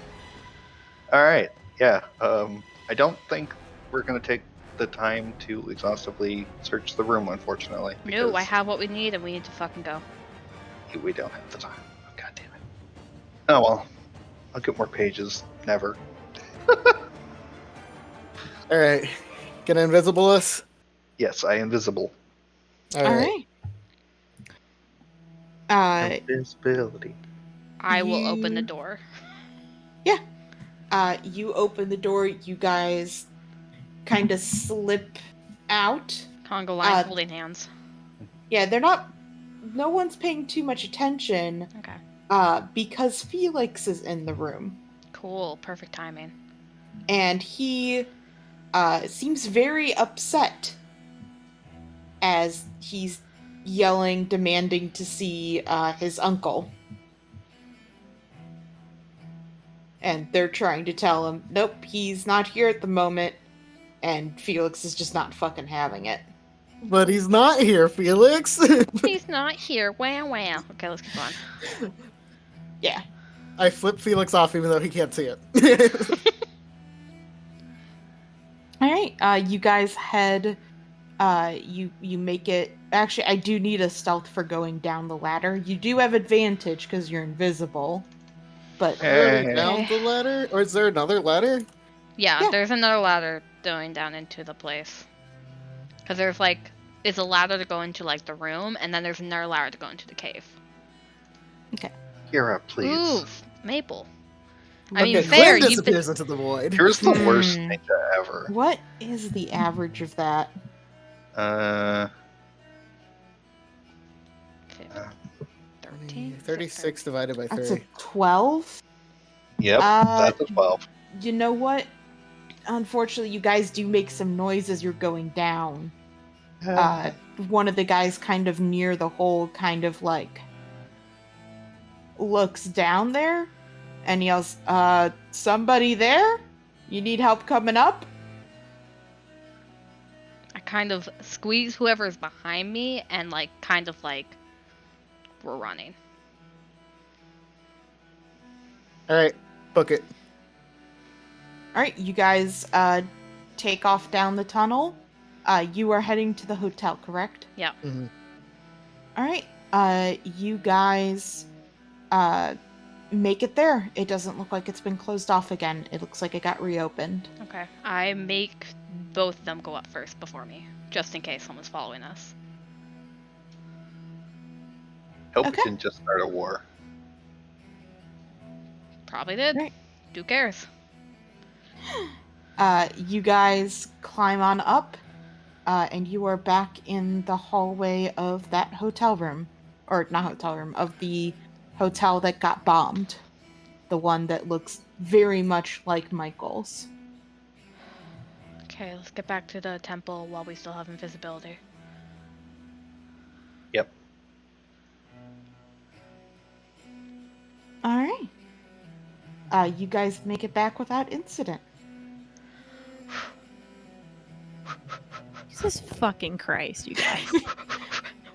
Alright, yeah. I don't think we're gonna take the time to exhaustively search the room, unfortunately. No, I because have what we need and we need to fucking go. We don't have the time. God damn it. Oh well. I'll get more pages. Never. Alright. Gonna invisible us? Yes, I invisible. Alright. Invisibility. I will open the You- door. You open the door, you guys kind of slip out. Conga line Uh, holding hands. Yeah, no one's paying too much attention, Okay. because Felix is in the room. Cool. Perfect timing. And he seems very upset as he's yelling, demanding to see his uncle. And they're trying to tell him, nope, he's not here at the moment. And Felix is just not fucking having it. But he's not here, Felix. He's not here. Wow, wow. Okay, let's keep on. Yeah. I flip Felix off even though he can't see it. All right. You guys head. You make it. Actually, I do need a stealth for going down the ladder. You do have advantage because you're invisible. But Hey. Down the ladder? Or is there another ladder? Yeah, Yeah. there's another ladder going down into the place. Because there's like, it's a ladder to go into like the room, and then there's another ladder to go into the cave. Kira, please. Ooh, Maple. I mean, Okay, fair. Gwen You've been disappears into the void. Kira's the worst Hmm. ninja ever. what is the average of that? 13. 36 divided by That's a 3. 12. Yep, that's a 12. You know what? Unfortunately, you guys do make some noise as you're going down. One of the guys kind of near the hole kind of like looks down there and yells, somebody there? You need help coming up? I kind of squeeze whoever's behind me and like kind of like we're running. All right, book it. All right, you guys take off down the tunnel. You are heading to the hotel, correct? Yeah. Mm-hmm. All right. You guys make it there. It doesn't look like it's been closed off again. It looks like it got reopened. Okay. I make both of them go up first before me, just in case someone's following us. Hope Okay. we didn't just start a war. Probably did. Right. Who cares? You guys climb on up, and you are back in the hallway of that hotel room. Or not hotel room, of the hotel that got bombed. The one that looks very much like Michael's. Okay, let's get back to the temple while we still have invisibility. Yep. Alright. You guys make it back without incident. Jesus fucking Christ, you guys.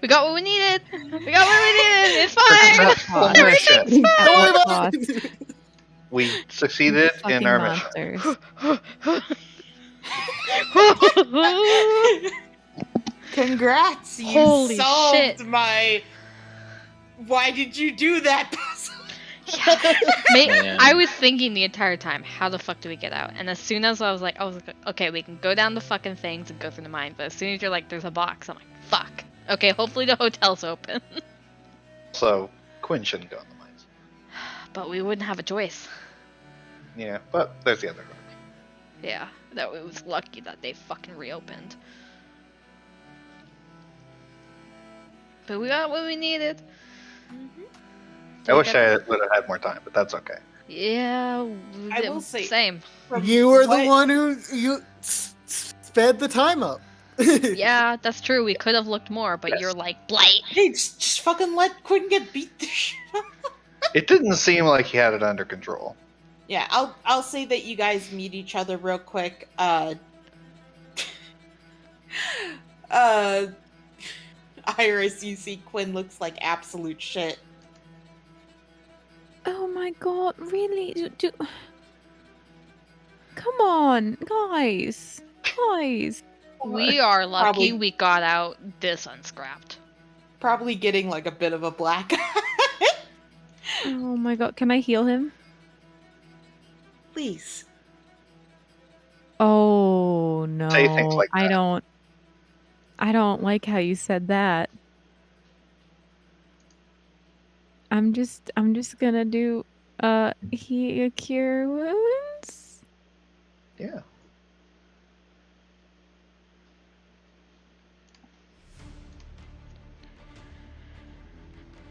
We got what we needed! We got what we needed! It's fine! That's full mission. At Don't worry what about cost? it. We succeeded in Fucking our mission. monsters. Congrats! You Holy solved shit. my... Why did you do that puzzle? Man. I was thinking the entire time, how the fuck do we get out? And as soon as I was like, okay, we can go down the fucking things and go through the mine. But as soon as you're like, there's a box, I'm like, fuck. Okay, hopefully the hotel's open. So Quinn shouldn't go in the mines. But we wouldn't have a choice. Yeah, but there's the other one. Yeah, that it was lucky that they fucking reopened. But we got what we needed. I wish I would have had more time, but that's okay. Yeah, I will say- same. You were the What- one who sped the time up. Yeah, that's true. We could have looked more, but Yes. you're like, blight. Hey, just fucking let Quinn get beat the shit out. It didn't seem like he had it under control. Yeah, I'll say that you guys meet each other real quick. Iris, you see Quinn looks like absolute shit. Oh my god, really? Come on, guys. Guys. We are lucky Probably- we got out this unscrapped. Probably getting like a bit of a black eye. Oh my god, can I heal him? Please. Oh no. Say things like I that. don't like how you said that. I'm just gonna do cure wounds. Yeah.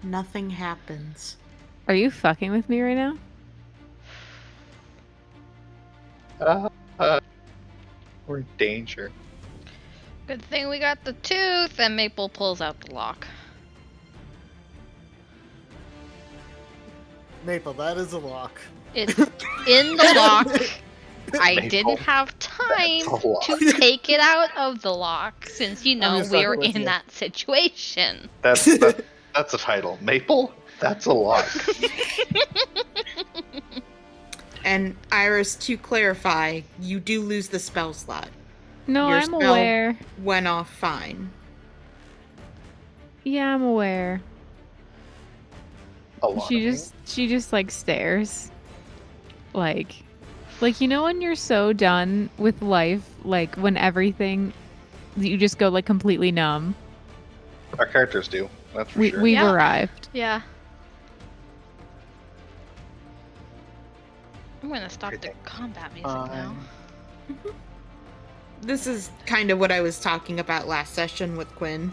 Nothing happens. Are you fucking with me right now? We're in danger. Good thing we got the tooth, and Maple pulls out the lock. Maple, that is a lock. It's in the lock. I Maple, didn't have time that's a lock. to take it out of the lock since you know just we fucking were with in you. that situation. That's the title. Maple? That's a lot. And Iris, to clarify, you do lose the spell slot. No, Your I'm spell- aware. Went off fine. Yeah, I'm aware. A lot. She just like stares. Like you know when you're so done with life, like when everything you just go like completely numb. Our characters do. That's for sure. We've Yeah. arrived. Yeah. I'm gonna stop the Everything. combat music now. This is kind of what I was talking about last session with Quinn.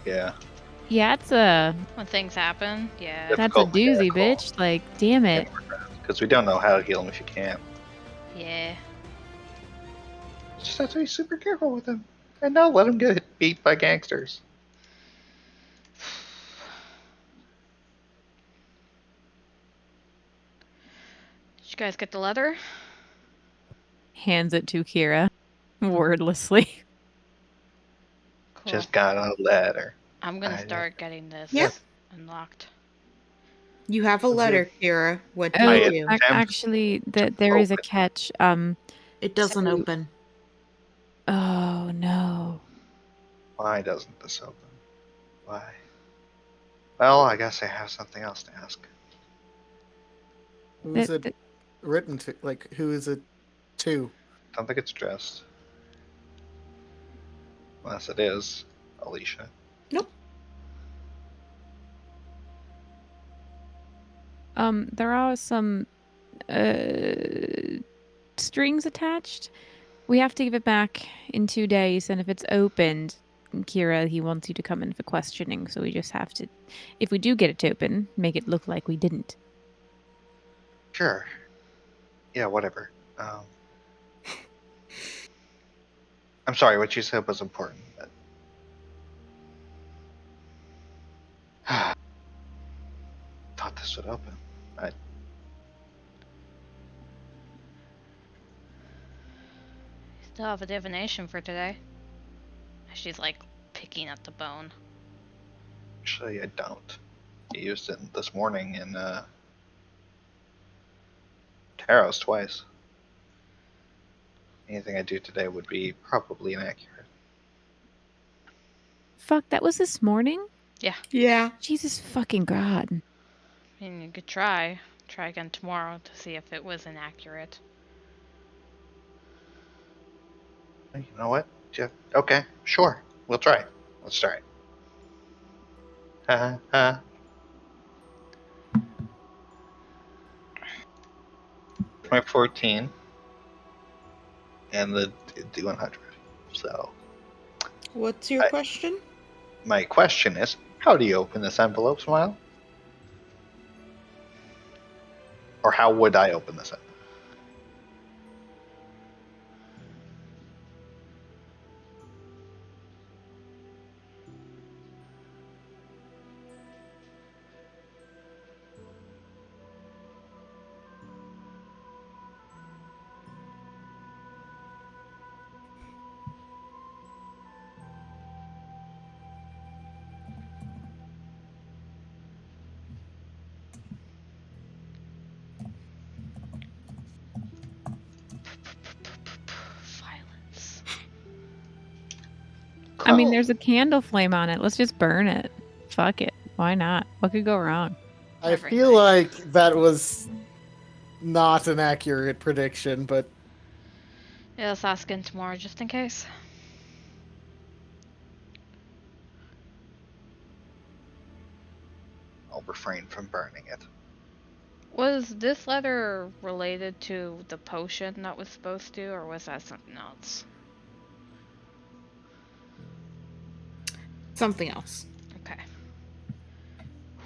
Yeah. Yeah, it's a When things happen, yeah. Yep. that's a Difficult doozy, mechanical. bitch. Like, damn it. Because we don't know how to heal him if you can't. Yeah. You just have to be super careful with him. And no, let him get beat by gangsters. Did you guys get the letter? Hands it to Kira, wordlessly. Cool. Just got a letter. I'm gonna I start getting this Yeah. unlocked. You have a Is letter, Kira. What do Oh, you I do? attempt actually, there is a open. catch. It doesn't so- open. Oh no. Why doesn't this open? Why? Well, I guess I have something else to ask. Who is That- it written to? Like, who is it to? Don't think it's addressed. Unless it is Alicia. Nope. There are some strings attached. We have to give it back in 2 days, and if it's opened, Kira, he wants you to come in for questioning, so we just have to, if we do get it to open, make it look like we didn't. Sure. Yeah, whatever. I'm sorry, what you said was important, but thought this would open. Still have a divination for today. She's like picking at the bone. Actually, I don't. I used it this morning in Taros twice. Anything I do today would be probably inaccurate. Fuck, that was this morning? Yeah. Jesus fucking God. I mean, you could try again tomorrow to see if it was inaccurate. You know what, Jeff? Okay, sure. We'll try. Let's try it. My 14 and the D100. So What's your I- question? my question is, how do you open this envelope, Smile? Or how would I open this envelope? Violence. I mean, there's a candle flame on it. Let's just burn it. Fuck it. Why not? What could go wrong? I Everything. feel like that was not an accurate prediction, but Yeah, let's ask again tomorrow just in case. I'll refrain from burning it. Was this letter related to the potion that was supposed to, or was that something else? Something else. Okay.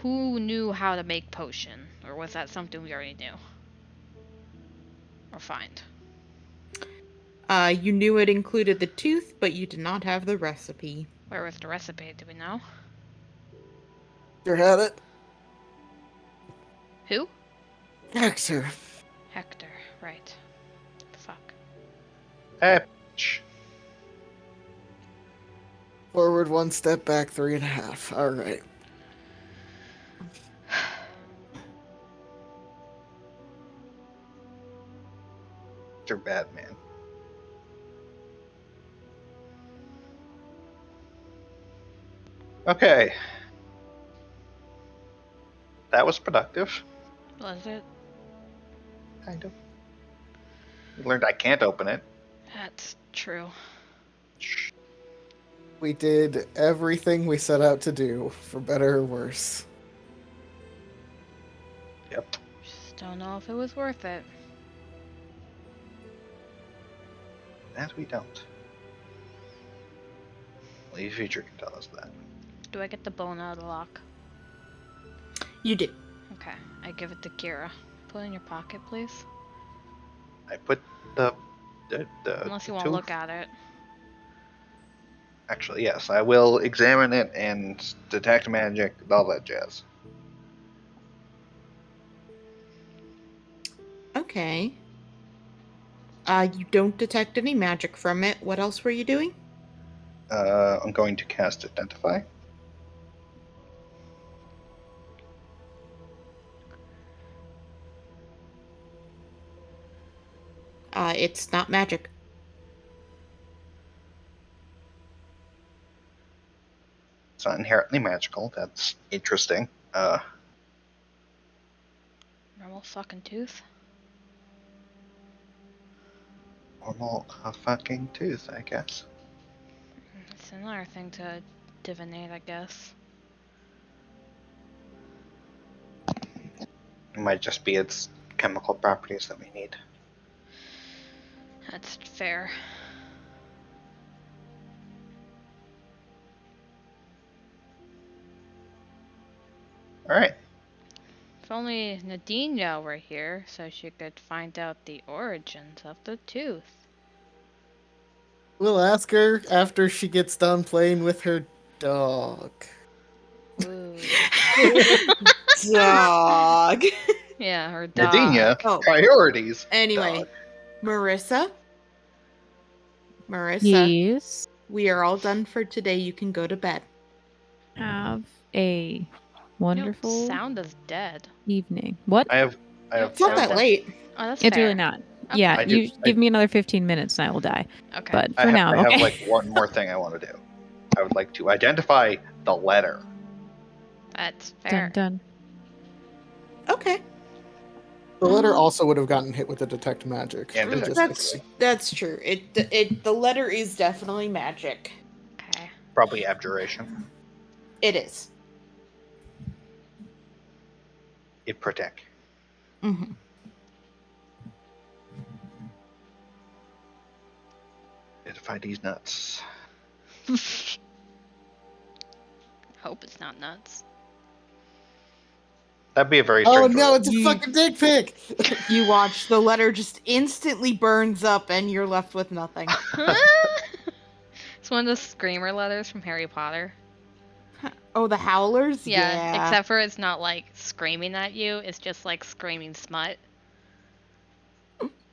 Who knew how to make potion? Or was that something we already knew? Or find? You knew it included the tooth, but you did not have the recipe. Where was the recipe? Do we know? you had it. Who? Hector. Hector. Right. Fuck. Forward 1 step, back 3.5. All right. You're bad, man. Okay. That was productive. Was it? Kind of. We learned I can't open it. That's true. We did everything we set out to do, for better or worse. Yep. Just don't know if it was worth it. That we don't. Only the future can tell us that. Do I get the bone out of the lock? You do. Okay. I give it to Kira. Put it in your pocket, please. I put the Unless you want to tooth- look at it. Actually, yes, I will examine it and detect magic, all that jazz. Okay. You don't detect any magic from it. What else were you doing? I'm going to cast Identify. It's not magic. It's not inherently magical. That's interesting. Normal fucking tooth. Normal fucking tooth, I guess. It's another thing to divinate, I guess. It might just be its chemical properties that we need. That's fair. All right. If only Nadinia were here so she could find out the origins of the tooth. We'll ask her after she gets done playing with her dog. Ooh. Dog. Yeah, her dog. Nadinia, Oh. priorities. Anyway, Dog. Marissa, Yes. we are all done for today. You can go to bed. Have a You wonderful don't sound as dead. evening. What? I have It's not that Sounds- late. Oh, that's It's fair. really not. Okay. Yeah, I do- you give me another 15 minutes and I will die. Okay. But I for ha- now, I okay. have like one more thing I want to do. I would like to identify the letter. That's fair. done. Okay. The letter also would have gotten hit with the detect magic. And detect That's true. The letter is definitely magic. Okay. Probably abjuration. It is. It protect. Mm-hmm. Identify these nuts. Hope it's not nuts. That'd be a very Oh strange. no, roll. it's a fucking dick pic! You watch the letter just instantly burns up, and you're left with nothing. It's one of the screamer letters from Harry Potter. Oh, the Howlers? Yeah, except for it's not like screaming at you, it's just like screaming smut.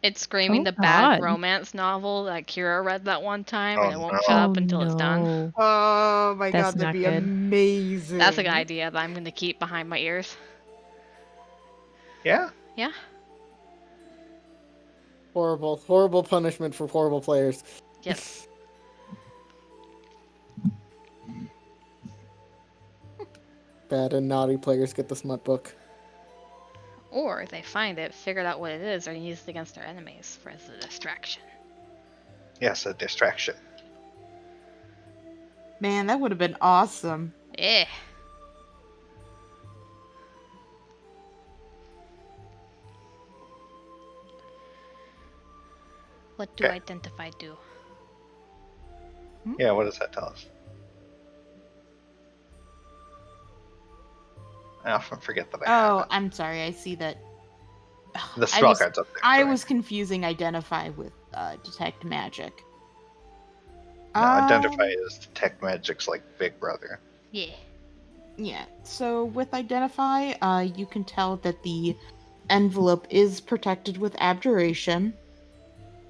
It's screaming Oh, the bad God. romance novel that Kira read that one time, and Oh, it won't no. shut up until it's done. Oh my That's god, that'd not be good. amazing. That's a good idea that I'm gonna keep behind my ears. Yeah. Yeah. Horrible punishment for horrible players. Yep. Bad and naughty players get the smut book. Or they find it, figured out what it is, or use it against their enemies for as a distraction. Yes, a distraction. Man, that would have been awesome. Eh. What do Okay. identify do? Yeah. What does that tell us? I often forget that I have Oh, it. I'm sorry. I see that. The I spell was- card's up there. I sorry. was confusing identify with detect magic. No, identify is detect magic's like big brother. Yeah. Yeah. So with identify, you can tell that the envelope is protected with abjuration,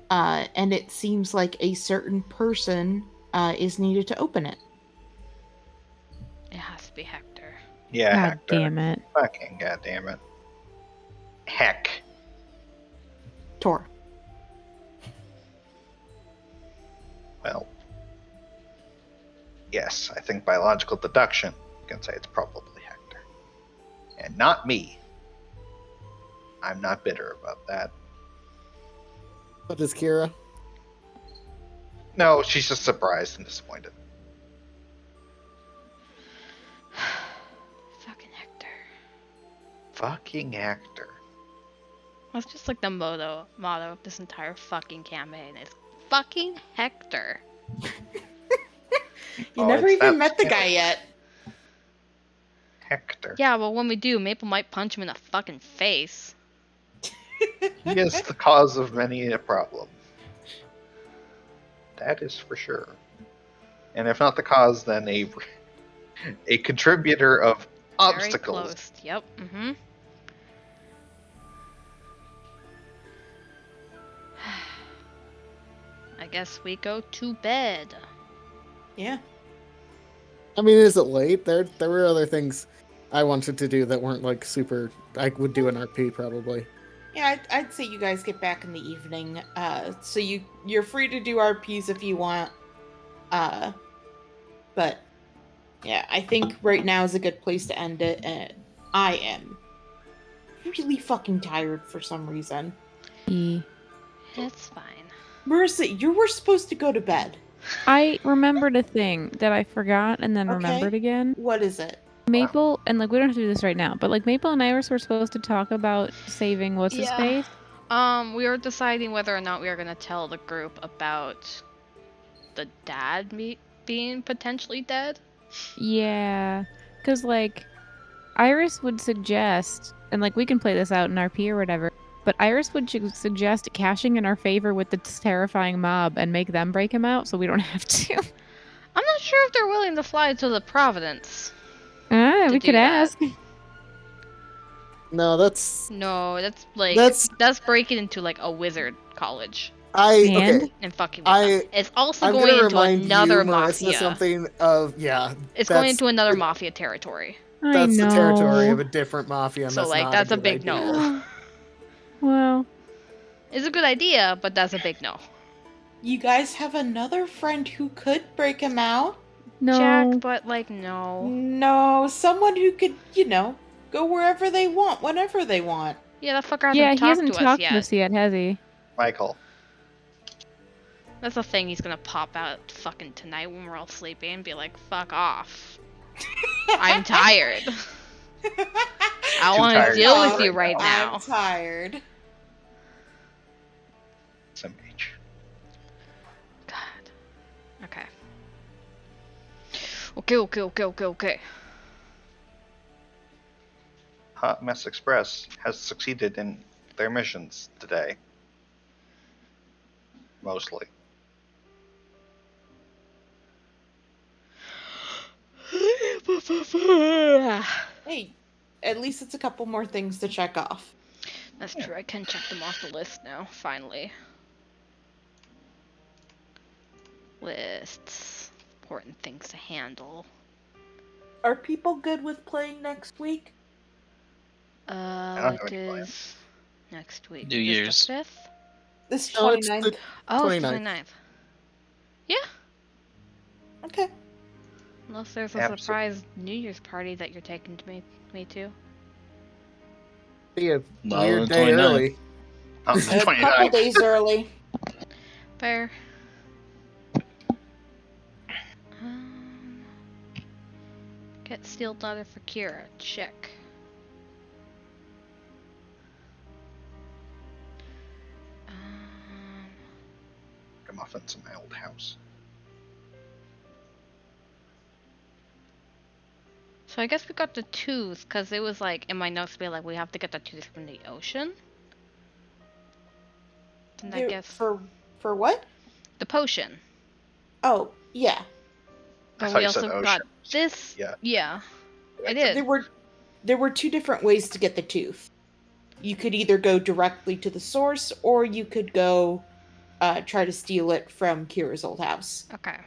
and it seems like a certain person is needed to open it. It has to be Hector. Yeah. God Hector. damn it. Fucking goddamn it. Heck. Tor. Well. Yes, I think by logical deduction, you can say it's probably Hector. And not me. I'm not bitter about that. What is Kira? No, she's just surprised and disappointed. Fucking Hector. Fucking Hector. That's just like the motto of this entire fucking campaign is fucking Hector. You Oh, never it's even that met the guy scary. yet. Hector. Yeah, well when we do, Maple might punch him in the fucking face. He is the cause of many a problem. That is for sure. And if not the cause, then a contributor of obstacles. Very close. Yep. Mm-hmm. I guess we go to bed. Yeah. I mean, is it late? There were other things I wanted to do that weren't like super. I would do an RP probably. Yeah, I'd say you guys get back in the evening. So you're free to do RPs if you want. But yeah, I think right now is a good place to end it. And I am really fucking tired for some reason. It's fine. Marissa, you were supposed to go to bed. I remembered a thing that I forgot and then Okay. remembered again. What is it? Maple, and like we don't have to do this right now, but like Maple and Iris were supposed to talk about saving what's his face. We were deciding whether or not we were gonna tell the group about the dad being potentially dead. Yeah, because like Iris would suggest, and like we can play this out in RP or whatever, but Iris would suggest cashing in our favor with this terrifying mob and make them break him out so we don't have to. I'm not sure if they're willing to fly to the Providence. We do could that. ask. No, that's like that's breaking into like a wizard college And? and fucking with them. It's also I'm going gonna into remind another you, Marissa, mafia. something of It's going into another mafia territory. That's I know. the territory of a different mafia. And So that's like not that's a good big idea. no. Well, It's a good idea, but that's a big no. You guys have another friend who could break him out? no. Jack, but like no. No, someone who could, go wherever they want, whenever they want. Yeah, that fucker hasn't Yeah, he talked hasn't to us talked yet. to us yet, has he? Michael. That's the thing he's gonna pop out fucking tonight when we're all sleeping and be like, fuck off. I'm tired. I Too want to tired deal to with sleep you right now. I'm tired. Some age. God. Okay. Hot Mess Express has succeeded in their missions today. Mostly. Hey, at least it's a couple more things to check off. That's true, I can check them off the list now, finally. Lists. Important things to handle. Are people good with playing next week? don't What have any is next week? New Is Year's. the 5th? This Oh, it's 29th. the Oh, it's 29th. 29th. Yeah, Okay. unless there's a Absolutely. surprise New Year's party that you're taking to me to. Be a Not weird on the day 29th. early. On the A couple 29th. days early. Fair. Get sealed letter for Kira. Check. I'm off into my old house. So I guess we got the tooth because it was like in my notes be like we have to get the tooth from the ocean. And I guess For what? the potion. Oh, yeah. I But thought we you said also got ocean. this. Yeah. Yeah, I did. There were two different ways to get the tooth. You could either go directly to the source, or you could go try to steal it from Kira's old house. Okay.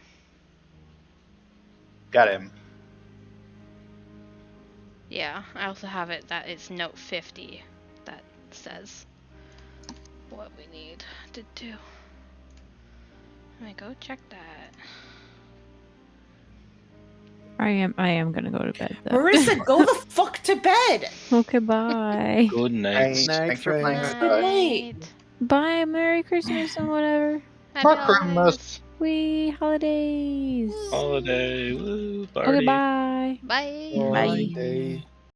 Got him. Yeah, I also have it that it's note 50 that says what we need to do. Let me go check that. I am gonna go to bed though. Marissa, go the fuck to bed! Okay, bye. Good night. Night, Thanks for playing friends. with Good us. night. Bye. Merry Christmas and whatever. Happy Merry holidays. Christmas. Wee holidays. Holiday. Woo, party. Okay, bye. Bye. Bye. Day.